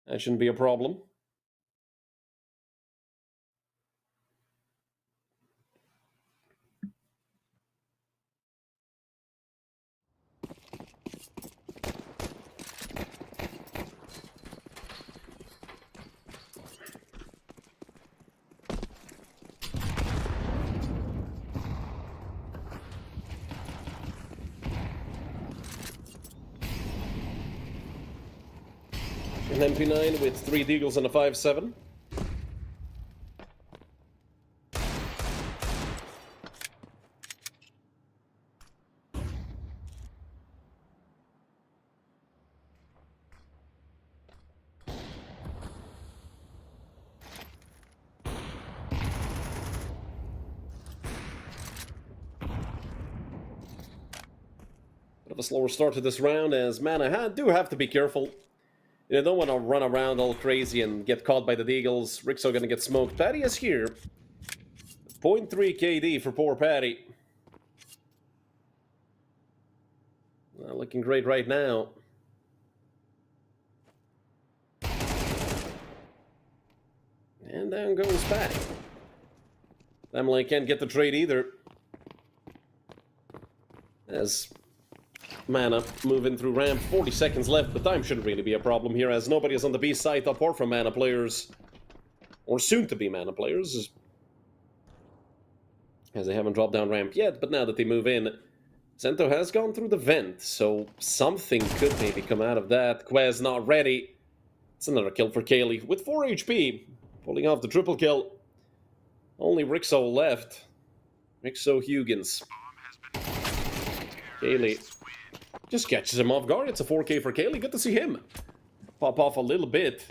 That shouldn't be a problem. An MP9 with 3 Deagles and a 5-7. Bit of a slower start to this round, as Mana do have to be careful. You don't want to run around all crazy and get caught by the Deagles. Rixo gonna get smoked. Patty is here. 0.3 KD for poor Patty. Looking great right now. And down goes Patty. Emily can't get the trade either. As Mana moving through ramp, 40 seconds left, but time shouldn't really be a problem here, as nobody is on the B side apart from Mana players, or soon-to-be Mana players, as they haven't dropped down ramp yet. But now that they move in, Zento has gone through the vent, so something could maybe come out of that. Quez not ready. It's another kill for Kaylee with 4 HP, pulling off the triple kill. Only Rixo left. Rixo Huygens. Kaylee just catches him off guard. It's a 4K for Kaylee. Good to see him pop off a little bit.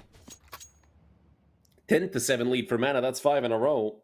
10-7 lead for Mana. That's 5 in a row.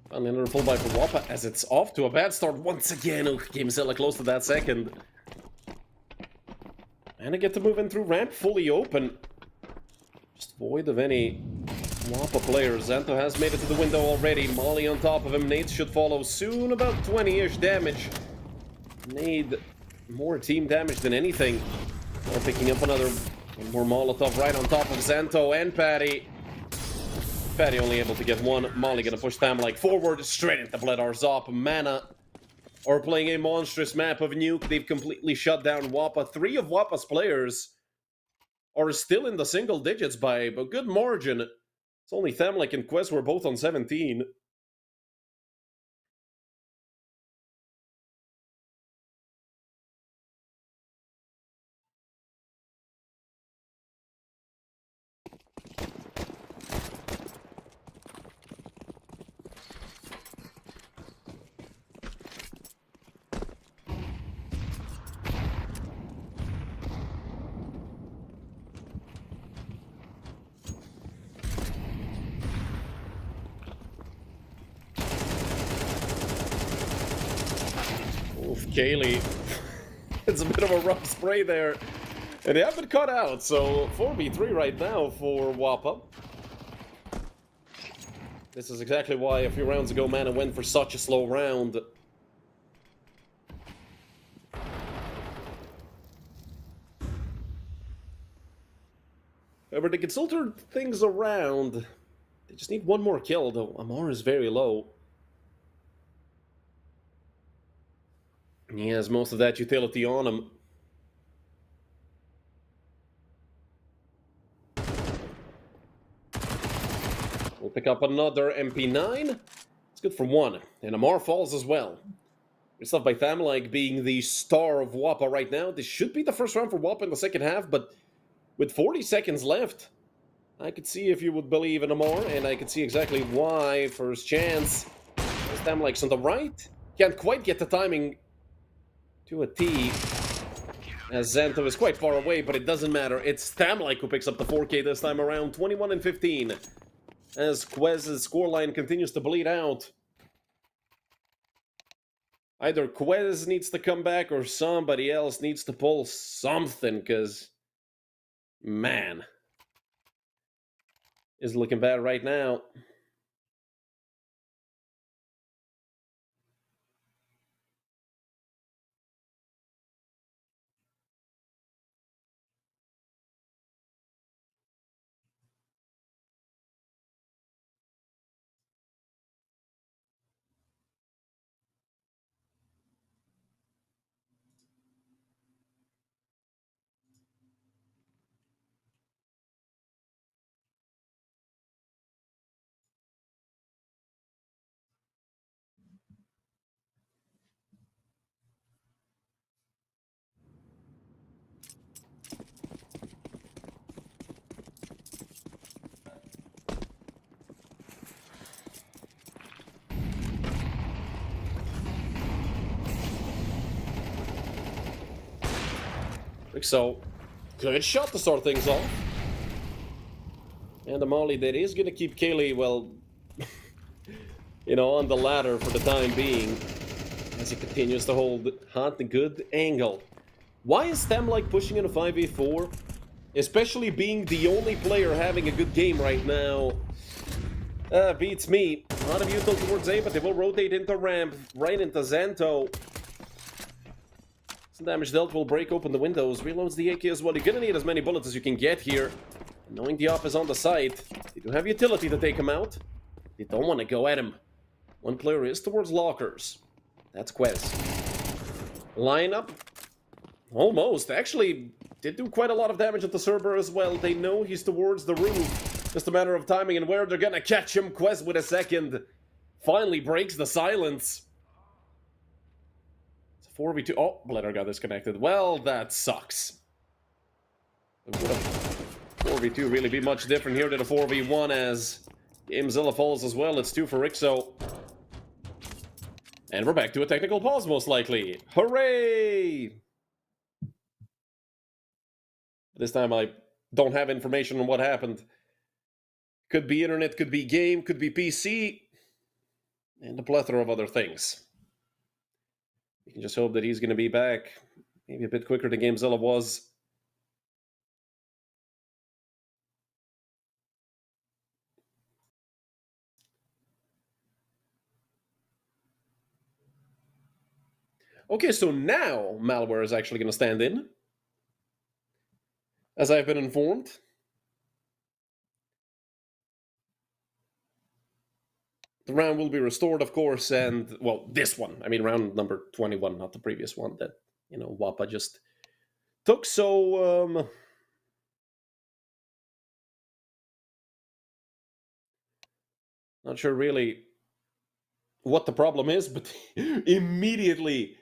Finally another full buy for WOPA as it's off to a bad start once again. Oh, Gamezilla close to that second. And I get to move in through ramp, fully open. Just void of any WOPA players. Xanto has made it to the window already. Molly on top of him. Nades should follow soon. About 20-ish damage. Need more team damage than anything. They're picking up another more Molotov right on top of Xanto and Patty. Patty only able to get one. Molly gonna push them like forward, straight into Bledar Zop. Mana are playing a monstrous map of Nuke. They've completely shut down WOPA. 3 of WOPA's players are still in the single digits by a good margin. It's only Thamlek and Quest were both on 17. Oof, Kaylee. It's a bit of a rough spray there. And they have been cut out, so 4v3 right now for WOPA. This is exactly why a few rounds ago Mana went for such a slow round. However, they can still turn things around. They just need one more kill, though Amar is very low. He has most of that utility on him. We'll pick up another MP9. It's good for one. And Amar falls as well. Good stuff by Thamlek being the star of WOPA right now. This should be the first round for WOPA in the second half, but with 40 seconds left, I could see if you would believe in Amar, and I could see exactly why. First chance. As Thamlek's on the right. Can't quite get the timing to a T, as Xanto is quite far away, but it doesn't matter. It's Thamlek who picks up the 4K this time around, 21 and 15, as Quez's scoreline continues to bleed out. Either Quez needs to come back or somebody else needs to pull something, because, man, is looking bad right now. So, good shot to start things off. And a molly that is going to keep Kaylee, well, on the ladder for the time being, as he continues to hold hot and good angle. Why is Thamlek pushing in a 5v4? Especially being the only player having a good game right now. Beats me. A lot of util towards A, but they will rotate into ramp, right into Xanto. Some damage dealt will break open the windows. Reloads the AK as well. You're gonna need as many bullets as you can get here. And knowing the op is on the site, they do have utility to take him out. They don't want to go at him. One player is towards lockers. That's Quez. Lineup. Almost. Actually, did do quite a lot of damage at the Cerber as well. They know he's towards the roof. Just a matter of timing and where they're gonna catch him. Quez with a second. Finally breaks the silence. 4v2. Oh, Bledar got disconnected. Well, that sucks. Would a 4v2 really be much different here than a 4v1 as Gamezilla falls as well? It's 2 for Rixo. And we're back to a technical pause, most likely. Hooray! This time I don't have information on what happened. Could be internet, could be game, could be PC. and a plethora of other things. You can just hope that he's going to be back maybe a bit quicker than Gamezilla was. Okay, so now Malware is actually going to stand in, as I've been informed. The round will be restored, of course, and, well, this one. I mean, round number 21, not the previous one that, WOPA just took, so, not sure really what the problem is, but immediately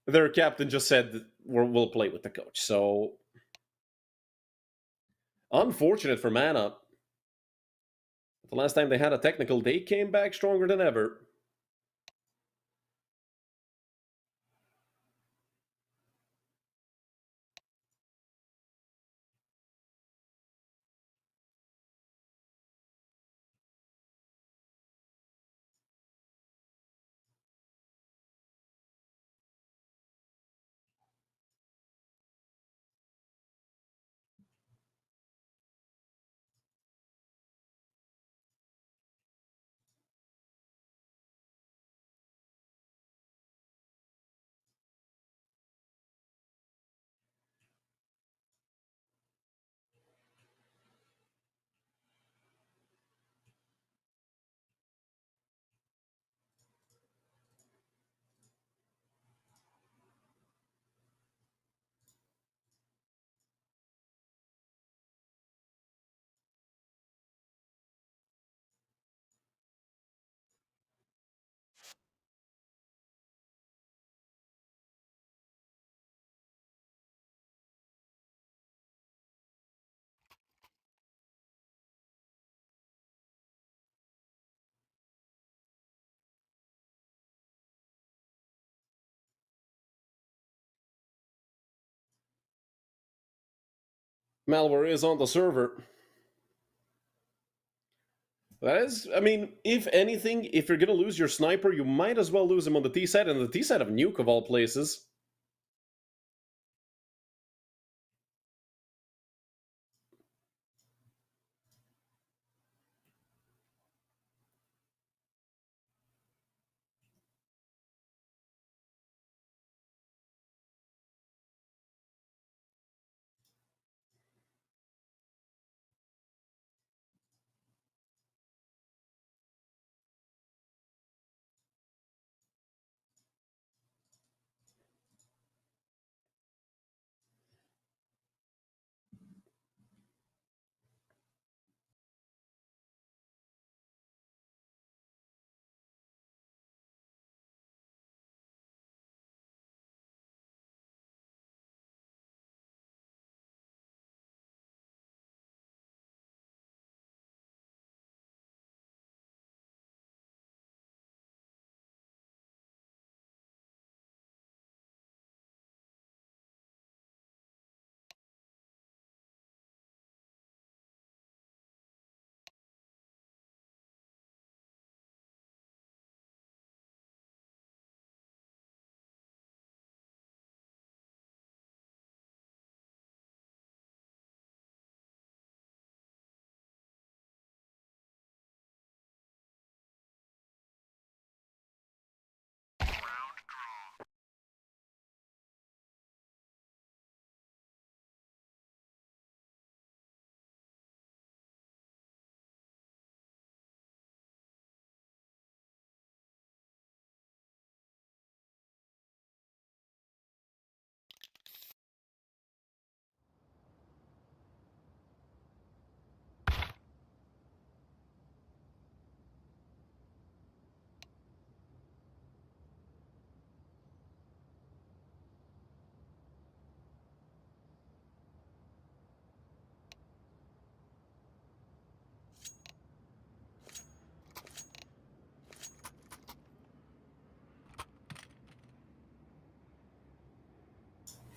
their captain just said, we'll play with the coach, so... Unfortunate for Mana. The last time they had a technical, they came back stronger than ever. Malware is on the server. That is, I mean, if anything, if you're gonna lose your sniper, you might as well lose him on the T side, and the T side of Nuke of all places.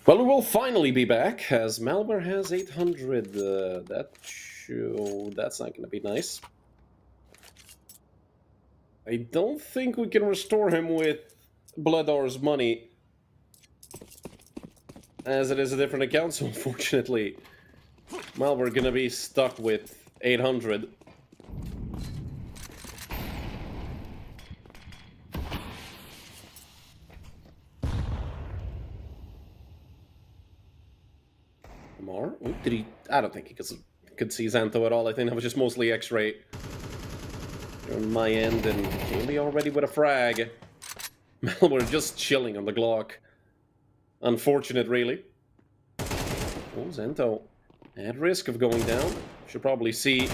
Well, we will finally be back, as Malware has 800. That's not going to be nice. I don't think we can restore him with Bledor's money, as it is a different account, so unfortunately, well, we're gonna be stuck with 800. More? Ooh, did he? I don't think he could see Xanto at all. I think that was just mostly X-ray on my end, and Kaylee already with a frag. We're just chilling on the Glock. Unfortunate, really. Oh, Xanto at risk of going down. Should probably see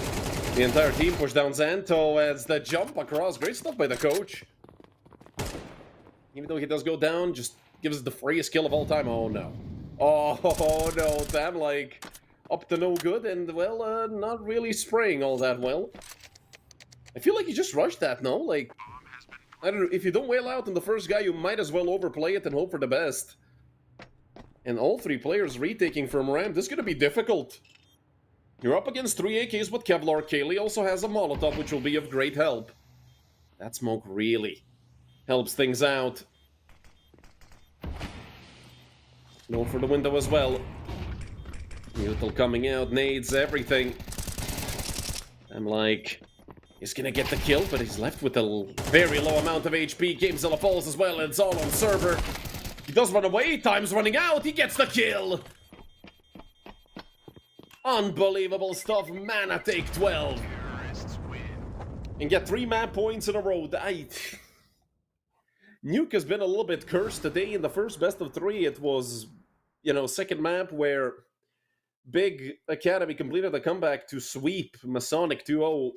the entire team push down Xanto as the jump across. Great stuff by the coach. Even though he does go down, just gives us the freest kill of all time. Oh, no. Oh, no. Damn, like, up to no good and, well, not really spraying all that well. I feel like he just rushed that, no? Like, I don't know. If you don't wail out on the first guy, you might as well overplay it and hope for the best. And all three players retaking from ramp. This is going to be difficult. You're up against 3 AKs with Kevlar. Kaylee also has a Molotov, which will be of great help. That smoke really helps things out. No for the window as well. Mutal coming out, nades, everything. I'm like, he's gonna get the kill, but he's left with a very low amount of HP. GameZilla falls as well, and it's all on server. He does run away, time's running out, he gets the kill! Unbelievable stuff, Mana take 12. And get 3 map points in a row. Nuke has been a little bit cursed today. In the first best of 3, it was, you know, second map where Big Academy completed a comeback to sweep Masonic 2-0.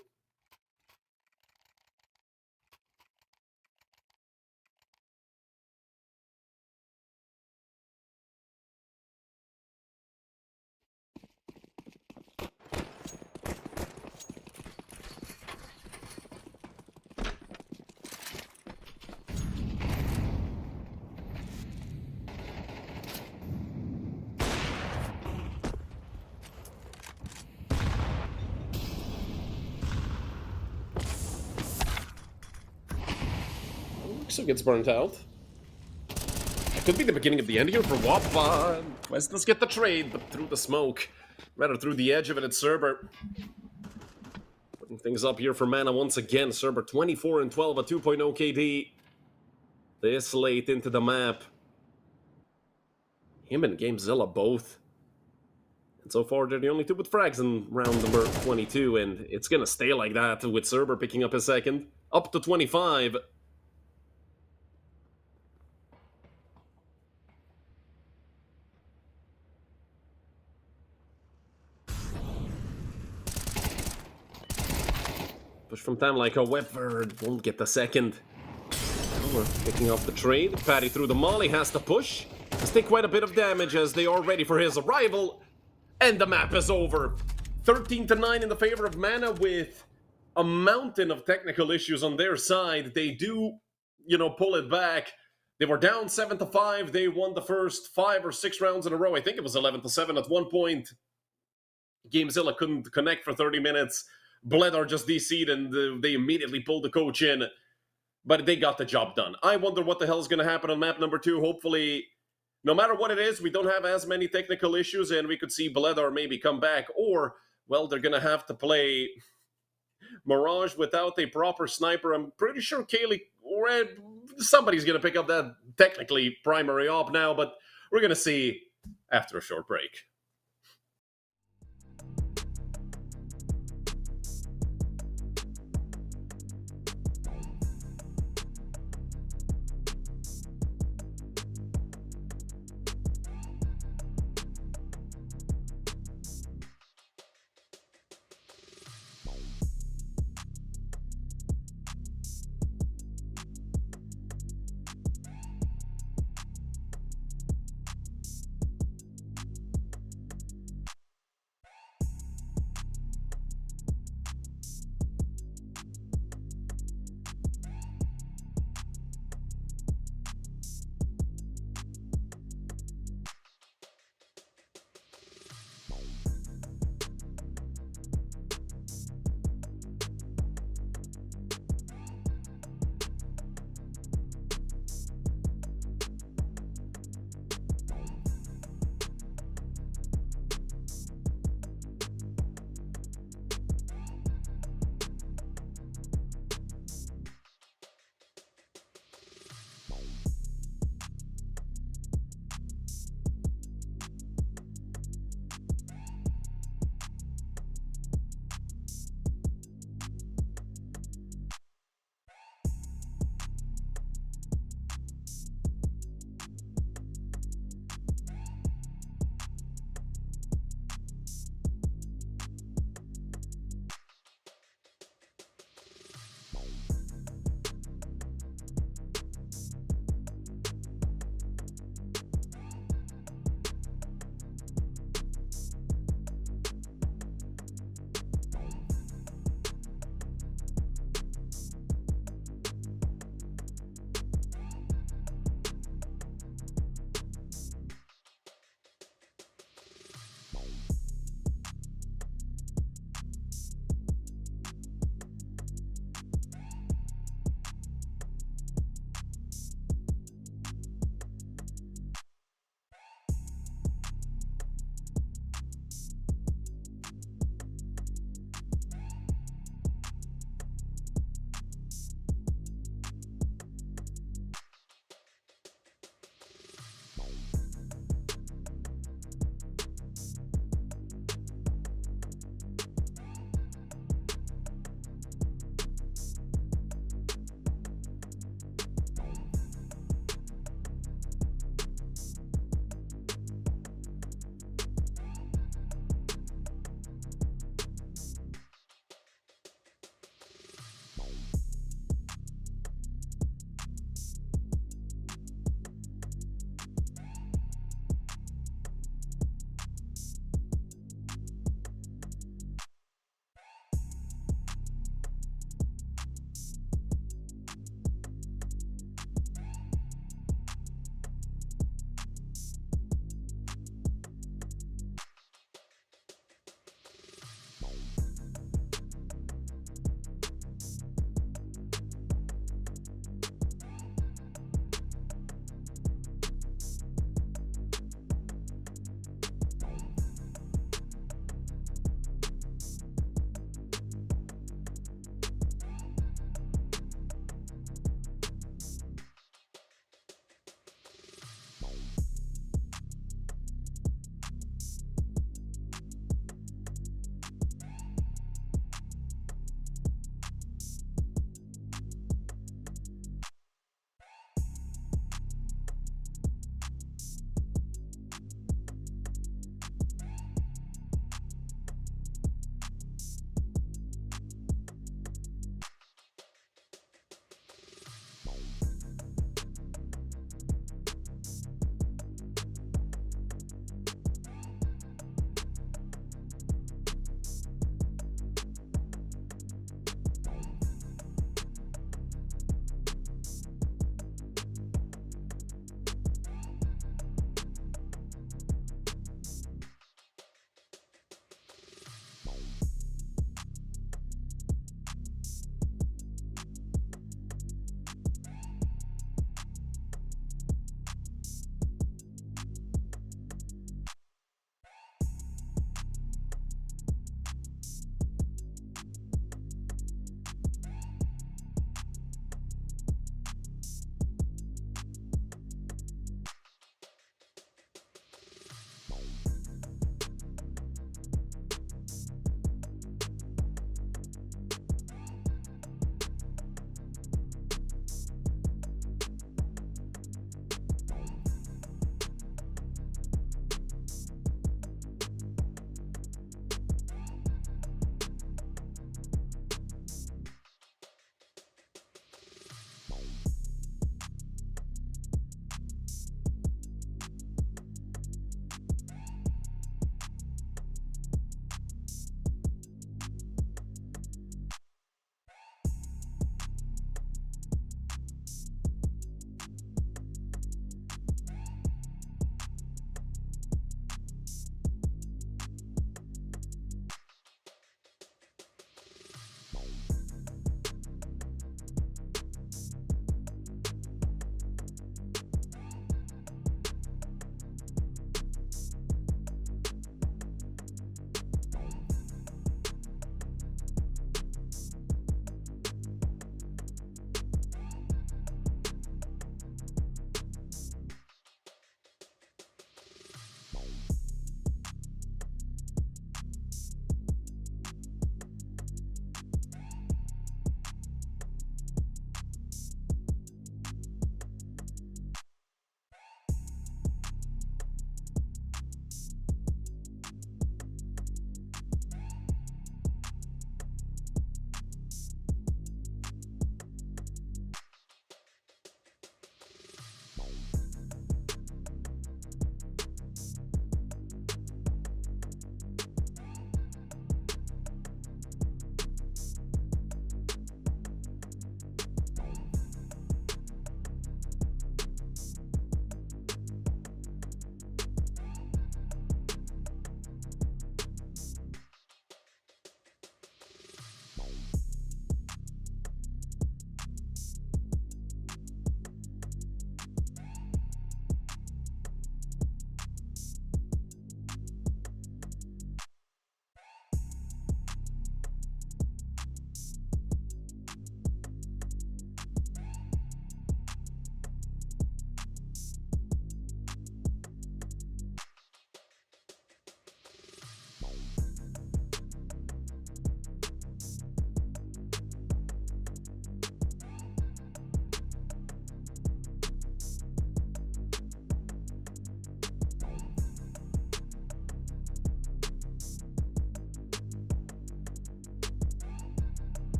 So gets burnt out. It could be the beginning of the end here for WOPA. Let's get the trade, but through the smoke. Rather through the edge of it at Cerber. Putting things up here for Mana once again. Cerber 24 and 12 at 2.0 KD. This late into the map. Him and GameZilla both. And so far they're the only two with frags in round number 22, and it's gonna stay like that with Cerber picking up his second. Up to 25. Push from time like a Weber won't get the second. We're picking up the trade. Patty through the molly has to push. Has take quite a bit of damage as they are ready for his arrival. And the map is over. 13-9 in the favor of Mana with a mountain of technical issues on their side. They do, you know, pull it back. They were down 7-5. They won the first 5 or 6 rounds in a row. I think it was 11-7 at one point. GameZilla couldn't connect for 30 minutes. Bledor just DC'd and they immediately pulled the coach in. But they got the job done. I wonder what the hell is going to happen on map number 2. Hopefully, no matter what it is, we don't have as many technical issues and we could see Bledor maybe come back. Or, well, they're going to have to play Mirage without a proper sniper. I'm pretty sure Kaylee or somebody's going to pick up that technically primary op now. But we're going to see after a short break.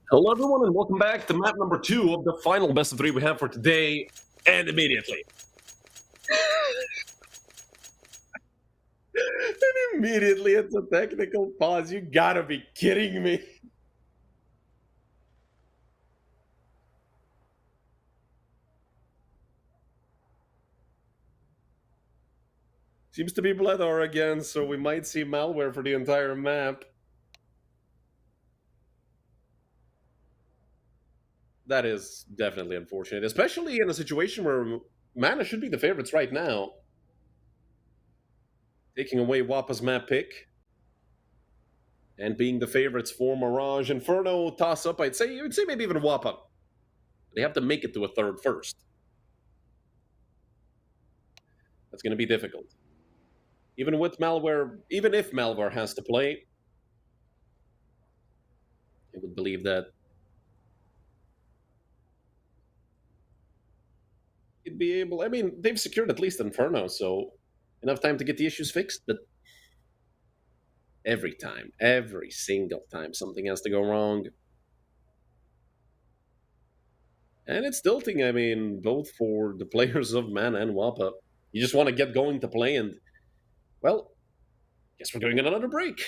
Hello, everyone, and welcome back to map number 2 of the final best of 3 we have for today. And immediately. And immediately, it's a technical pause. You gotta be kidding me. Seems to be Bledar again, so we might see malware for the entire map. That is definitely unfortunate, especially in a situation where Mana should be the favorites right now. Taking away WOPA's map pick. And being the favorites for Mirage Inferno toss up, I'd say maybe even WOPA. They have to make it to a third first. That's going to be difficult. Even with malware, even if malware has to play, I would believe that he'd be able. I mean, they've secured at least Inferno, so enough time to get the issues fixed. But every single time, something has to go wrong. And it's tilting, I mean, both for the players of Mana and WAPA. You just want to get going to play, and, well, guess we're going on another break.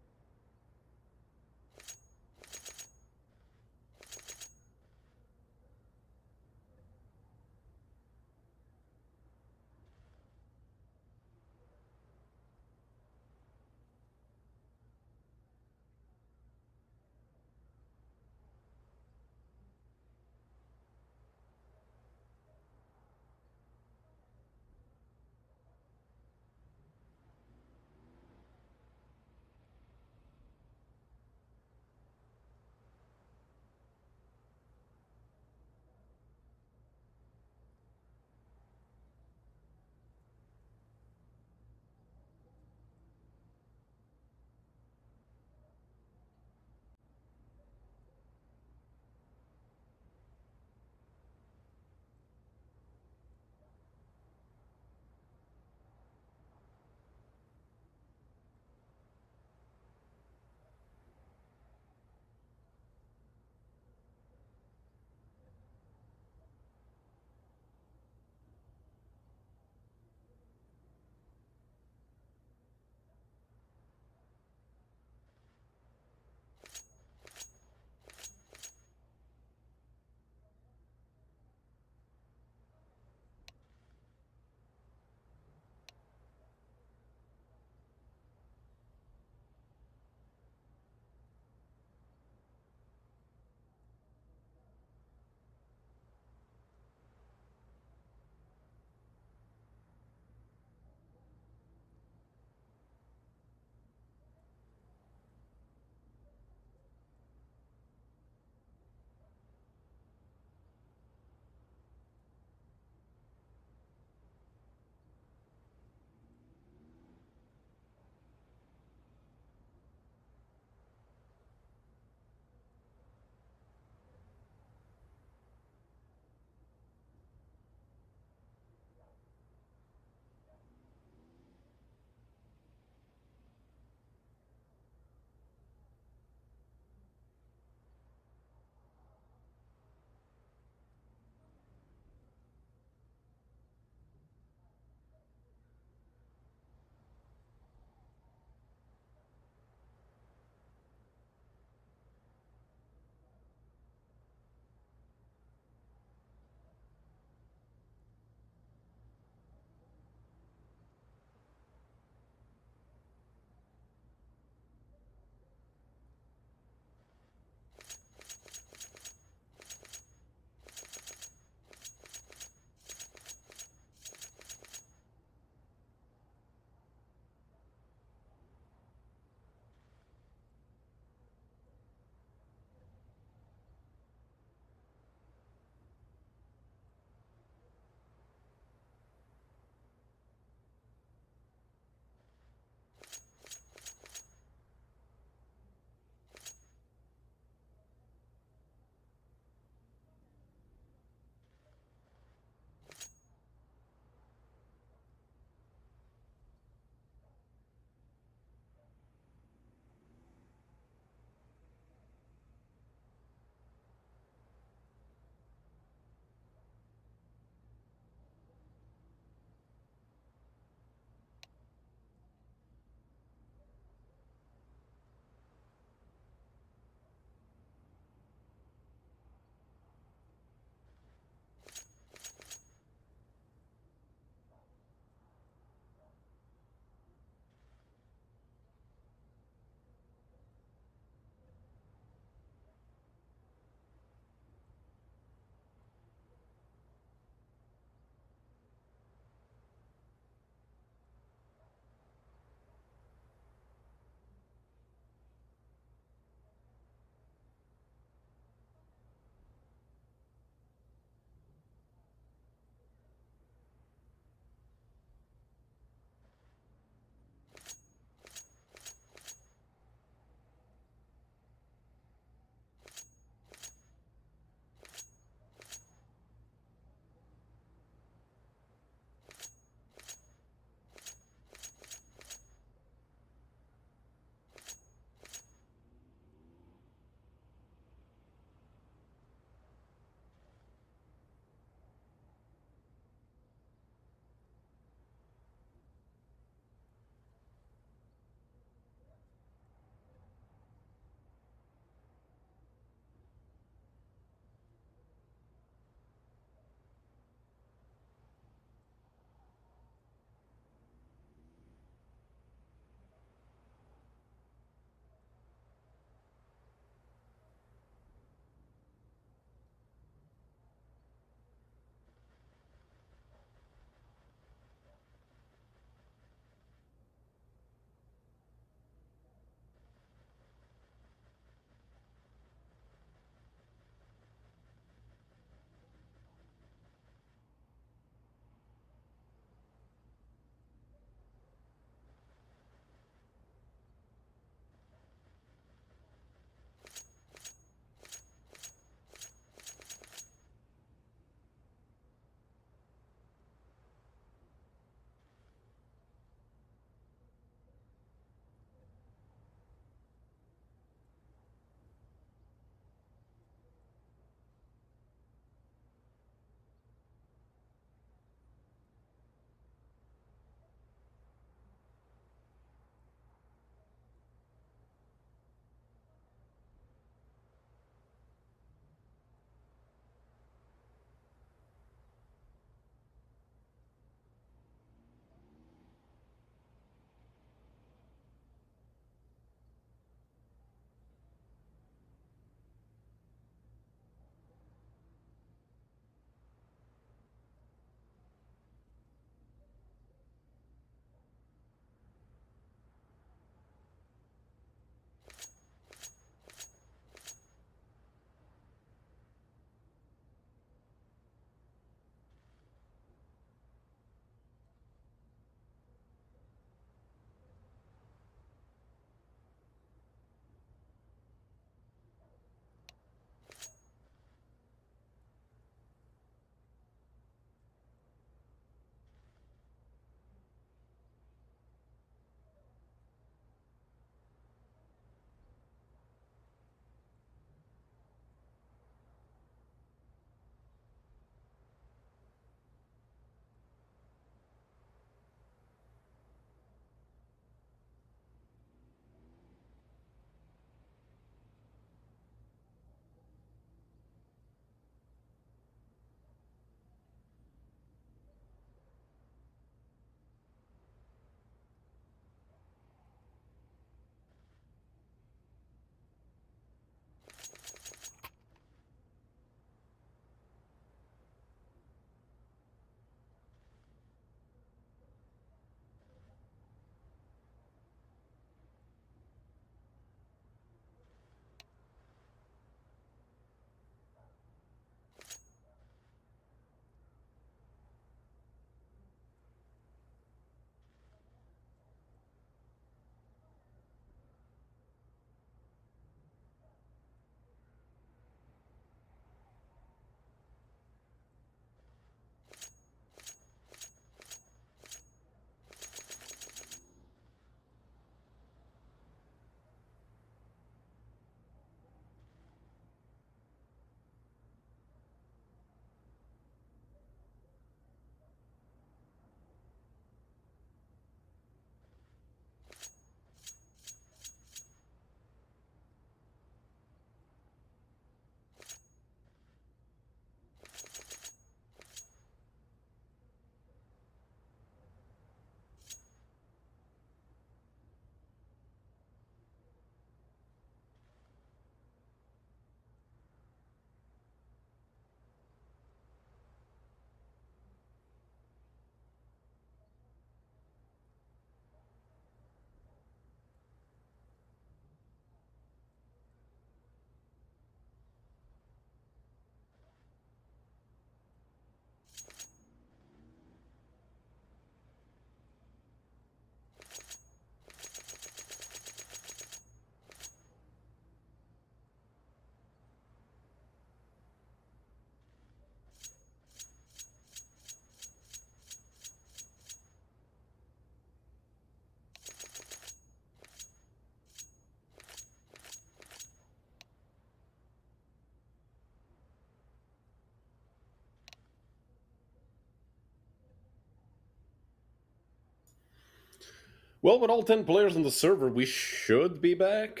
Well, with all 10 players on the server, we should be back.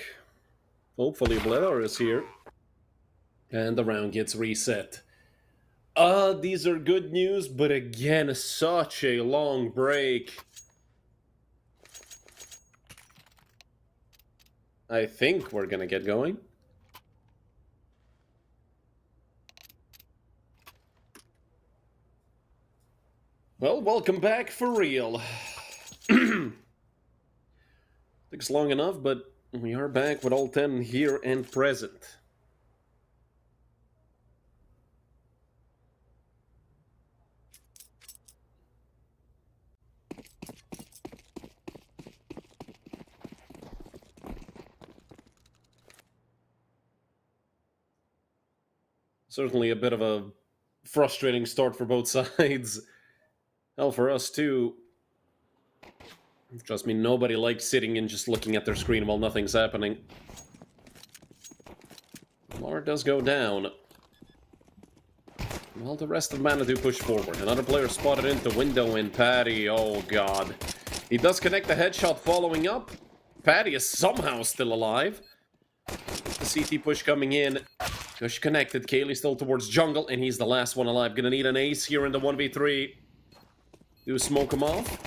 Hopefully Bledar is here. And the round gets reset. These are good news, but again, such a long break. I think we're gonna get going. Well, welcome back for real. Takes long enough, but we are back with all 10 here and present. Certainly a bit of a frustrating start for both sides. Hell, for us too. Trust me, nobody likes sitting and just looking at their screen while nothing's happening. Lar does go down. Well, the rest of Mana do push forward. Another player spotted into window in Patty. Oh, God. He does connect the headshot following up. Patty is somehow still alive. The CT push coming in. Push connected. Kaylee still towards jungle, and he's the last one alive. Gonna need an ace here in the 1v3. Do smoke him off.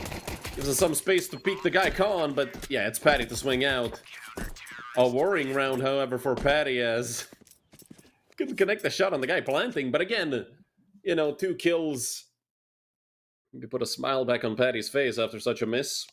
Gives us some space to peek the guy Khan, but yeah, it's Patty to swing out. A worrying round, however, for Patty as... couldn't connect the shot on the guy planting, but again, you know, 2 kills. Maybe put a smile back on Patty's face after such a miss.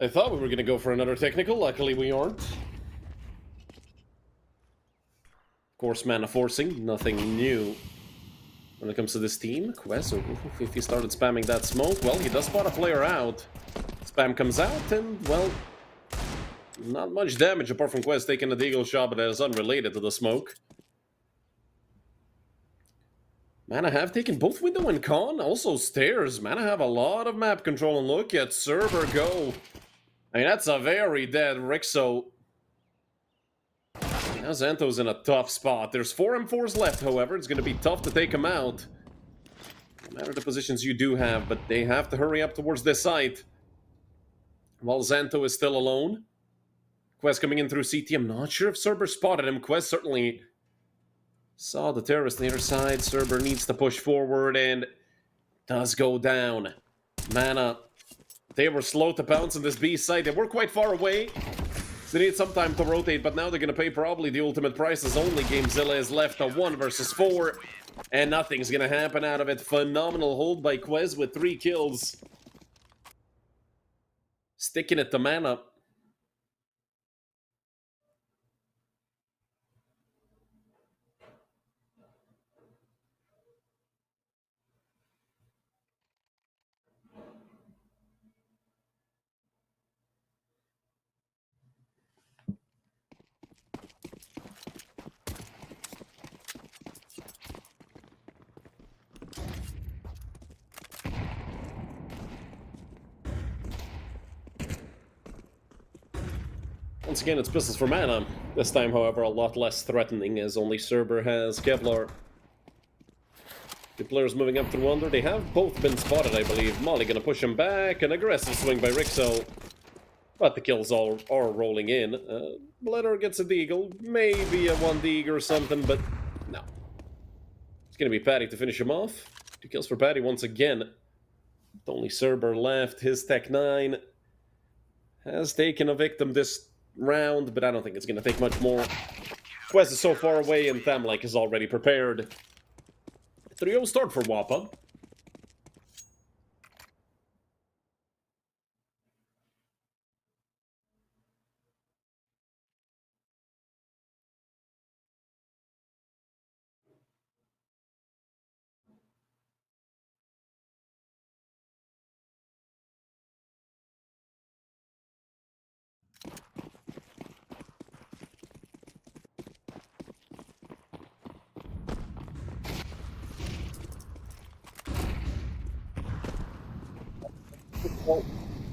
I thought we were going to go for another technical. Luckily, we aren't. Of course, mana forcing. Nothing new when it comes to this team. Quest, if he started spamming that smoke, well, he does spot a player out. Spam comes out, and, well, not much damage apart from Quest taking a deagle shot, but that is unrelated to the smoke. Mana have taken both window and con, also stairs. Mana have a lot of map control, and look at Server go. I mean, that's a very dead Rixo. Now Xanto's in a tough spot. There's 4 M4s left, however. It's going to be tough to take him out. No matter the positions you do have, but they have to hurry up towards this site. While Xanto is still alone. Quest coming in through CT. I'm not sure if Cerber spotted him. Quest certainly saw the terrorist on the other side. Cerber needs to push forward and does go down. Mana... they were slow to pounce on this B site. They were quite far away. So they need some time to rotate, but now they're going to pay probably the ultimate prices only. Gamezilla is left a 1 versus 4. And nothing's going to happen out of it. Phenomenal hold by Quez with 3 kills. Sticking it to Mana. Once again, it's pistols for Mana. This time, however, a lot less threatening, as only Cerber has Kevlar. The players moving up through under. They have both been spotted, I believe. Molly gonna push him back. An aggressive swing by Rixo. But the kills all are rolling in. Bledar gets a deagle. Maybe a 1 deagle or something, but no. It's gonna be Patty to finish him off. 2 kills for Patty once again. Only Cerber left. His Tech 9. has taken a victim this round, but I don't think it's going to take much more. Quest is so far away, and Thamlike is already prepared. 3-0 start for WOPA.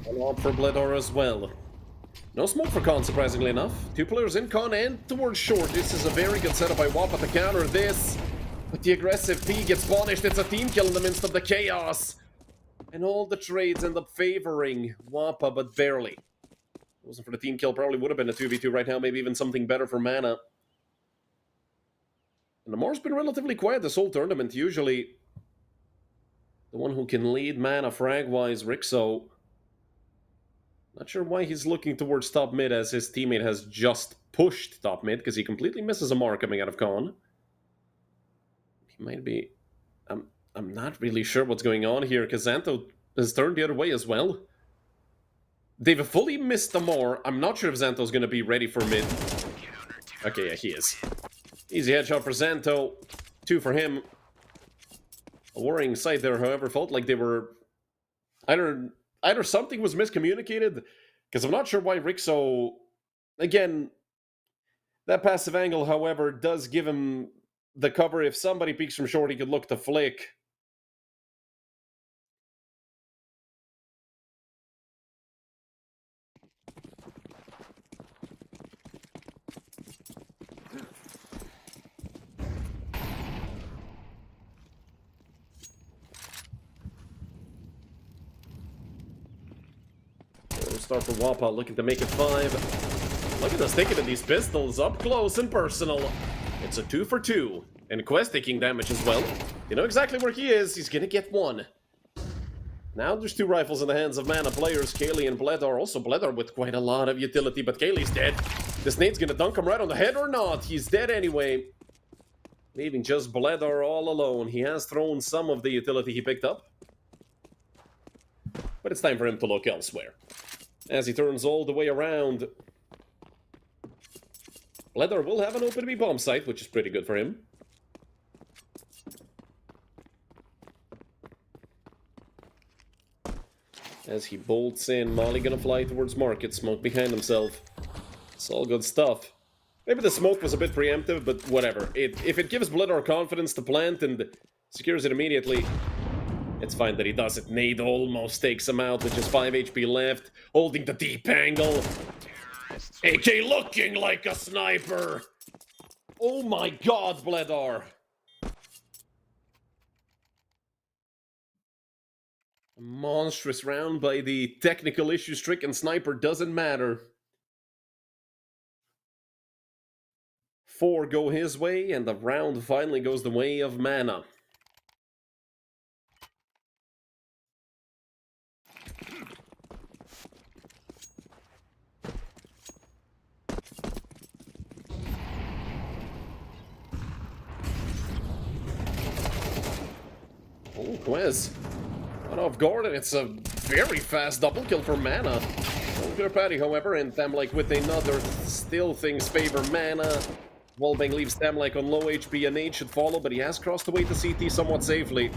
And on for Bledor as well. No smoke for Khan, surprisingly enough. Two players in Khan and towards short. This is a very good setup by WOPA to counter this. But the aggressive P gets punished. It's a team kill in the midst of the chaos. And all the trades end up favoring WOPA, but barely. If it wasn't for the team kill, probably would have been a 2v2 right now, maybe even something better for Mana. And Lamar's been relatively quiet this whole tournament. Usually, the one who can lead Mana frag-wise, Rixo. Not sure why he's looking towards top mid as his teammate has just pushed top mid, because he completely misses a mark coming out of Khan. He might be... I'm not really sure what's going on here, because Xanto has turned the other way as well. They've fully missed the more. I'm not sure if Xanto's going to be ready for mid. Okay, yeah, he is. Easy headshot for Xanto. 2 for him. A worrying sight there, however, felt like they were... Either something was miscommunicated, because I'm not sure why Rixo... Again, that passive angle, however, does give him the cover. If somebody peeks from short, he could look to flick. Start for WOPA, looking to make it 5. Look at us taking in these pistols up close and personal. It's a 2 for 2. And Quest taking damage as well. You know exactly where he is. He's gonna get 1. Now there's 2 rifles in the hands of Mana players, Kaylee and Bledor. Also Bledor with quite a lot of utility, but Kaylee's dead. This nade's gonna dunk him right on the head or not. He's dead anyway. Leaving just Bledor all alone. He has thrown some of the utility he picked up. But it's time for him to look elsewhere. As he turns all the way around. Bledor will have an open B bomb site, which is pretty good for him. As he bolts in, Molly gonna fly towards market, smoke behind himself. It's all good stuff. Maybe the smoke was a bit preemptive, but whatever. If it gives Bledor confidence to plant and secures it immediately, it's fine that he does it. Nade almost takes him out with just 5 HP left, holding the deep angle. AK looking like a sniper. Oh my god, Bledor. A monstrous round by the technical issue-stricken sniper, doesn't matter. 4 go his way, and the round finally goes the way of Mana. Oh, Quez. Not off guard, and it's a very fast double kill for Mana. Clear Patty, however, and Thamlike with another. Still things favor Mana. Wallbang leaves Thamlike on low HP, and Nade should follow, but he has crossed away to CT somewhat safely.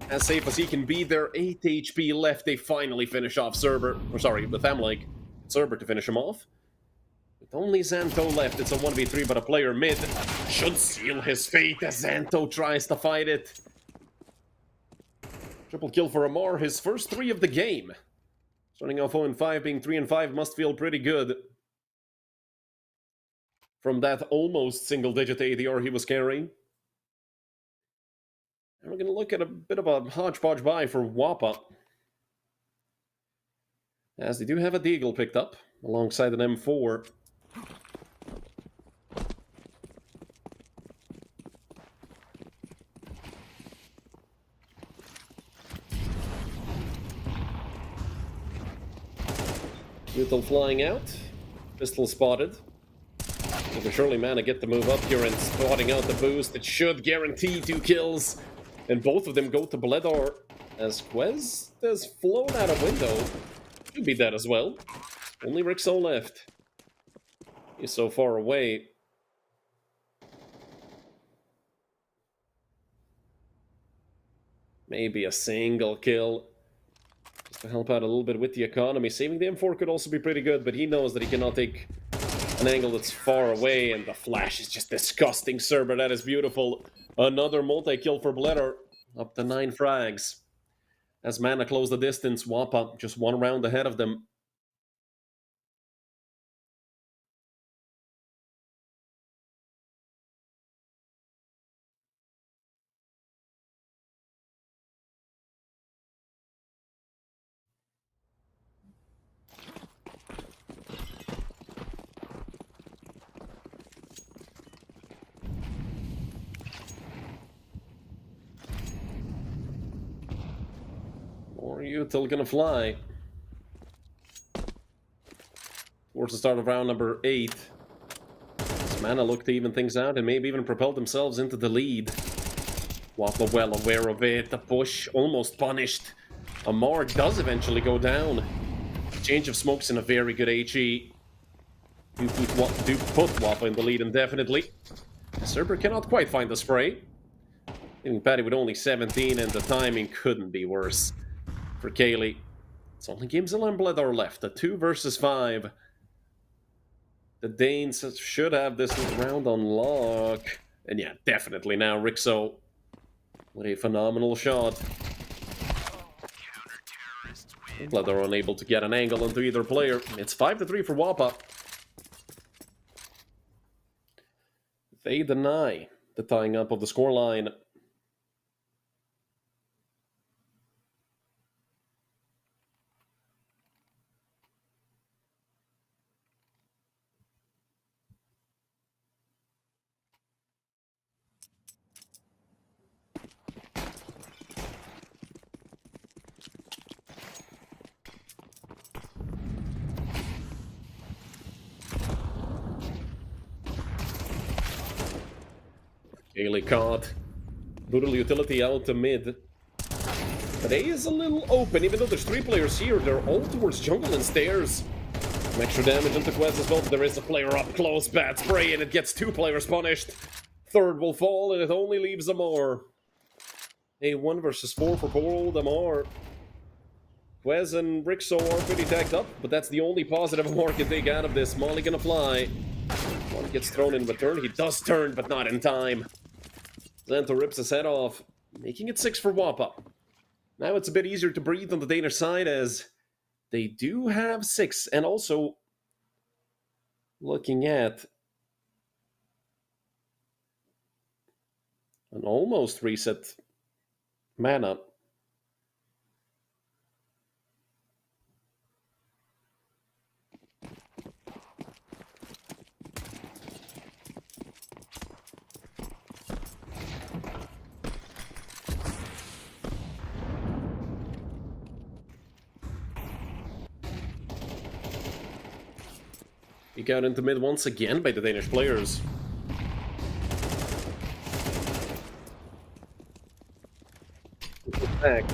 As safe as he can be there, 8 HP left. They finally finish off Cerber. Or sorry, the Thamlike. Cerber to finish him off. With only Xanto left, it's a 1v3, but a player mid should seal his fate as Xanto tries to fight it. Triple kill for Amar, his first 3 of the game. Starting off 0-5, being 3-5 must feel pretty good. From that almost single-digit ADR he was carrying. And we're going to look at a bit of a hodgepodge buy for WOPA. As they do have a Deagle picked up, alongside an M4. Util flying out. Pistol spotted. We can surely Mana get the move up here and spotting out the boost. It should guarantee 2 kills. And both of them go to Bledar as Quez has flown out a window. Should be dead as well. Only Rixo left. He's so far away. Maybe a single kill. Just to help out a little bit with the economy. Saving the M4 could also be pretty good, but he knows that he cannot take an angle that's far away, and the flash is just disgusting, sir, but that is beautiful. Another multi-kill for Bledar. Up to 9 frags. As Mana close the distance, WOPA just 1 round ahead of them. Or Util gonna fly. Towards the start of round number 8. As Mana look to even things out and maybe even propel themselves into the lead. WOPA well aware of it. The push almost punished. Amar does eventually go down. Change of smokes in a very good HE. Do put WOPA in the lead indefinitely. Cerber cannot quite find the spray. Leaving Paddy with only 17, and the timing couldn't be worse for Kaylee. It's only Gimzel and Bledar left. A 2 versus 5. The Danes should have this round on lock. And yeah, definitely now Rixo with a phenomenal shot. Bledar unable to get an angle onto either player. It's 5-3 for WOPA. They deny the tying up of the scoreline. Kaylee caught. Brutal utility out to mid. But A is a little open, even though there's 3 players here. They're all towards jungle and stairs. Some extra damage into Quez as well, but there is a player up close. Bad spray, and it gets 2 players punished. Third will fall, and it only leaves Amar. A 1 versus 4 for poor old Amar. Quez and Rixo are pretty tagged up, but that's the only positive Amar can take out of this. Molly gonna fly. One gets thrown in return. He does turn, but not in time. Xanto rips his head off, making it 6 for WOPA. Now it's a bit easier to breathe on the Danish side as they do have 6, and also looking at an almost reset mana. Peek out into mid once again by the Danish players. Back.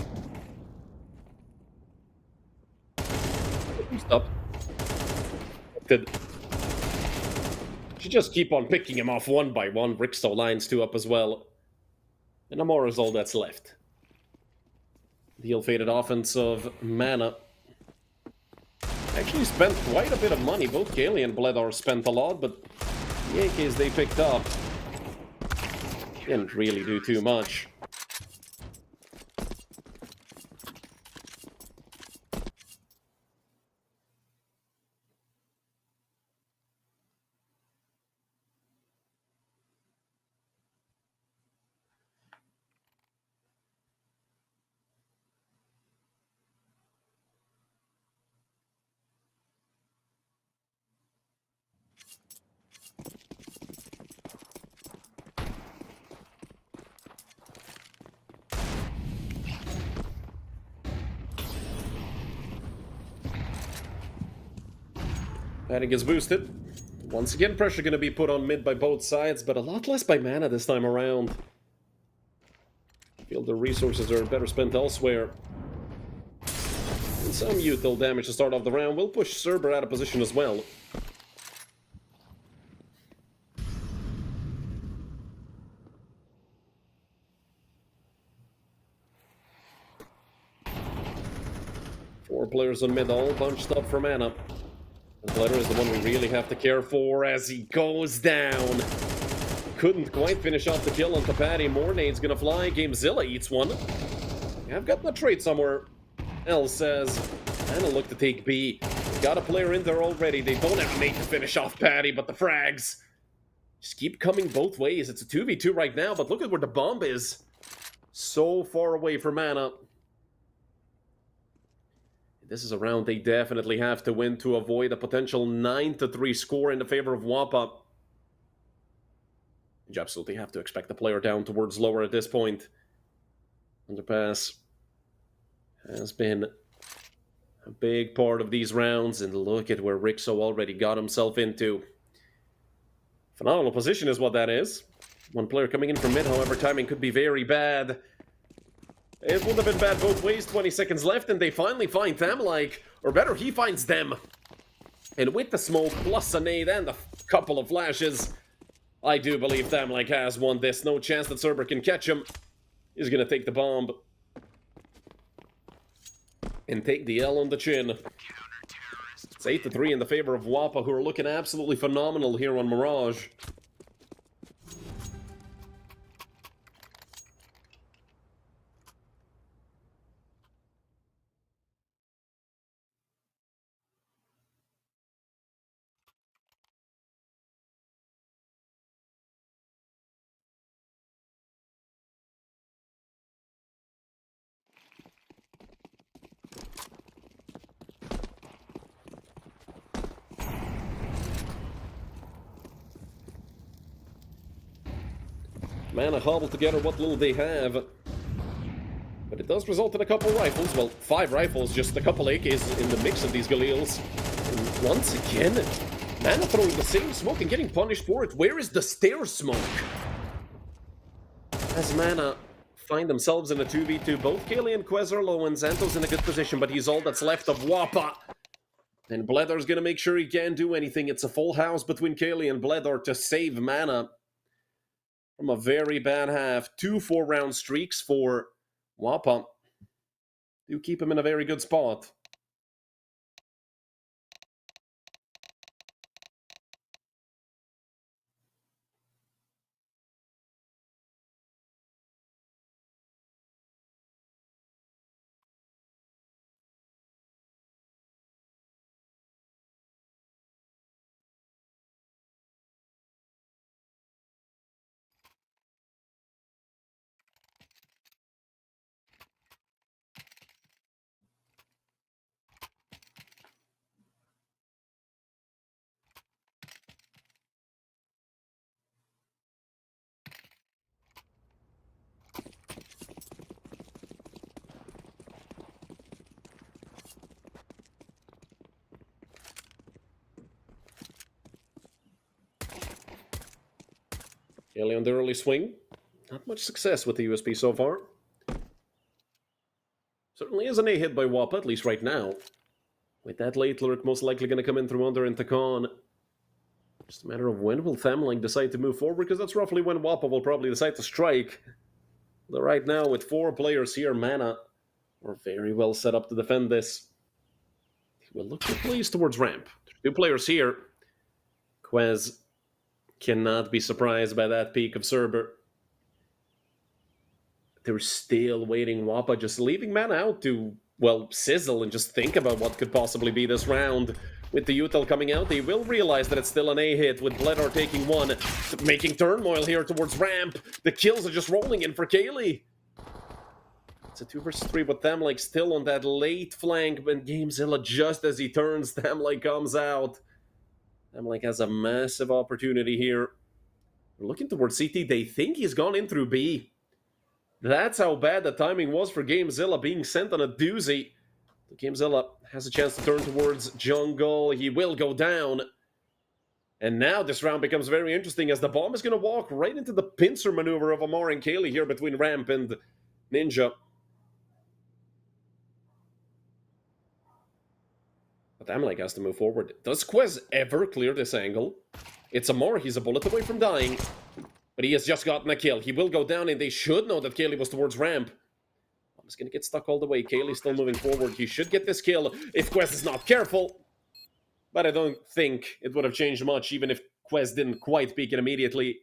Stop. Good. She just keep on picking him off one by one. Rixo lines 2 up as well. And Amar is all that's left. The ill-fated offense of Mana. Actually spent quite a bit of money. Both Kaylee and Bledar spent a lot, but the AKs they picked up didn't really do too much. Patty gets boosted. Once again, pressure going to be put on mid by both sides, but a lot less by mana this time around. I feel the resources are better spent elsewhere. And some util damage to start off the round will push Cerber out of position as well. Four players on mid, all bunched up for mana. Bleder is the one we really have to care for as he goes down. Couldn't quite finish off the kill onto Patty. More nades gonna fly. Gamezilla eats one. I've gotten a trade somewhere else, says. And a look to take B. Got a player in there already. They don't have a nade to finish off Patty, but the frags just keep coming both ways. It's a 2v2 right now, but look at where the bomb is. So far away from mana. This is a round they definitely have to win to avoid a potential 9-3 score in the favor of WOPA. You absolutely have to expect the player down towards lower at this point. Underpass has been a big part of these rounds, and look at where Rixo already got himself into. Phenomenal position is what that is. One player coming in from mid, however, timing could be very bad. It would have been bad both ways. 20 seconds left, and they finally find Thamlike. Or better, he finds them. And with the smoke, plus a nade and a couple of flashes, I do believe Thamlike has won this. No chance that Cerber can catch him. He's going to take the bomb. And take the L on the chin. It's 8-3 in the favor of WOPA, who are looking absolutely phenomenal here on Mirage. Mana hobbled together what little they have. But it does result in a couple rifles. Well, 5 rifles, just a couple AKs in the mix of these Galils. And once again, Mana throwing the same smoke and getting punished for it. Where is the stair smoke? As Mana find themselves in a 2v2, both Kaylee and Quez are low, and Xanto's in a good position, but he's all that's left of WOPA. And Bledor's gonna make sure he can't do anything. It's a full house between Kaylee and Bledor to save Mana from a very bad half. 2 4-round streaks for WOPA. Do keep him in a very good spot. Kelly on the early swing. Not much success with the USB so far. Certainly is an A hit by WOPA, at least right now. With that late lurk most likely going to come in through under into Con. Just a matter of when will Thamlink decide to move forward, because that's roughly when WOPA will probably decide to strike. Though right now, with 4 players here, Mana, we're very well set up to defend this. We'll look to place towards ramp. 2 players here. Quez cannot be surprised by that peak of Cerber. They're still waiting. WOPA just leaving Mana out to, well, sizzle and just think about what could possibly be this round. With the util coming out, they will realize that it's still an A hit, with Bledor taking one, making turmoil here towards ramp. The kills are just rolling in for Kaylee. It's a 2 versus 3, but Thamlike still on that late flank, but Gamezilla, just as he turns, Thamlike comes out. Thamlike has a massive opportunity here. We're looking towards CT. They think he's gone in through B. That's how bad the timing was for Gamezilla, being sent on a doozy. Gamezilla has a chance to turn towards jungle. He will go down. And now this round becomes very interesting as the bomb is going to walk right into the pincer maneuver of Amar and Kaylee here between Ramp and Ninja. But Amlek has to move forward. Does Quez ever clear this angle? It's Amar. He's a bullet away from dying. But he has just gotten a kill. He will go down, and they should know that Kaylee was towards Ramp. I'm just going to get stuck all the way. Kaylee's still moving forward. He should get this kill if Quez is not careful. But I don't think it would have changed much, even if Quez didn't quite peek it immediately.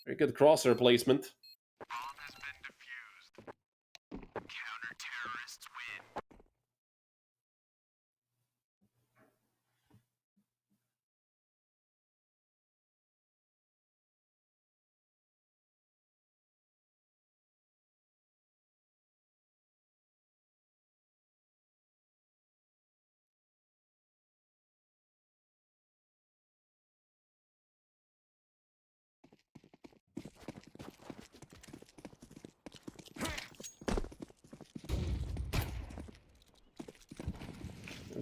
Very good crosshair placement. Bomb has been defused. Counter-terrorists win.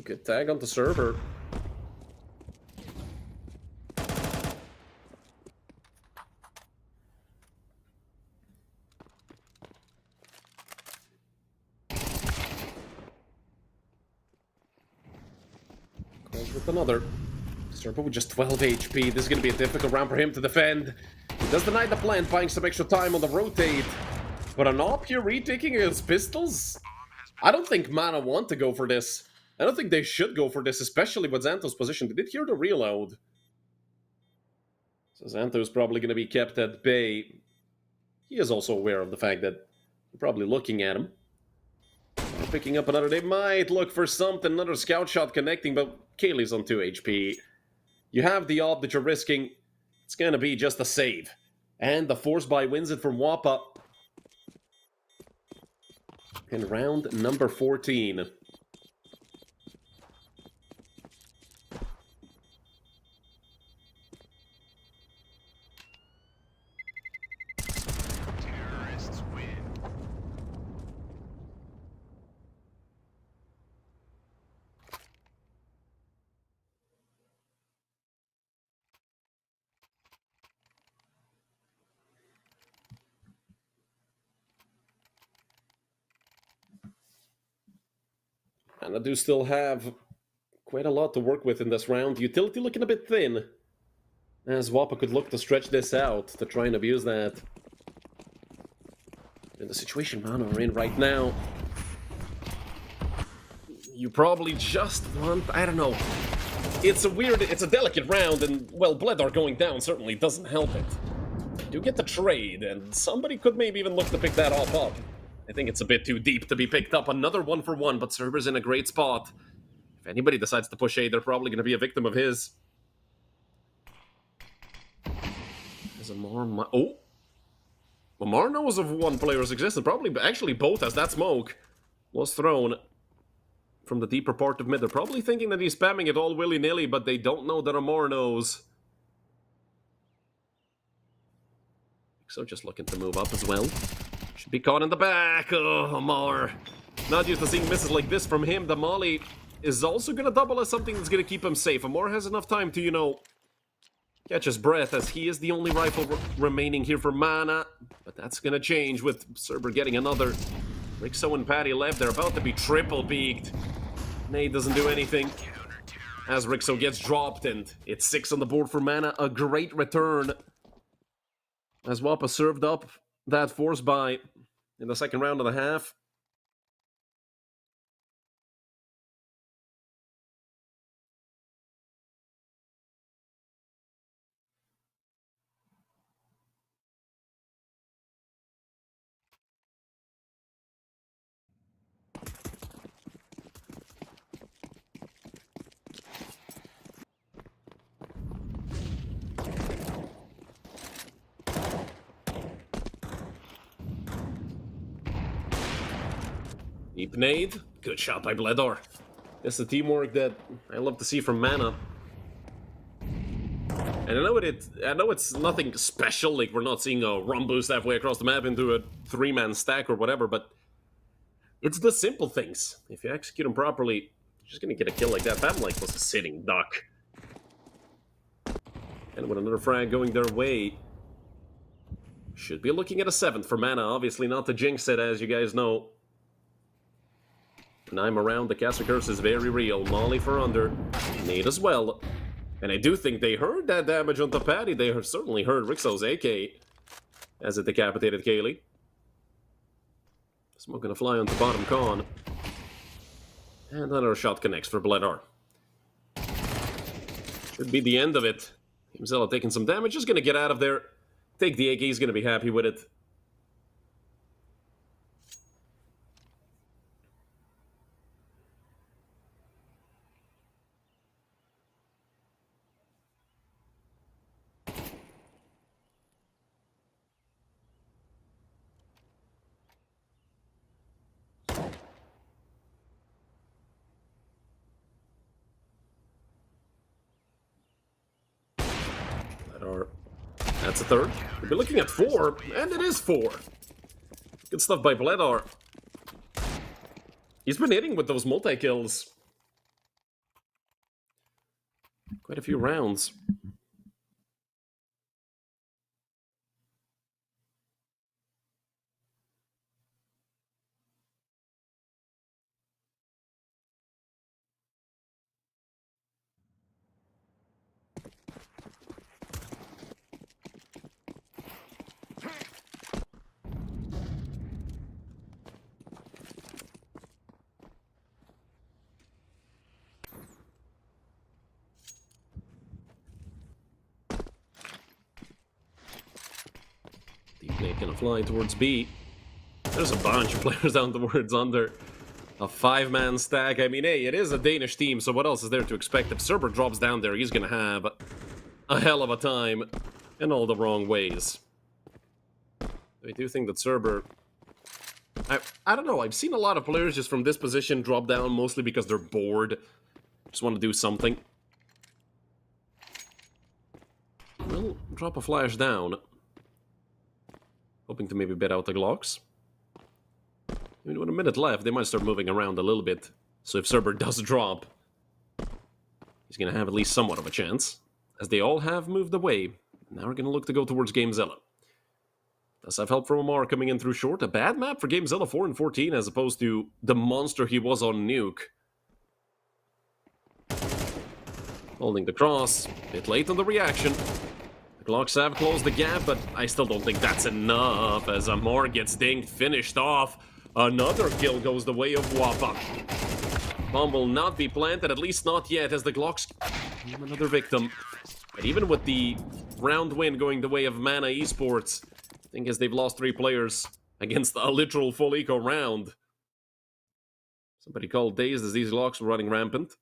Good tag on the server. Calls with another. Server with just 12 HP. This is going to be a difficult round for him to defend. He does deny the plant, buying some extra time on the rotate. But an op here retaking against pistols? I don't think Mana want to go for this. I don't think they should go for this, especially with Xanthos' position. They did hear the reload. So Xanthos probably going to be kept at bay. He is also aware of the fact that they're probably looking at him. Picking up another. They might look for something, another scout shot connecting, but Kaylee's on 2 HP. You have the op that you're risking. It's going to be just a save. And the force buy wins it from WOPA. In round number 14. Terrorists win. And I do still have quite a lot to work with in this round. Utility looking a bit thin. As WOPA could look to stretch this out, to try and abuse that. In the situation Mana are in right now, you probably just want, I don't know. It's a delicate round, and, well, Bledar going down certainly doesn't help it. You get the trade, and somebody could maybe even look to pick that off up. I think it's a bit too deep to be picked up. Another 1-for-1, but Server's in a great spot. If anybody decides to push A, they're probably going to be a victim of his. There's a more... Oh! Lamar knows of one player's existence. Probably, actually, both, as that smoke was thrown from the deeper part of mid. They're probably thinking that he's spamming it all willy-nilly, but they don't know that Amar knows. So just looking to move up as well. Should be caught in the back. Oh, Amar. Not used to seeing misses like this from him. The molly is also going to double as something that's going to keep him safe. Amar has enough time to, you know, catch his breath, as he is the only rifle remaining here for Mana. But that's going to change with Cerber getting another. Rixo and Patty left. They're about to be triple peaked. Nade doesn't do anything as Rixo gets dropped, and it's 6 on the board for Mana. A great return as WOPA served up that force buy in the second round of the half. Deep nade. Good shot by Bledar. That's the teamwork that I love to see from Mana. And I know it's nothing special, like we're not seeing a run boost halfway across the map into a 3-man stack or whatever, but It's the simple things. If you execute them properly, you're just gonna get a kill like that. That like was a sitting duck. And with another frag going their way, should be looking at a 7th for mana. Obviously not to jinx it, as you guys know. And I'm around. The Caster Curse is very real. Molly for under. Nade as well. And I do think they heard that damage on the Patty. They have certainly heard Rixo's AK as it decapitated Kaylee. Smoke gonna fly onto bottom con. And another shot connects for Bledar. Should be the end of it. Himzilla taking some damage. Just gonna get out of there. Take the AK. He's gonna be happy with it. That's a 3rd. We'll be looking at 4, and it is 4. Good stuff by Bledar. He's been hitting with those multi-kills. Quite a few rounds. Deep Nate gonna fly towards B. There's a bunch of players down towards under. A 5-man stack. I mean, hey, it is a Danish team, so what else is there to expect? If Cerber drops down there, he's gonna have a hell of a time in all the wrong ways. I do think that Cerber... I don't know, I've seen a lot of players just from this position drop down, mostly because they're bored. Just want to do something. Well, drop a flash down. Hoping to maybe bid out the Glocks. I mean, with a minute left, they might start moving around a little bit. So if Cerber does drop, he's going to have at least somewhat of a chance. As they all have moved away. Now we're going to look to go towards Gamezilla. Does have help from Amar coming in through short. A bad map for Gamezilla 4 and 14 as opposed to the monster he was on Nuke. Holding the cross. Bit late on the reaction. The Glocks have closed the gap, but I still don't think that's enough as Amar gets dinged, finished off. Another kill goes the way of WOPA. Bomb will not be planted, at least not yet, as the Glocks... Another victim. But even with the round win going the way of Mana Esports, I think as they've lost 3 players against a literal full eco round. Somebody called dazed as these Glocks were running rampant.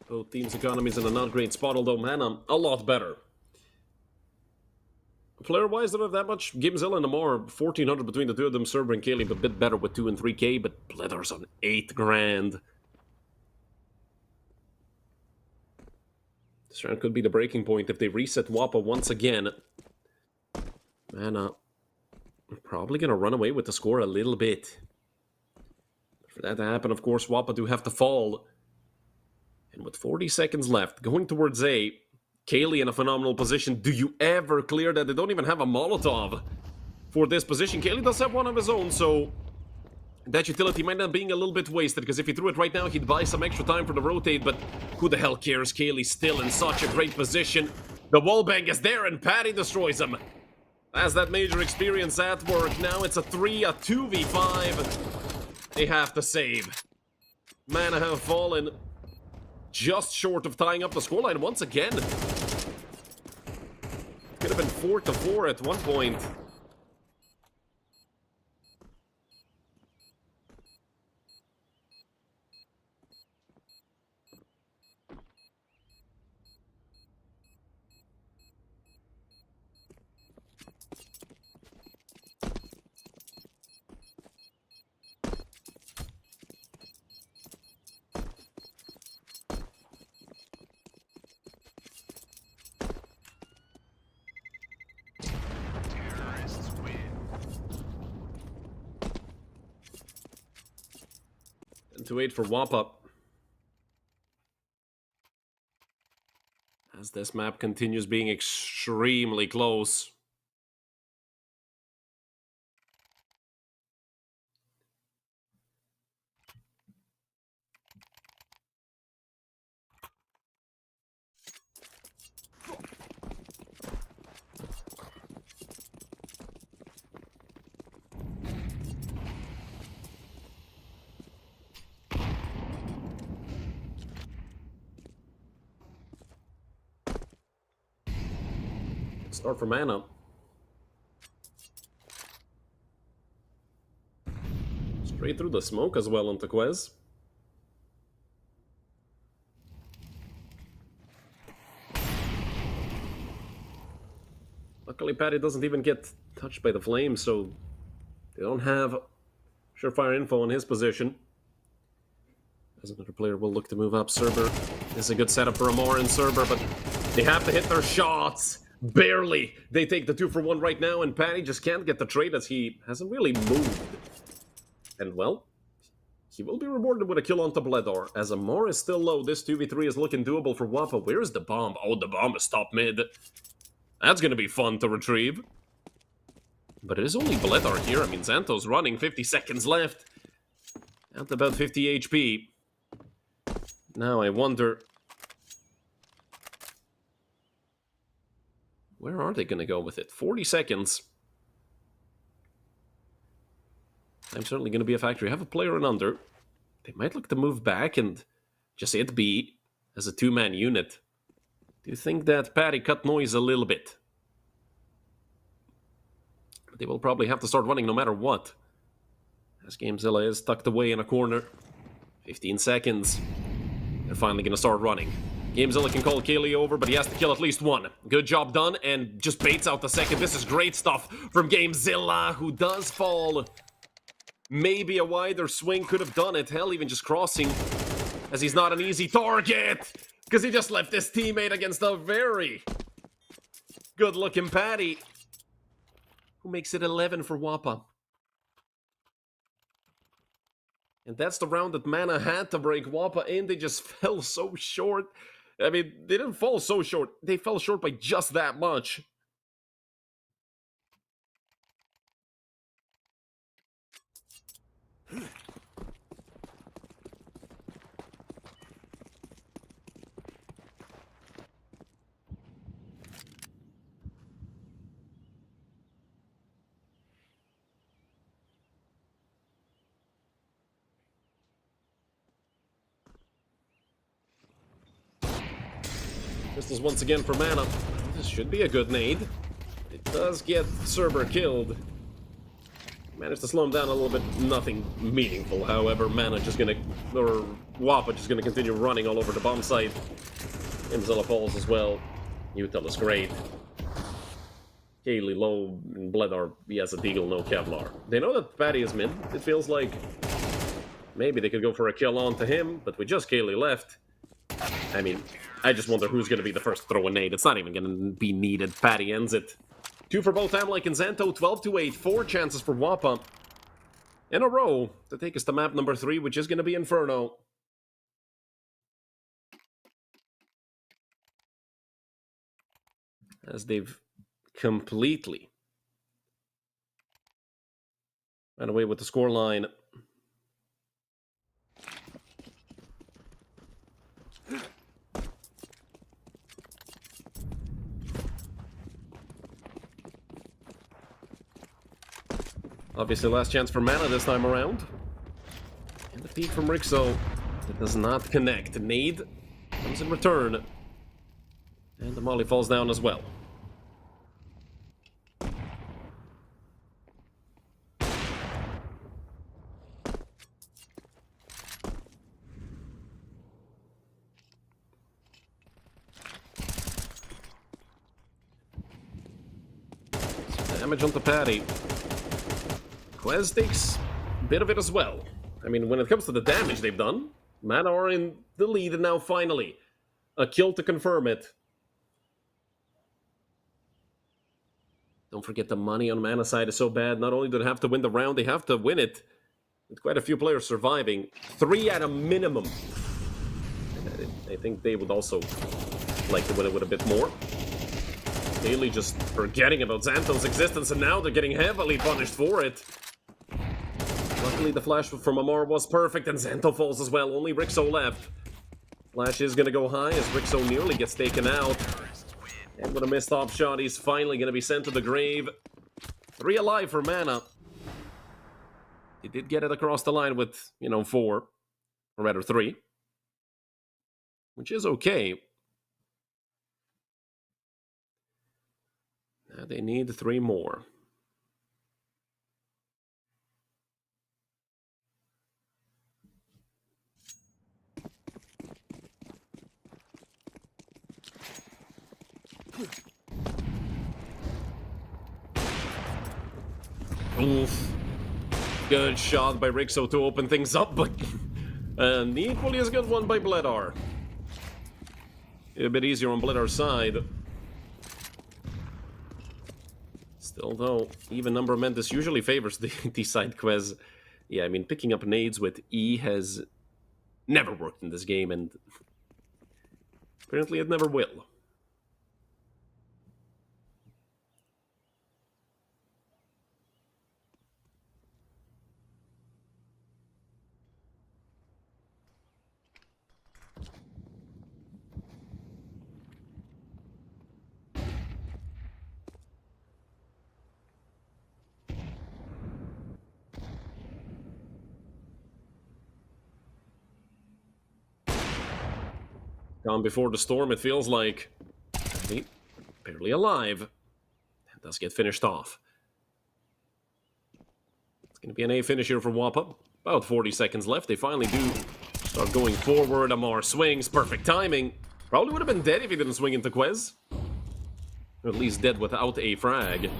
Both teams' economies in a not great spot, although Mana a lot better. Player-wise, they don't have that much. Gamezilla and Amar, 1,400 between the two of them. Cerber and Caleb a bit better with 2 and 3k, but Bledar's on 8 grand. This round could be the breaking point if they reset WOPA once again. Mana probably gonna run away with the score a little bit. For that to happen, of course, WOPA do have to fall. And with 40 seconds left, going towards A, Kaylee in a phenomenal position. Do you ever clear that? They don't even have a Molotov for this position. Kaylee does have one of his own, so that utility might end up being a little bit wasted, because if he threw it right now, he'd buy some extra time for the rotate, but who the hell cares? Kaylee's still in such a great position. The wallbang is there, and Patty destroys him. Has that major experience at work. Now it's a 2v5. They have to save. Mana have fallen just short of tying up the scoreline once again. Could have been 4-4 at one point. Terrorists win. And to wait for WOPA. As this map continues being extremely close. Start for mana. Straight through the smoke as well onto Quez. Luckily, Patty doesn't even get touched by the flames, so they don't have surefire info on his position. As another player will look to move up, Cerber is a good setup for Amor and Cerber, but they have to hit their shots. Barely. They take the 2-for-1 right now, and Patty just can't get the trade as he hasn't really moved. And well, he will be rewarded with a kill onto Bledor. As Amor is still low, this 2v3 is looking doable for WOPA. Where's the bomb? Oh, the bomb is top mid. That's gonna be fun to retrieve. But it is only Bledor here. I mean, Xanto's running, 50 seconds left. At about 50 HP. Now I wonder... where are they gonna go with it? 40 seconds. I'm certainly gonna be a factor. You have a player in under. They might look to move back and just hit B as a two-man unit. Do you think that Patty cut noise a little bit? But they will probably have to start running no matter what. As Gamezilla is tucked away in a corner. 15 seconds. They're finally gonna start running. Gamezilla can call Kaylee over, but he has to kill at least one. Good job done, and just baits out the second. This is great stuff from Gamezilla, who does fall. Maybe a wider swing could have done it. Hell, even just crossing, as he's not an easy target, because he just left his teammate against a very good-looking Patty, who makes it 11 for WOPA. And that's the round that Mana had to break WOPA in. They just fell so short. I mean, they didn't fall so short. They fell short by just that much. Pistols once again for Mana. This should be a good nade. It does get Cerber killed. Managed to slow him down a little bit. Nothing meaningful, however. Mana just gonna... or WOPA just gonna continue running all over the bomb site. Gamezilla falls as well. Util is great. Kaylee low, and Bledor, he has a deagle, no Kevlar. They know that Patty is mid. It feels like maybe they could go for a kill on to him, but with just Kaylee left, I mean, I just wonder who's going to be the first to throw a nade. It's not even going to be needed. Patty ends it. 2 for both Amlike and Xanto, 12-8. 4 chances for WOPA in a row to take us to map number 3, which is going to be Inferno. As they've completely ran away with the scoreline. Obviously, last chance for mana this time around. And the peek from Rixo. That does not connect. Nade comes in return. And the molly falls down as well. Some damage onto Patty. Quez takes a bit of it as well. I mean, when it comes to the damage they've done, Mana are in the lead now finally. A kill to confirm it. Don't forget the money on Mana side is so bad. Not only do they have to win the round, they have to win it. With quite a few players surviving. 3 at a minimum. And I think they would also like to win it with a bit more. Clearly just forgetting about Xanthos' existence, and now they're getting heavily punished for it. Luckily, the flash from Amar was perfect, and Xantho falls as well. Only Rixo left. Flash is going to go high as Rixo nearly gets taken out. And with a missed off shot, he's finally going to be sent to the grave. 3 alive for Mana. He did get it across the line with, 4. Or rather 3. Which is okay. Now they need 3 more. Oof. Good shot by Rixo to open things up, but an equally as good one by Bledar. A bit easier on Bledar's side. Still, though, even number of men, this usually favors the side quest. Yeah, I mean, picking up nades with E has never worked in this game, and apparently it never will. Gone before the storm, it feels like. Barely alive. It does get finished off. It's going to be an A finish here for WOPA. About 40 seconds left. They finally do start going forward. Amar swings. Perfect timing. Probably would have been dead if he didn't swing into Quez. Or at least dead without a frag.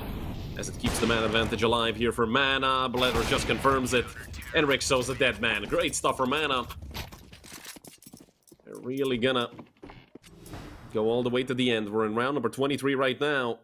As it keeps the man advantage alive here for Mana. Bledar just confirms it. And Rixo's a dead man. Great stuff for Mana. They're really gonna go all the way to the end. We're in round number 23 right now.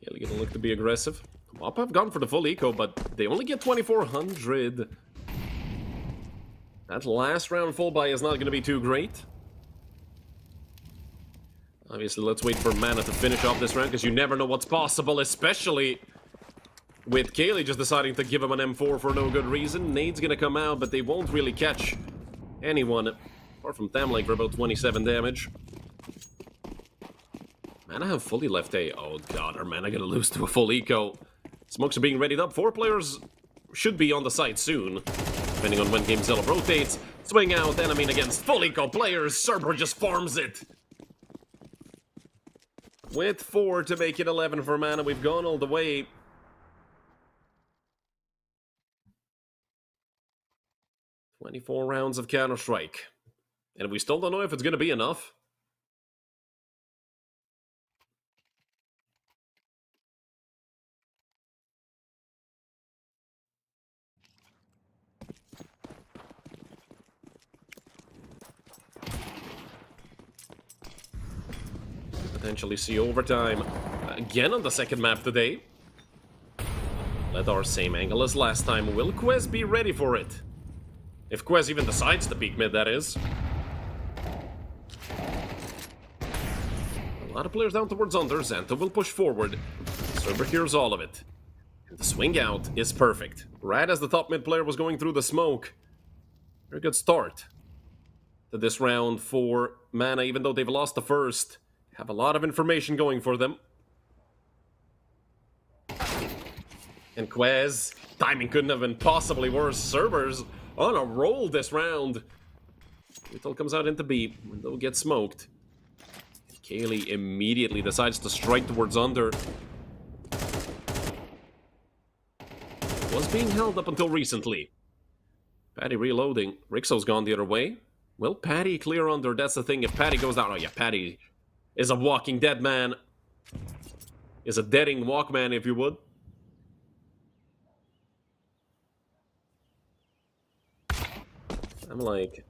Kelly gonna look to be aggressive. WOPA have gone for the full eco, but they only get 2,400. That last round full buy is not gonna be too great. Obviously, let's wait for Mana to finish off this round, because you never know what's possible, especially with Kaylee just deciding to give him an M4 for no good reason. Nade's gonna come out, but they won't really catch anyone, apart from Thamlake for about 27 damage. Mana have fully left A. Oh god, are Mana gonna lose to a full eco? Smokes are being readied up. 4 players should be on the site soon, depending on when Game Zilla rotates. Swing out, enemy against full eco players. Cerber just farms it. With 4 to make it 11 for Mana, we've gone all the way. "24 rounds of Counter-Strike. And we still don't know if it's gonna be enough. potentially see overtime again on the second map today. Let our same angle as last time. Will Quez be ready for it? If Quez even decides to peek mid, that is. A lot of players down towards under. Xanta will push forward. Cerber hears all of it. And the swing out is perfect. Right as the top mid player was going through the smoke. Very good start to this round for Mana, even though they've lost the first. Have a lot of information going for them. And Quez, timing couldn't have been possibly worse. Cerber's on a roll this round. Lethal comes out into B. Window gets smoked. Kaylee immediately decides to strike towards under. Was being held up until recently. Patty reloading. Rixo's gone the other way. Will Patty clear under? That's the thing. If Patty goes down... Oh yeah, Patty is a walking dead man. Is a deading walkman, if you would. I'm like...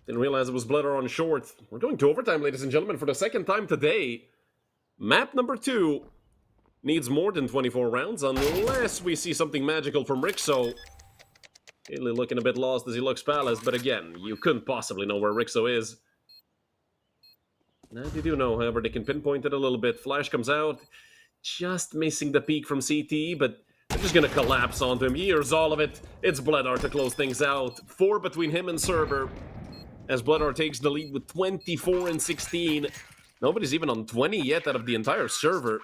Didn't realize it was Bledder on short. We're going to overtime, ladies and gentlemen, for the second time today. Map number 2 needs more than 24 rounds, unless we see something magical from Rixo. Really looking a bit lost as he looks Palace, but again, you couldn't possibly know where Rixo is. Now you do know, however, they can pinpoint it a little bit. Flash comes out, just missing the peak from CT, but they're just gonna collapse onto him. He hears all of it. It's Bledar to close things out. 4 between him and Cerber, as Bledar takes the lead with 24 and 16. Nobody's even on 20 yet out of the entire server.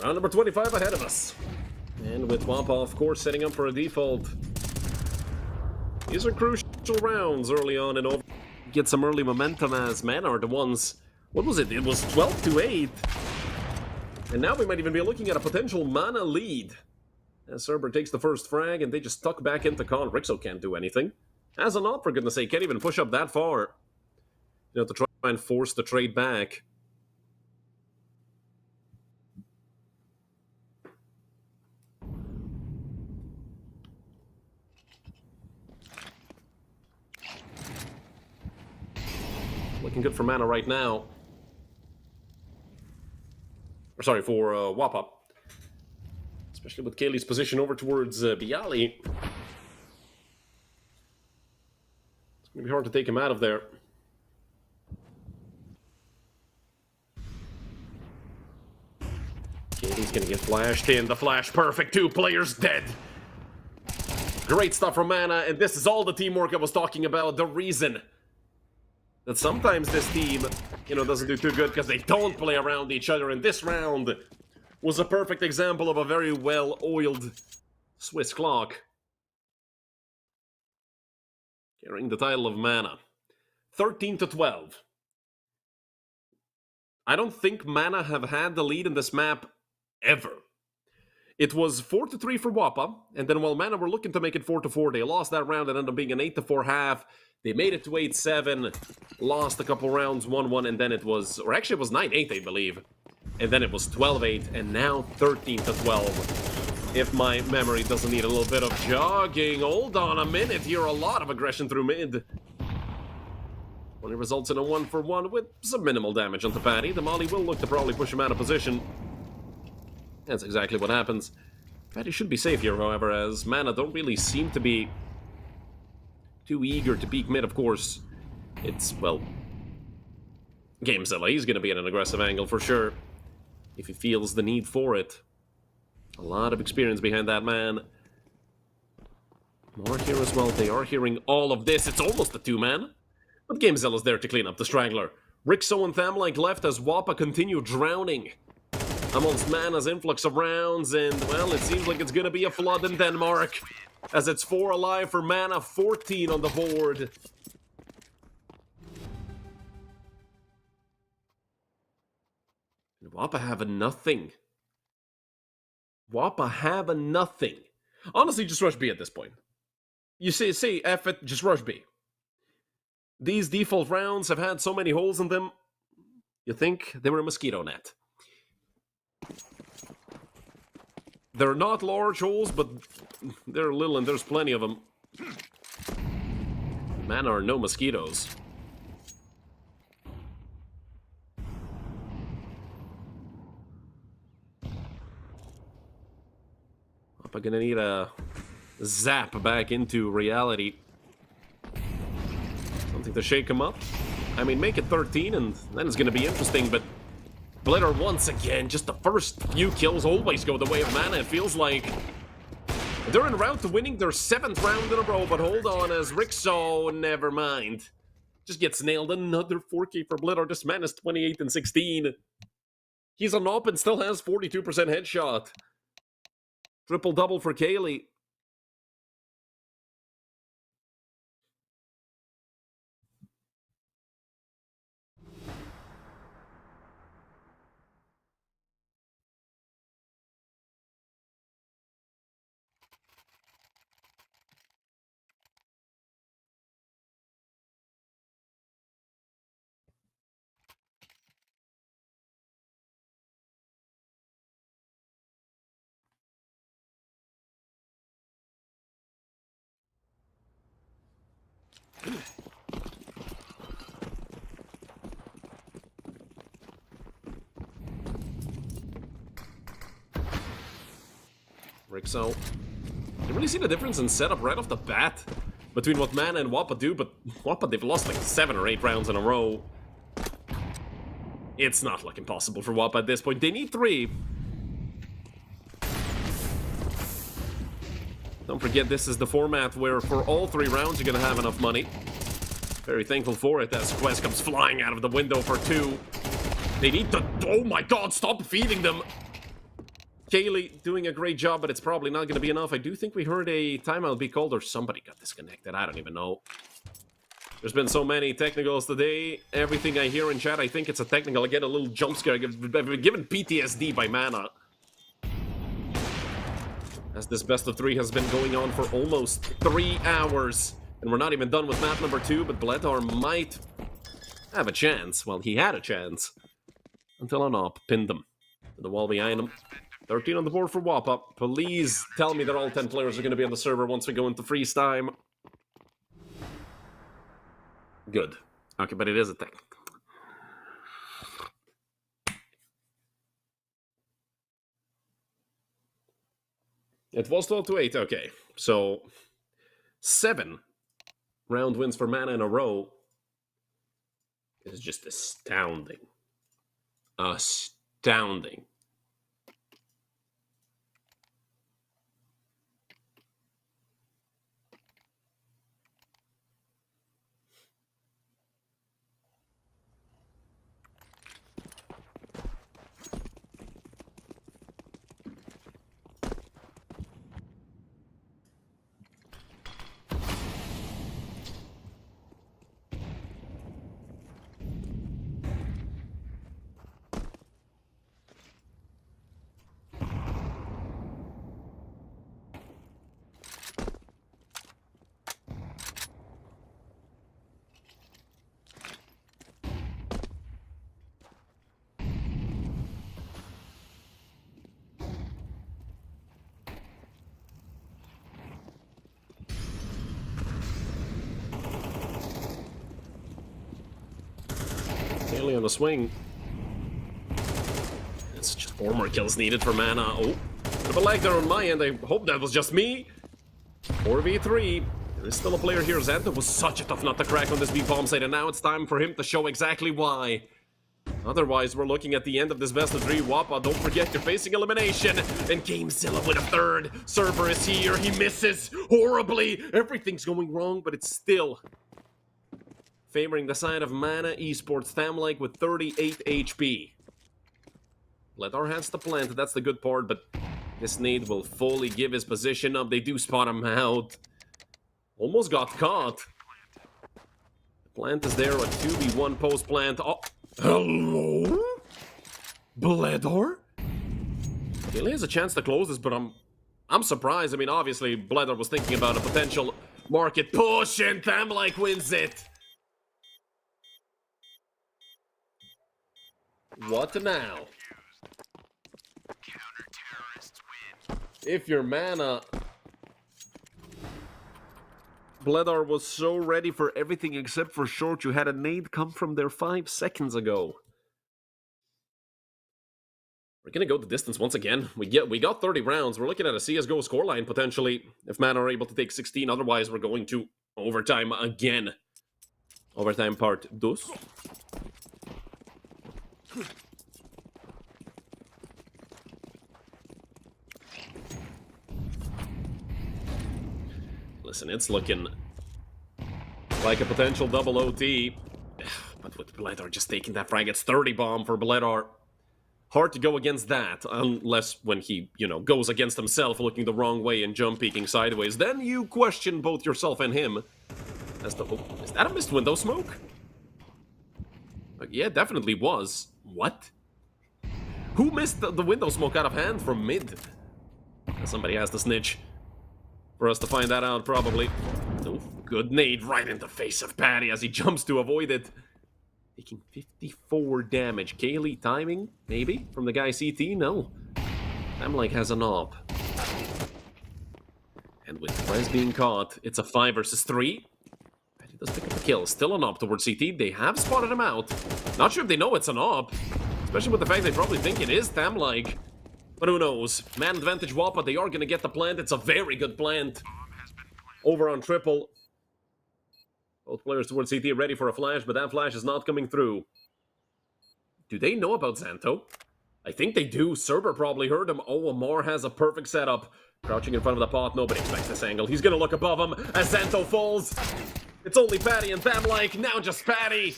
Round number 25 ahead of us. And with WOPA, of course, setting up for a default. These are crucial rounds early on and over. Get some early momentum as Mana are the ones... What was it? It was 12-8. And now we might even be looking at a potential Mana lead. As Cerber takes the first frag and they just tuck back into con. Rixo can't do anything. As an op, for goodness sake, can't even push up that far. You know, to try and force the trade back. Looking good for Mana right now. Or sorry, for WOPA. Especially with Kaylee's position over towards Bialy. It's going to be hard to take him out of there. Kaylee's going to get flashed in. The flash perfect. 2 players dead. Great stuff from Mana. And this is all the teamwork I was talking about. The reason that sometimes this team, you know, doesn't do too good because they don't play around each other. And this round was a perfect example of a very well-oiled Swiss clock. Carrying the title of Mana. 13-12. I don't think Mana have had the lead in this map ever. It was 4-3 for WOPA, and then while Mana were looking to make it 4-4, they lost that round and ended up being an 8-4 half. They made it to 8-7, lost a couple rounds, 1-1, and then it was, or actually it was 9-8, I believe. And then it was 12-8, and now 13-12. If my memory doesn't need a little bit of jogging. Hold on a minute here, a lot of aggression through mid. Only results in a 1-for-1 with some minimal damage onto Patty. The Molly will look to probably push him out of position. That's exactly what happens. Patty should be safe here, however, as Mana don't really seem to be too eager to peek mid, of course. It's, well, GameZilla. He's going to be at an aggressive angle for sure, if he feels the need for it. A lot of experience behind that man. More here as well. They are hearing all of this. It's almost a two-man. But GameZilla is there to clean up the straggler. Rixo and Thamlike left as WOPA continue drowning amongst Mana's influx of rounds, and, well, it seems like it's gonna be a flood in Denmark, as it's 4 alive for Mana, 14 on the board. And WOPA have a nothing. WOPA have a nothing. Honestly, just rush B at this point. You say F it, just rush B. These default rounds have had so many holes in them, you think they were a mosquito net. They're not large holes, but they're little and there's plenty of them. Man, are no mosquitoes. I'm gonna need a zap back into reality. Something to shake him up. I mean, make it 13 and then it's gonna be interesting, but Blitter once again, just the first few kills always go the way of Mana. It feels like they're en route to winning their 7th round in a row, but hold on, as Rixo, never mind. Just gets nailed. Another 4K for Blitter, just Mana's 28 and 16. He's on up and still has 42% headshot. Triple-double for Kaylee. Rixo. You really see the difference in setup right off the bat between what Mana and WOPA do, but WOPA, they've lost like 7 or 8 rounds in a row. It's not looking possible for WOPA at this point. They need 3. Don't forget, this is the format where for all 3 rounds you're gonna have enough money. Very thankful for it as Quest comes flying out of the window for 2. They need to... Oh my god, stop feeding them! Kaylee doing a great job, but it's probably not going to be enough. I do think we heard a timeout be called, or somebody got disconnected. I don't even know. There's been so many technicals today. Everything I hear in chat, I think it's a technical. I get a little jump scare. I've been given PTSD by Mana. As this best of 3 has been going on for almost 3 hours. And we're not even done with map number 2, but Bledar might have a chance. Well, he had a chance. Until Anop pinned him to the wall behind him. 13 on the board for WOPA. Please tell me that all 10 players are going to be on the server once we go into freeze time. Good. Okay, but it is a thing. It was 12-8, okay. So, 7 round wins for Mana in a row is just astounding. Astounding. On the swing. It's just 4 more kills needed for Mana. Oh, bit of a lag there on my end. I hope that was just me. 4v3. There is still a player here. Xantho was such a tough nut to crack on this B-bomb site, and now it's time for him to show exactly why. Otherwise, we're looking at the end of this best of 3. WOPA, don't forget you're facing elimination. And GameZilla with a third. Server is here. He misses horribly. Everything's going wrong, but it's still favoring the side of Mana Esports. Thamlike with 38 HP. Bledar has the plant. That's the good part, but this nade will fully give his position up. They do spot him out. Almost got caught. The plant is there. A 2v1 post plant. Oh. Hello? Bledar? He has a chance to close this, but I'm surprised. I mean, obviously, Bledar was thinking about a potential market push, and Thamlike wins it. What now? If you're Mana... Bledar was so ready for everything except for short. You had a nade come from there 5 seconds ago. We're gonna go the distance once again. We got 30 rounds. We're looking at a CSGO scoreline potentially if Mana are able to take 16. Otherwise, we're going to overtime again. Overtime part 2. Listen, it's looking like a potential double OT. But with Bledar just taking that frag, it's 30 bomb for Bledar. Hard to go against that, unless when he, goes against himself, looking the wrong way and jump peeking sideways. Then you question both yourself and him. Is that a missed window smoke? Yeah, it definitely was. What? Who missed the window smoke out of hand from mid? Somebody has to snitch. For us to find that out, probably. Oh, good nade right in the face of Patty as he jumps to avoid it. Taking 54 damage. Kaylee timing, maybe? From the guy CT? No. Thamlike has an op. And with Prez being caught, it's a 5 versus 3. Patty does pick up a kill. Still an op towards CT. They have spotted him out. Not sure if they know it's an op. Especially with the fact they probably think it is Thamlike. But who knows? Man advantage WOPA, they are going to get the plant. It's a very good plant. Over on triple. Both players towards CT ready for a flash, but that flash is not coming through. Do they know about Xanto? I think they do. Cerber probably heard him. Oh, Amar has a perfect setup. Crouching in front of the pot. Nobody expects this angle. He's going to look above him as Xanto falls. It's only Patty and Thamlike. Now just Patty.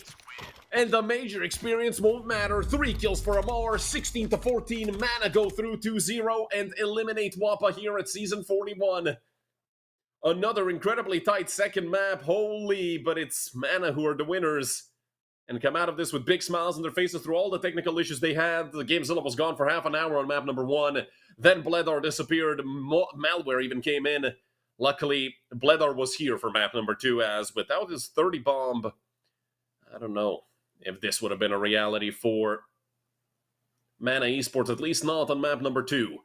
And the major experience won't matter. 3 kills for Amar, 16-14. Mana go through 2-0 and eliminate WOPA here at Season 41. Another incredibly tight second map. Holy, but it's Mana who are the winners. And come out of this with big smiles on their faces through all the technical issues they had. The GameZilla was gone for half an hour on map number 1. Then Bledar disappeared. Malware even came in. Luckily, Bledar was here for map number 2, as without his 30 bomb, I don't know if this would have been a reality for Mana Esports, at least not on map number 2.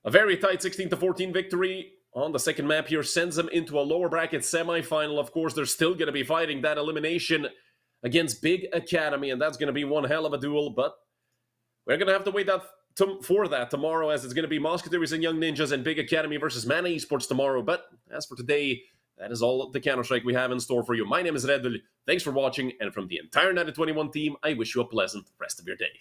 A very tight 16-14 victory on the second map here sends them into a lower bracket semifinal. Of course, they're still going to be fighting that elimination against Big Academy, and that's going to be one hell of a duel, but we're going to have to wait for that tomorrow, as it's going to be Musketeers and Young Ninjas and Big Academy versus Mana Esports tomorrow. But as for today, that is all the Counter-Strike we have in store for you. My name is Redul. Thanks for watching, and from the entire United21 team, I wish you a pleasant rest of your day.